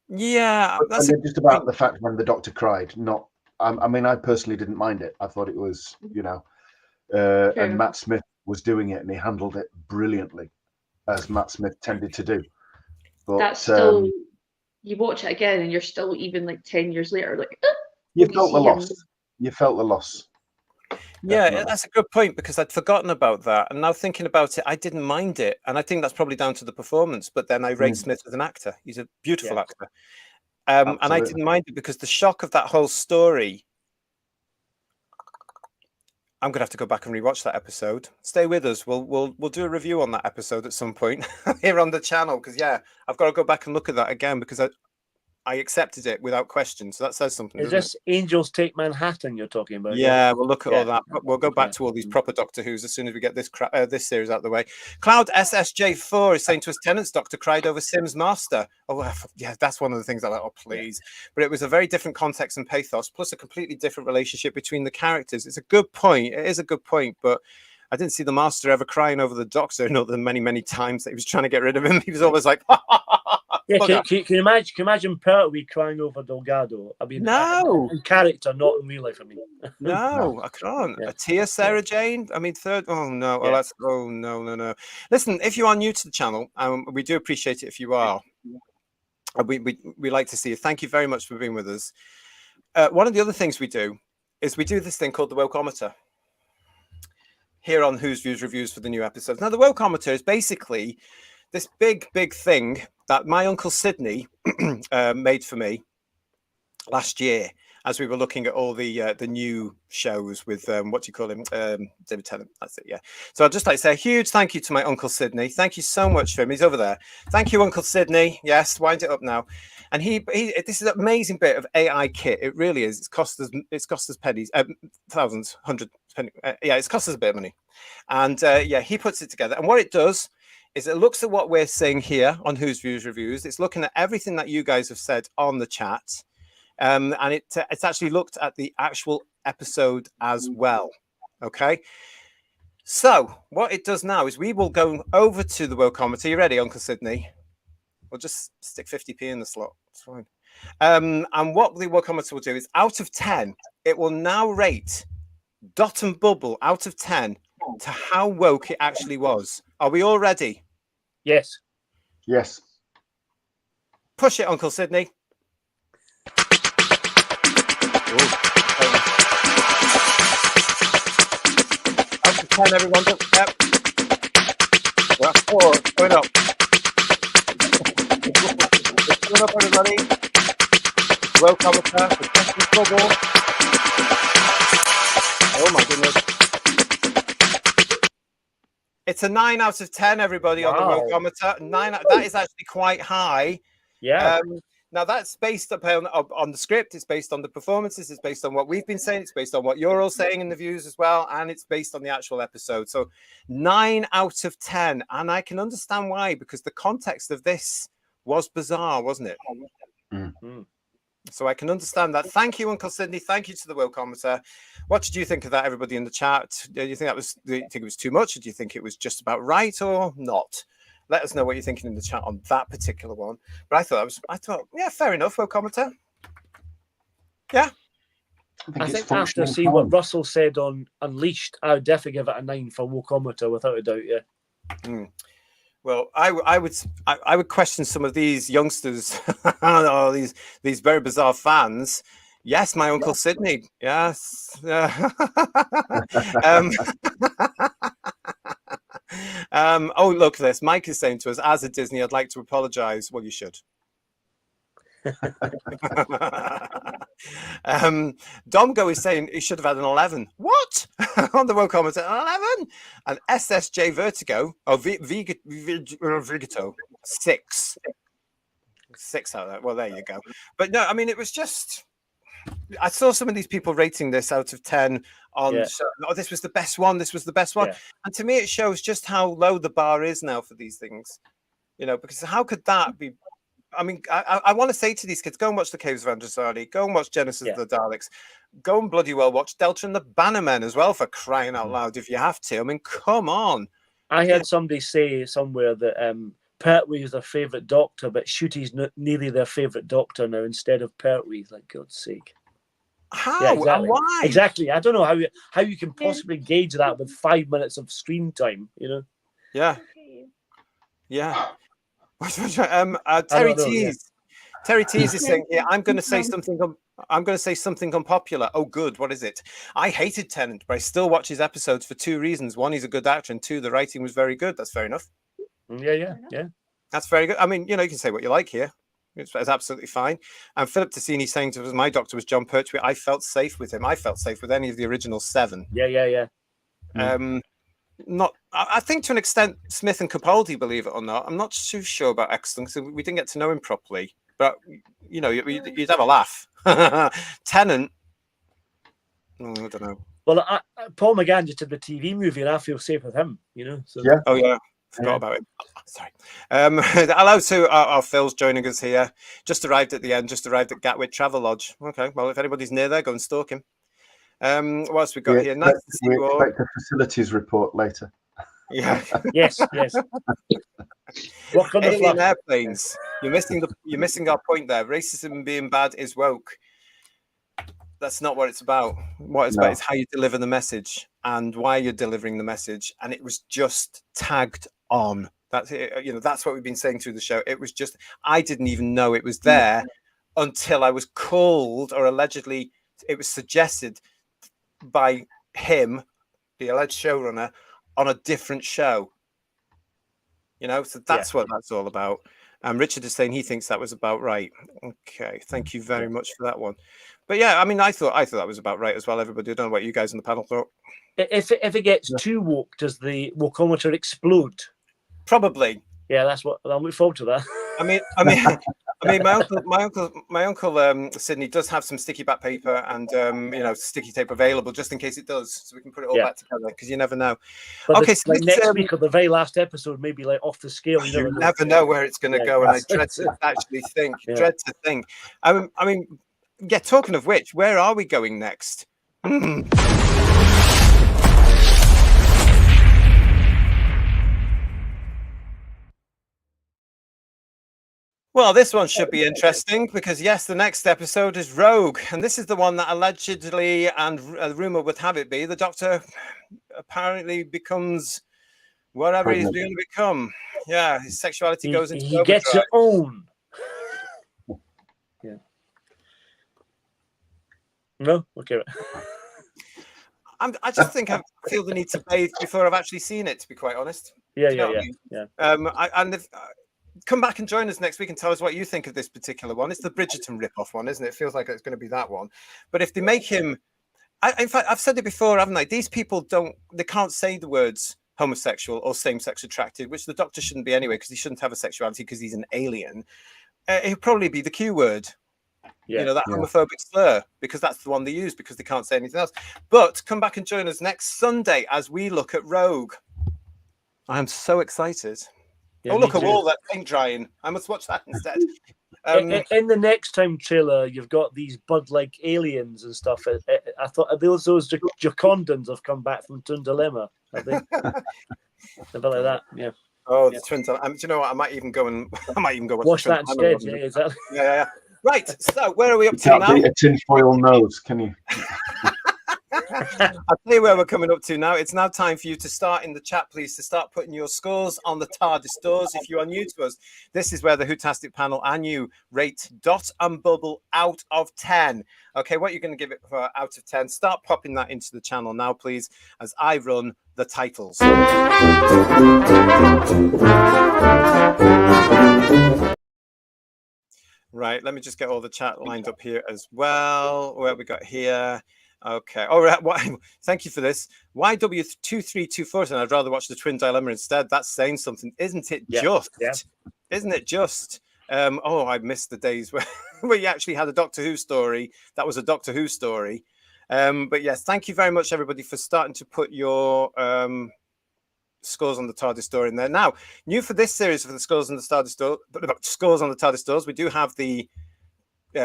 Yeah, that's just about the fact when the Doctor cried. Not, I mean, I personally didn't mind it. I thought it was, and Matt Smith was doing it, and he handled it brilliantly, as Matt Smith tended to do. But that's still. You watch it again, and you're still even like 10 years later, like you felt the loss. You felt the loss. Yeah, definitely. That's a good point because I'd forgotten about that, and now thinking about it, I didn't mind it, and I think that's probably down to the performance. But then I rate Smith as an actor; he's a beautiful actor, and I didn't mind it because the shock of that whole story. I'm gonna have to go back and rewatch that episode. Stay with us. We'll do a review on that episode at some point here on the channel because I've got to go back and look at that again because I accepted it without question. So that says something. Is this Angels Take Manhattan you're talking about? Yeah, we'll look at all that. We'll go back to all these proper Doctor Who's as soon as we get this series out of the way. Cloud SSJ4 is saying to us, Tennant's Doctor cried over Sim's master. Oh, yeah, that's one of the things I like. Oh, please. But it was a very different context and pathos, plus a completely different relationship between the characters. It's a good point. It is a good point, but I didn't see the Master ever crying over the Doctor, not the many times that he was trying to get rid of him. He was always like, yeah. Can you imagine Pertwee crying over Delgado? I mean, no, in character, not in real life. I mean, no, I can't. A tear, Sarah Jane. I mean, third. Oh no. Oh, that's. Oh no. Listen, if you are new to the channel, we do appreciate it if you are. We like to see you. Thank you very much for being with us. One of the other things we do is we do this thing called the wokeometer here on Who's Views Reviews for the new episodes. Now, the wokeometer is basically this big thing that my Uncle Sydney made for me last year as we were looking at all the new shows with what do you call him, David Tennant. That's it, yeah. So I'd just like to say a huge thank you to my Uncle Sydney. Thank you so much for him. He's over there. Thank you, Uncle Sydney. Yes, wind it up now. And this is an amazing bit of AI kit. It really is. It's cost us pennies, thousands, hundreds. It's cost us a bit of money, and he puts it together. And what it does is it looks at what we're saying here on Who's Views Reviews. It's looking at everything that you guys have said on the chat, and it's actually looked at the actual episode as well. Okay, so what it does now is we will go over to the wokeometer. You ready, Uncle Sydney? We'll just stick 50p in the slot. It's fine. And what the wokeometer will do is, out of 10, it will now rate Dot and Bubble out of 10 to how woke it actually was. Are we all ready? Yes. Yes. Push it, Uncle Sydney. Out of 10, everyone. Yep. We're at 4. Going up. Going up, everybody. Wokeometer. The Dot and Bubble. Oh my goodness. It's a 9 out of 10, everybody, on the wokeometer. 9. That is actually quite high. Yeah. Now that's based upon on the script. It's based on the performances. It's based on what we've been saying. It's based on what you're all saying in the views as well, and it's based on the actual episode. So 9 out of 10, and I can understand why, because the context of this was bizarre, wasn't it? Mm-hmm. So I can understand that. Thank you, Uncle Sydney. Thank you to the wokeometer. What did you think of that, everybody in the chat? Do you think it was too much, or do you think it was just about right or not? Let us know what you're thinking in the chat on that particular one. But I thought, yeah, fair enough, wokeometer. Yeah. I think after seeing what Russell said on Unleashed, I would definitely give it a 9 for wokeometer, without a doubt, yeah. Well, I would question some of these youngsters or these very bizarre fans. Yes, my uncle Sydney. Yes. Oh, look at this. Mike is saying to us, as a Disney, I'd like to apologize. Well, you should. Domgo is saying he should have had an 11. What? On the wokeometer, an 11? And SSJ Vertigo, Vigato, 6. 6 out of that. Well, there you go. But no, I mean, it was just... I saw some of these people rating this out of 10 on, oh, this was the best one, this was the best one. Yeah. And to me, it shows just how low the bar is now for these things. You know, because how could that be... I mean, I want to say to these kids, go and watch The Caves of Androsani, go and watch Genesis of the Daleks, go and bloody well watch Delta and the Bannermen as well, for crying out loud, if you have to. I mean, come on. I heard somebody say somewhere that Pertwee is their favourite Doctor, but Shooty's nearly their favourite Doctor now instead of Pertwee. Like, God's sake. How? Yeah, exactly. And why? Exactly. I don't know how you can possibly gauge that with 5 minutes of screen time, you know? Yeah. Yeah. Terry Tease. Terry Tease is saying here, I'm going to say something unpopular. Oh, good. What is it? I hated Tennant, but I still watch his episodes for 2 reasons. 1, he's a good actor, and 2, the writing was very good. That's fair enough. Yeah. That's very good. I mean, you know, you can say what you like here. It's absolutely fine. And Philip Tassini saying to us, my doctor was John Pertwee. I felt safe with him. I felt safe with any of the original 7. Yeah. I think to an extent Smith and Capaldi, believe it or not. I'm not too sure about Exton because we didn't get to know him properly, but you know, you'd have a laugh. Tennant, I don't know. Well, Paul McGann just did the TV movie and I feel safe with him, you know. So. Yeah. Oh yeah, forgot about it. Sorry. Hello to our Phil's joining us here. Just arrived at the end, just arrived at Gatwick Travel Lodge. Okay, well, if anybody's near there, go and stalk him. What else we got here? Nice to see you all. Expect a facilities report later. Yeah. Yes. Walk on the Alien airplanes. You're missing our point there. Racism being bad is woke. That's not what it's about. What it's about is how you deliver the message and why you're delivering the message. And it was just tagged on. That's it. You know, that's what we've been saying through the show. It was just, I didn't even know it was there until I was called, or allegedly it was suggested by him, the alleged showrunner, on a different show. You know, so that's what that's all about. Richard is saying he thinks that was about right. Okay, thank you very much for that one. But yeah, I mean, I thought that was about right as well. Everybody, I don't know what you guys on the panel thought. If it gets too woke, does the wokeometer explode? Probably. Yeah, that's what I'll look forward to that. I mean, my uncle Sydney does have some sticky back paper and you know, sticky tape available just in case it does, so we can put it all back together because you never know. But okay, so like next week or the very last episode, maybe like off the scale. You never know where it's going to go, and I dread to actually think. Dread to think. I mean, yeah. Talking of which, where are we going next? Well, this one should be interesting because, yes, the next episode is Rogue. And this is the one that allegedly, and rumor would have it be, the Doctor apparently becomes whatever he's going to become. Yeah, his sexuality goes into He gets it own. Yeah. No? Okay. I just think I feel the need to bathe before I've actually seen it, to be quite honest. Yeah. Come back and join us next week and tell us what you think of this particular one. It's the Bridgerton rip-off one, isn't it? It feels like it's going to be that one. But if they make him... in fact, I've said it before, haven't I? These people they can't say the words homosexual or same-sex attracted, which the Doctor shouldn't be anyway, because he shouldn't have a sexuality because he's an alien. He'll probably be the Q word. Yeah, you know, that homophobic slur, because that's the one they use because they can't say anything else. But come back and join us next Sunday as we look at Rogue. I am so excited. Yeah, look at all that paint drying. I must watch that instead. In the next time trailer, you've got these bud-like aliens and stuff. I thought those Jacondans have come back from Tundalema. Have they? A bit like that, yeah. Oh, the Twin. Do you know what? I might even go watch that instead. Yeah, exactly. Yeah. Right. So, where are we up to now? A tinfoil nose, can you? I'll tell you where we're coming up to now. It's now time for you to start in the chat, please, to start putting your scores on the TARDIS doors. If you are new to us, this is where the Whotastic panel and you rate Dot and Bubble out of 10. Okay, what you're going to give it for out of 10? Start popping that into the channel now, please, as I run the titles. Right, let me just get all the chat lined up here as well. What have we got here? Okay. All right. Thank you for this. YW2324, and I'd rather watch the Twin Dilemma instead. That's saying something, isn't it? Yeah. Isn't it just? Oh, I missed the days where you actually had a Doctor Who story. That was a Doctor Who story. But yes, thank you very much, everybody, for starting to put your scores on the TARDIS door in there. Now, new for this series for the scores on the TARDIS door, scores on the TARDIS doors, we do have the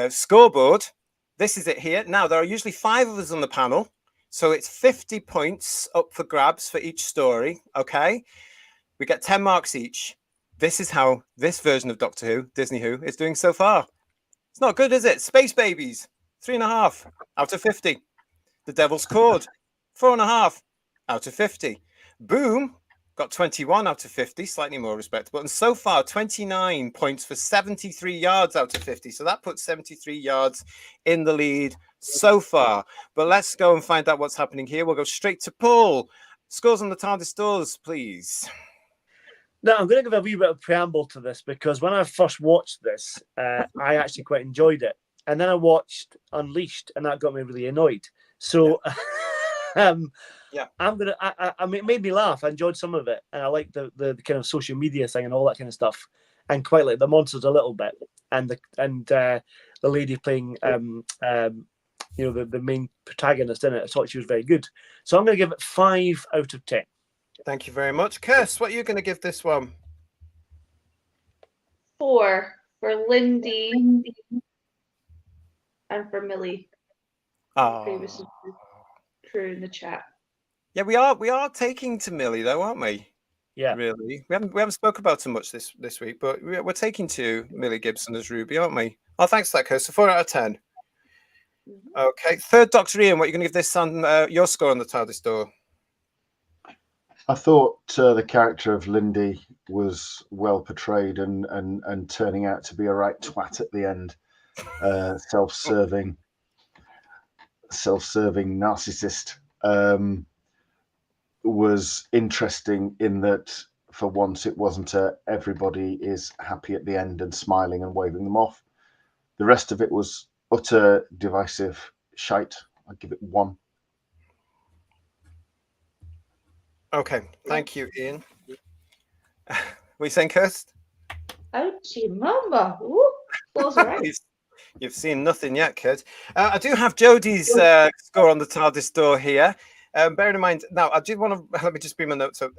scoreboard. This is it here. Now, there are usually 5 of us on the panel, so it's 50 points up for grabs for each story, okay? We get 10 marks each. This is how this version of Doctor Who, Disney Who, is doing so far. It's not good, is it? Space Babies, 3.5 out of 50. The Devil's Cord, 4.5 out of 50. Boom got 21 out of 50, slightly more respectable. And so far, 29 points for 73 yards out of 50. So that puts 73 yards in the lead so far. But let's go and find out what's happening here. We'll go straight to Paul. Scores on the TARDIS doors, please. Now, I'm going to give a wee bit of preamble to this because when I first watched this, I actually quite enjoyed it. And then I watched Unleashed, and that got me really annoyed. So... Yeah. I'm gonna. I mean, it made me laugh. I enjoyed some of it, and I like the kind of social media thing and all that kind of stuff, and quite like the monsters a little bit, and the lady playing the main protagonist in it. I thought she was very good, so I'm gonna give it 5 out of 10. Thank you very much, Kirst. What are you going to give this one? 4 for Lindy and for Millie. Previously true in the chat. Yeah, we are taking to Millie though, aren't we? Yeah, really. We haven't spoke about her much this week, but we're taking to Millie Gibson as Ruby, aren't we? Oh, thanks for that, Kirst. So 4 out of 10. Mm-hmm. Okay, third Doctor Ian. What are you going to give this on your score on the TARDIS door? I thought the character of Lindy was well portrayed and turning out to be a right twat at the end. Self-serving narcissist. Was interesting in that for once it wasn't everybody is happy at the end and smiling and waving them off. The rest of it was utter divisive shite. I'd give it 1. Okay, thank you, Ian. What are you saying, Kirst? Ouchie mama. Ooh, close right. You've seen nothing yet, kid. I do have Jodie's score on the TARDIS door here. Bearing in mind, now I did want to let me just bring my notes up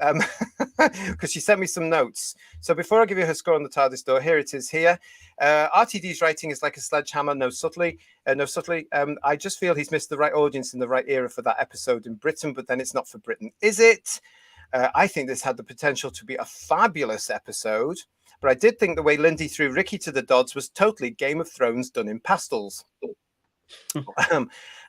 because she sent me some notes. So before I give you her score on the TARDIS door, here it is. Here, RTD's writing is like a sledgehammer, no subtly. I just feel he's missed the right audience in the right era for that episode in Britain, but then it's not for Britain, is it? I think this had the potential to be a fabulous episode, but I did think the way Lindy threw Ricky to the Dodds was totally Game of Thrones done in pastels.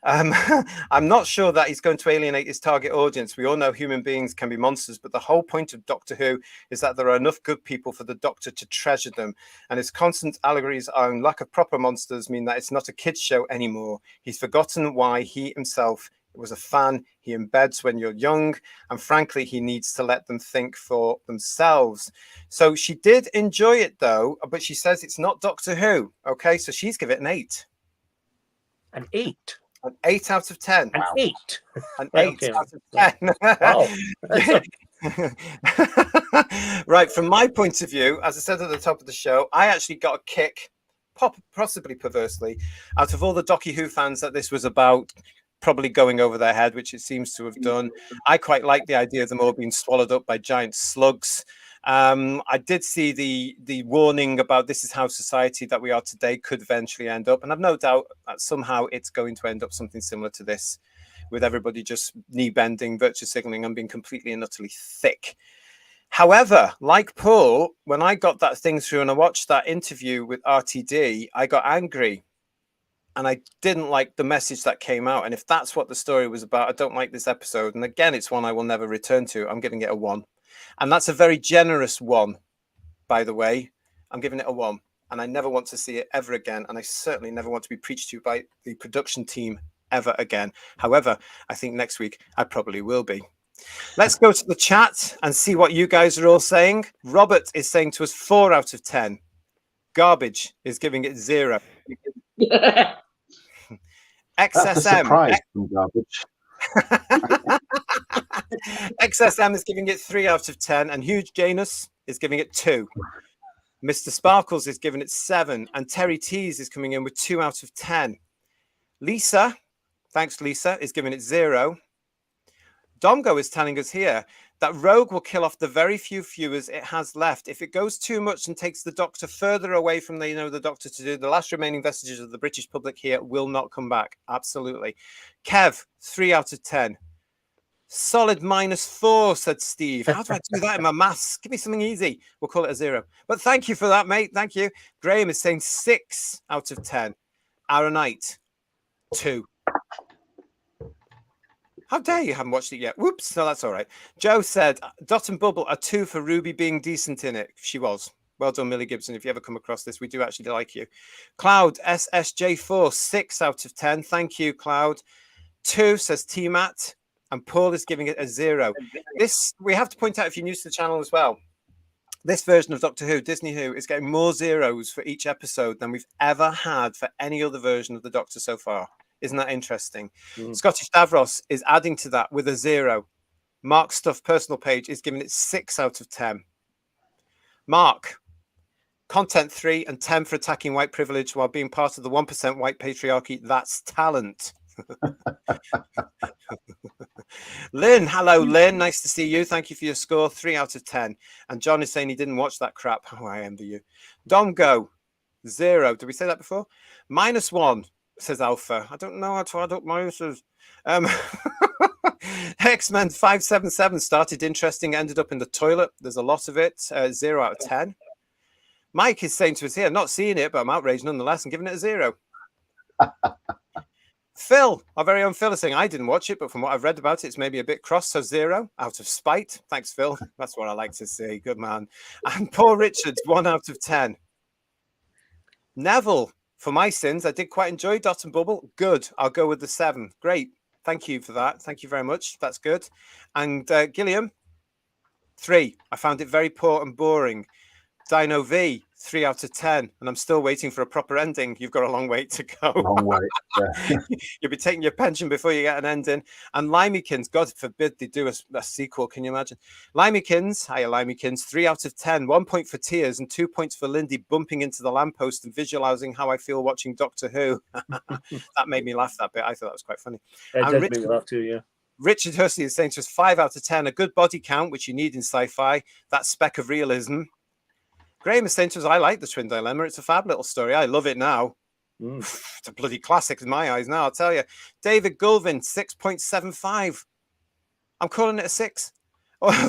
I'm not sure that he's going to alienate his target audience. We all know human beings can be monsters, but the whole point of Doctor Who is that there are enough good people for the Doctor to treasure them. And his constant allegories on lack of proper monsters mean that it's not a kid's show anymore. He's forgotten why he himself was a fan. He embeds when you're young, and frankly, he needs to let them think for themselves. So she did enjoy it though, but she says it's not Doctor Who. Okay, so she's given it an 8. An 8. An 8 out of 10. An 8. An 8 out of 10. Wow. Right, from my point of view, as I said at the top of the show, I actually got a kick, possibly perversely, out of all the Doctor Who fans that this was about probably going over their head, which it seems to have done. I quite like the idea of them all being swallowed up by giant slugs. I did see the warning about this is how society that we are today could eventually end up. And I've no doubt that somehow it's going to end up something similar to this, with everybody just knee bending, virtue signaling, and being completely and utterly thick. However, like Paul, when I got that thing through and I watched that interview with RTD, I got angry. and I didn't like the message that came out. And if that's what the story was about, I don't like this episode. And again, it's one I will never return to. I'm giving it a 1. And that's a very generous 1, by the way. I'm giving it a 1. And I never want to see it ever again. And I certainly never want to be preached to by the production team ever again. However, I think next week I probably will be. Let's go to the chat and see what you guys are all saying. Robert is saying to us 4 out of 10. Garbage is giving it 0. That's a XSM. surprise from Garbage. XSM is giving it 3 out of 10. And Huge Janus is giving it 2. Mr. Sparkles is giving it 7. And Terry Tees is coming in with 2 out of 10. Lisa, thanks Lisa, is giving it 0. Domgo is telling us here that Rogue will kill off the very few viewers it has left. If it goes too much and takes the Doctor further away from the Doctor to do, the last remaining vestiges of the British public here will not come back. Absolutely. Kev, 3 out of 10. Solid -4, said Steve. How do I do that in my maths? Give me something easy. We'll call it a 0. But thank you for that, mate. Thank you. Graham is saying 6 out of 10. Aronite, 2. How dare you haven't watched it yet? Whoops. No, that's all right. Joe said, Dot and Bubble are 2 for Ruby being decent in it. She was. Well done, Millie Gibson. If you ever come across this, we do actually like you. Cloud, SSJ4, 6 out of 10. Thank you, Cloud. 2, says T-Matt. And Paul is giving it a 0. This, we have to point out, if you're new to the channel as well, this version of Doctor Who, Disney Who, is getting more zeros for each episode than we've ever had for any other version of the Doctor so far. Isn't that interesting? Scottish Davros is adding to that with a 0. Mark's Stuff personal page is giving it 6 out of 10. Mark, content 3 and 10 for attacking white privilege while being part of the 1% white patriarchy. That's talent. Lynn, hello Lynn, nice to see you. Thank you for your score. 3 out of 10. And John is saying he didn't watch that crap. Oh, I envy you. Domgo, 0. Did we say that before? -1, says Alpha. I don't know how to add up minuses. X-Men 577 started interesting, ended up in the toilet. There's a lot of it. 0 out of 10. Mike is saying to us here, not seeing it, but I'm outraged nonetheless and giving it a 0. Phil, our very own Phil, is saying, I didn't watch it, but from what I've read about it, it's maybe a bit cross, so 0 out of spite. Thanks, Phil. That's what I like to see. Good man. And Paul Richards, 1 out of 10. Neville, for my sins, I did quite enjoy Dot and Bubble. Good. I'll go with the 7. Great. Thank you for that. Thank you very much. That's good. And Gilliam, 3. I found it very poor and boring. Dino V, 3 out of 10. And I'm still waiting for a proper ending. You've got a long way to go. Long way. Yeah. You'll be taking your pension before you get an ending. And Limekins, God forbid they do a sequel. Can you imagine? Limekins, hiya Limekins, 3 out of 10. 1 point for Tears and 2 points for Lindy bumping into the lamppost and visualizing how I feel watching Doctor Who. That made me laugh that bit. I thought that was quite funny. It did make me laugh too, yeah. Richard Hussey is saying to us 5 out of 10. A good body count, which you need in sci-fi. That speck of realism. Graham is saying to us, I like the Twin Dilemma. It's a fab little story. I love it now. It's a bloody classic in my eyes now, I'll tell you. David Gulvin, 6.75. I'm calling it a 6.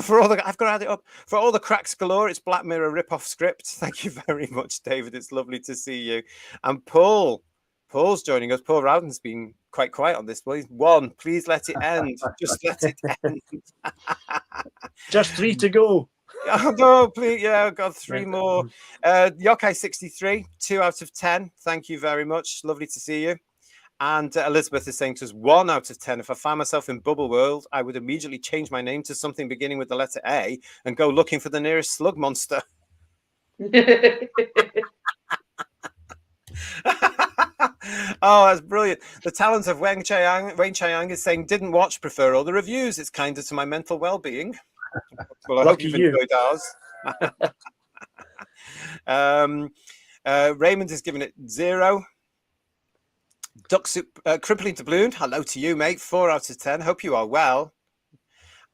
For all the, I've got to add it up. For all the cracks galore, it's Black Mirror rip-off script. Thank you very much, David. It's lovely to see you. And Paul's joining us. Paul Rowden's been quite quiet on this one. 1, please let it end. Just let it end. Just 3 to go. Oh, no, please. Yeah, I've got 3 more. Yokai 63, 2 out of 10. Thank you very much. Lovely to see you. And Elizabeth is saying to us 1 out of 10. If I found myself in Bubble World, I would immediately change my name to something beginning with the letter A and go looking for the nearest slug monster. Oh, that's brilliant. The talent of Wayne Chiang is saying, didn't watch, prefer all the reviews. It's kinder to my mental well-being. Well, I hope you've enjoyed ours. Raymond is giving it 0. Duck Soup, Crippling to Balloon, hello to you, mate. 4 out of 10. Hope you are well.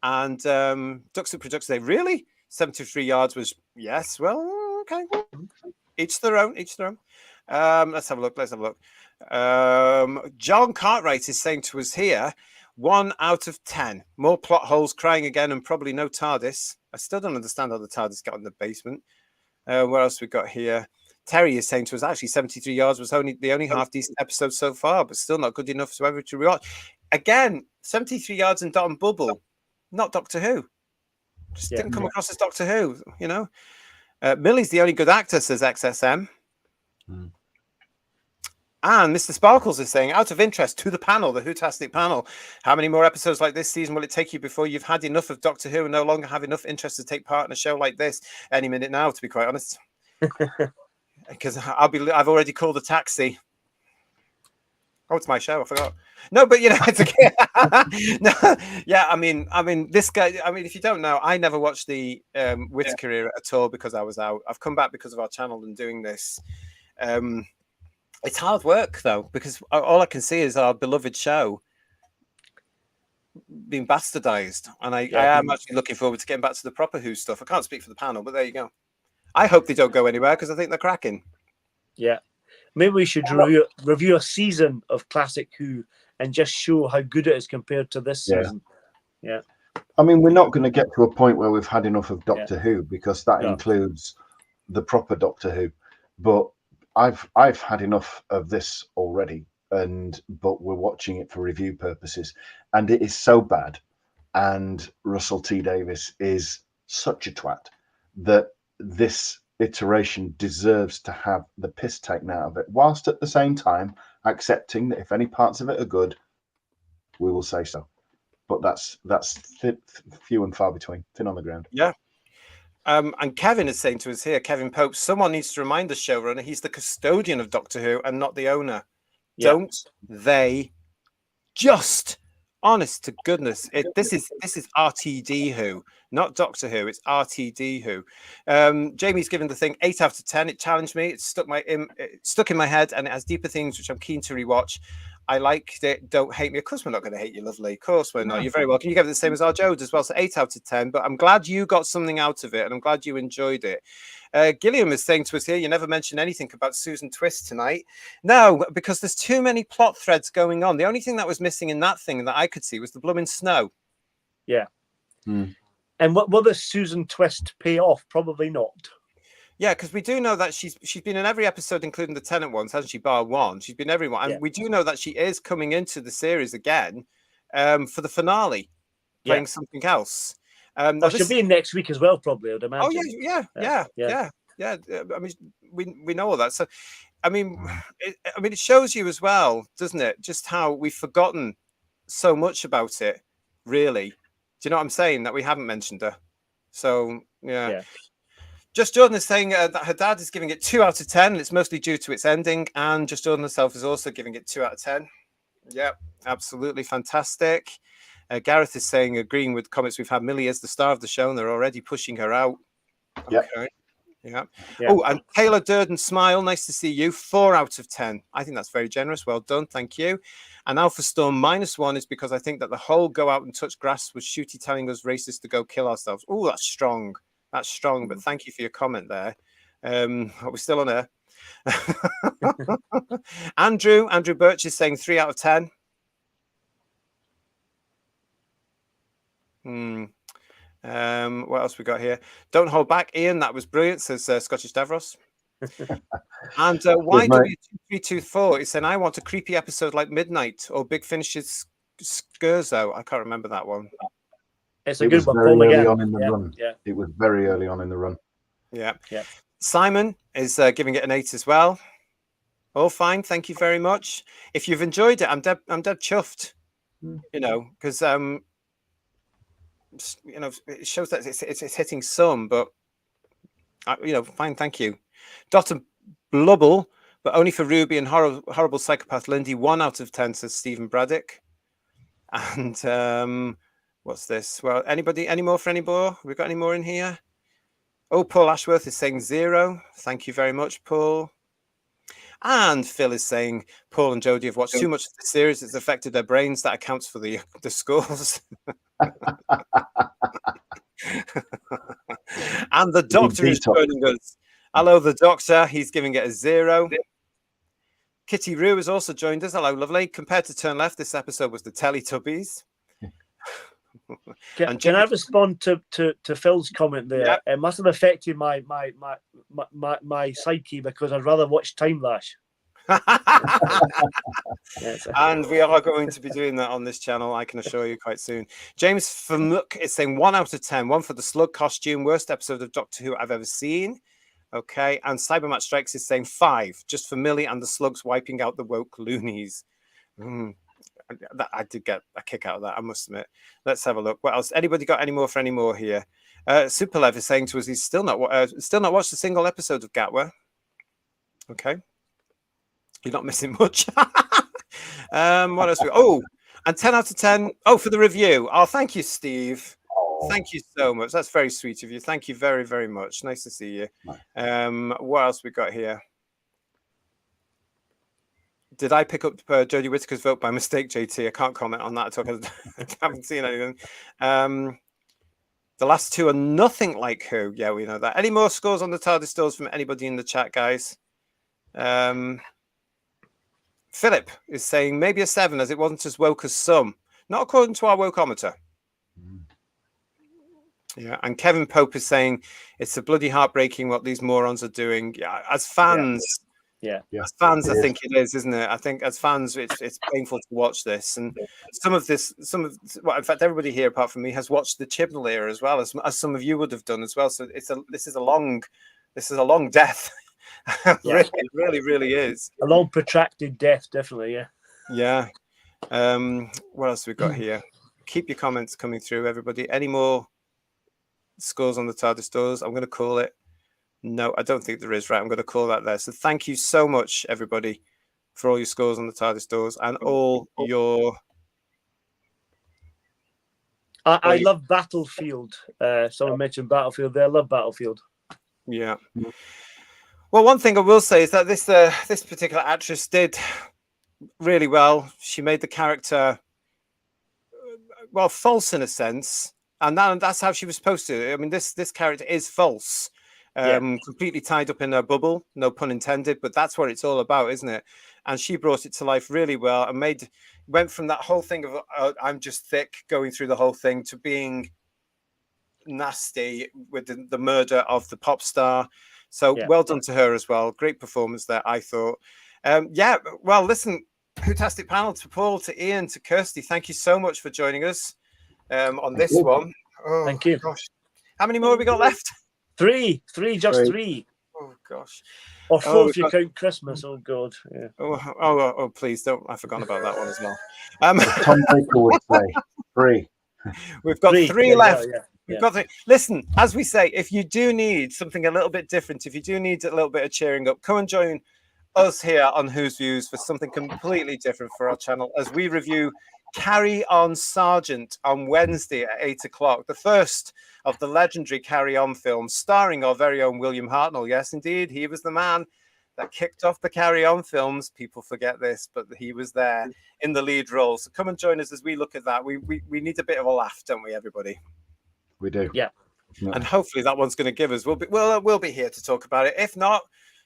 And Duck Soup Productions, they really? 73 yards was, yes, well, okay. Each their own, each their own. Let's have a look, John Cartwright is saying to us here, 1 out of 10. More plot holes, crying again, and probably no TARDIS. I still don't understand how the TARDIS got in the basement. What else we got here? Terry is saying to us, actually, 73 Yards was the only half decent episode so far, but still not good enough to ever to rewatch. Again, 73 Yards and Dot and Bubble, not Doctor Who. Just didn't come across as Doctor Who, you know. Millie's the only good actor, says XSM. And Mr. Sparkles is saying, out of interest to the panel, the Whotastic panel, how many more episodes like this season will it take you before you've had enough of Doctor Who and no longer have enough interest to take part in a show like this? Any minute now, to be quite honest. Because I've already called a taxi. Oh, it's my show. I forgot. No, but you know, it's okay. No, yeah. I mean, this guy. I mean, if you don't know, I never watched the Whittaker era at all because I was out. I've come back because of our channel and doing this. It's hard work though, because all I can see is our beloved show being bastardized, and I am actually looking forward to getting back to the proper Who stuff. I can't speak for the panel, but there you go. I hope they don't go anywhere because I think they're cracking. Yeah. Maybe we should review a season of Classic Who and just show how good it is compared to this season. Yeah. I mean, we're not going to get to a point where we've had enough of Doctor Who because that includes the proper Doctor Who. But I've had enough of this already, but we're watching it for review purposes, and it is so bad. And Russell T Davies is such a twat that this iteration deserves to have the piss taken out of it, whilst at the same time accepting that if any parts of it are good, we will say so. But that's few and far between, thin on the ground. Yeah. And Kevin is saying to us here, Kevin Pope, someone needs to remind the showrunner he's the custodian of Doctor Who and not the owner. Yeah. Don't they just? Honest to goodness, this is RTD Who, not Doctor Who. It's RTD Who. Jamie's given the thing 8 out of 10. It challenged me. It stuck in my head, and it has deeper things which I'm keen to rewatch. I liked it. Don't hate me. Of course, we're not going to hate you, lovely. Of course, we're not. You're very welcome. You gave it the same as our Jode as well, so 8 out of 10. But I'm glad you got something out of it, and I'm glad you enjoyed it. Gilliam is saying to us here, you never mentioned anything about Susan Twist tonight. No, because there's too many plot threads going on. The only thing that was missing in that thing that I could see was the blooming snow. Yeah. And will the Susan Twist pay off? Probably not. Yeah, because we do know that she's been in every episode, including the Tennant ones, hasn't she? Bar one. She's been everyone. And we do know that she is coming into the series again for the finale, playing something else. She'll be in next week as well, probably, I'd imagine. Oh, yeah. I mean, we know all that. So, I mean, it shows you as well, doesn't it? Just how we've forgotten so much about it, really. Do you know what I'm saying? That we haven't mentioned her. So, yeah. Just Jordan is saying that her dad is giving it 2 out of 10. And it's mostly due to its ending. And Just Jordan herself is also giving it 2 out of 10. Yeah, absolutely fantastic. Gareth is saying, agreeing with comments we've had, Millie is the star of the show and they're already pushing her out. Okay. Yeah. Oh, and Taylor Durden Smile, nice to see you. 4 out of 10. I think that's very generous. Well done. Thank you. And Alpha Storm -1 is because I think that the whole go out and touch grass was Shooty telling us racists to go kill ourselves. Oh, that's strong. That's strong. But thank you for your comment there. Are we still on air? Andrew Birch is saying 3 out of 10. What else we got here? Don't hold back, Ian. That was brilliant, says Scottish Davros. And YW2324 is saying, I want a creepy episode like Midnight or Big Finish's Scherzo. I can't remember that one. It's a good one. It was very early on in the run. Yeah. Simon is giving it an 8 as well. All fine. Thank you very much. If you've enjoyed it, I'm dead chuffed. You know, because you know, it shows that it's hitting some, but you know, fine, thank you. Dr. Blubble, but only for Ruby and horrible psychopath Lindy. 1 out of 10, says Stephen Braddock. And what's this? Well, any more for any more? Have we got any more in here? Oh, Paul Ashworth is saying 0. Thank you very much, Paul. And Phil is saying Paul and Jodie have watched too much of the series. It's affected their brains. That accounts for the scores. And the Doctor is joining us. Hello, the Doctor. He's giving it a 0. Kitty Rue has also joined us. Hello, lovely. Compared to Turn Left, this episode was the Teletubbies. Can I respond to Phil's comment there? Yep. It must have affected my psyche because I'd rather watch Time Lash. And we are going to be doing that on this channel, I can assure you, quite soon. James Famuk is saying 1 out of 10. 1 for the slug costume, worst episode of Doctor Who I've ever seen. Okay, and Cybermat Strikes is saying 5, just for Millie and the slugs wiping out the woke loonies. I did get a kick out of that, I must admit. Let's have a look. What else? Anybody got any more for any more here? Superlev is saying to us he's still not watched a single episode of Gatwa. Okay. You're not missing much. What else? And 10 out of 10. Oh, for the review. Oh, thank you, Steve. Thank you so much. That's very sweet of you. Thank you very, very much. Nice to see you. What else we got here? Did I pick up Jodie Whittaker's vote by mistake, JT? I can't comment on that at all because I haven't seen anything. The last two are nothing like Who. Yeah, we know that. Any more scores on the TARDIS stores from anybody in the chat, guys? Philip is saying maybe a 7 as it wasn't as woke as some. Not according to our wokeometer. Yeah, and Kevin Pope is saying it's a bloody heartbreaking what these morons are doing. Yeah, as fans, as fans, I think it is, isn't it? I think as fans, it's painful to watch this, and in fact, everybody here apart from me has watched the Chibnall era as well, as some of you would have done as well. So this is a long death. It really is a long protracted death, definitely. Yeah. What else we got here? Keep your comments coming through, everybody. Any more scores on the TARDIS stores? I'm going to call it. No, I don't think there is. Right, I'm going to call that there. So thank you so much, everybody, for all your scores on the TARDIS stores and all your. I love Battlefield. Someone mentioned Battlefield there. I love Battlefield. Yeah. Well, one thing I will say is that this particular actress did really well. She made the character false in a sense. And that's how she was supposed to. I mean, this character is false, completely tied up in her bubble, no pun intended, but that's what it's all about, isn't it? And she brought it to life really well and went from that whole thing of I'm just thick going through the whole thing to being nasty with the murder of the pop star. So well done to her as well. Great performance there, I thought. Well, listen, fantastic panel to Paul, to Ian, to Kirsty. Thank you so much for joining us. On this one. Oh, thank you. Gosh. How many more have we got left? Three. Oh gosh. Or 4 if you count Christmas. Oh God. Yeah. Oh, please don't. I've forgotten about that one as well. Tom Baker would say 3. We've got 3 left. We've got 3. Listen, as we say, if you do need something a little bit different, if you do need a little bit of cheering up, come and join us here on Who's Views for something completely different for our channel as we review Carry On Sergeant on Wednesday at 8 o'clock, the first of the legendary Carry On films, starring our very own William Hartnell. Yes, indeed, he was the man that kicked off the Carry On films. People forget this, but he was there in the lead role. So come and join us as we look at that. We need a bit of a laugh, don't we, everybody? We do. Yeah. And hopefully that one's going to give us. We'll be here to talk about it. If not,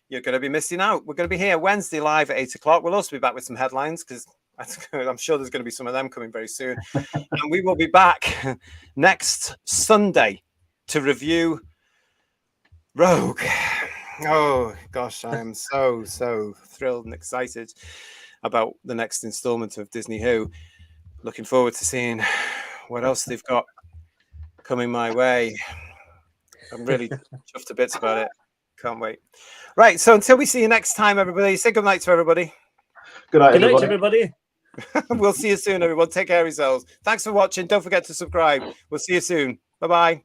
you're going to be missing out. We're going to be here Wednesday live at 8 o'clock. We'll also be back with some headlines because I'm sure there's going to be some of them coming very soon. And we will be back next Sunday to review Rogue. Oh, gosh, I am so thrilled and excited about the next installment of Disney Who. Looking forward to seeing what else they've got coming my way. I'm really chuffed to bits about it. Can't wait. Right, so until we see you next time, everybody, say good night to everybody. Good night, everybody. We'll see you soon, everyone. Take care of yourselves. Thanks for watching. Don't forget to subscribe. We'll see you soon. Bye-bye.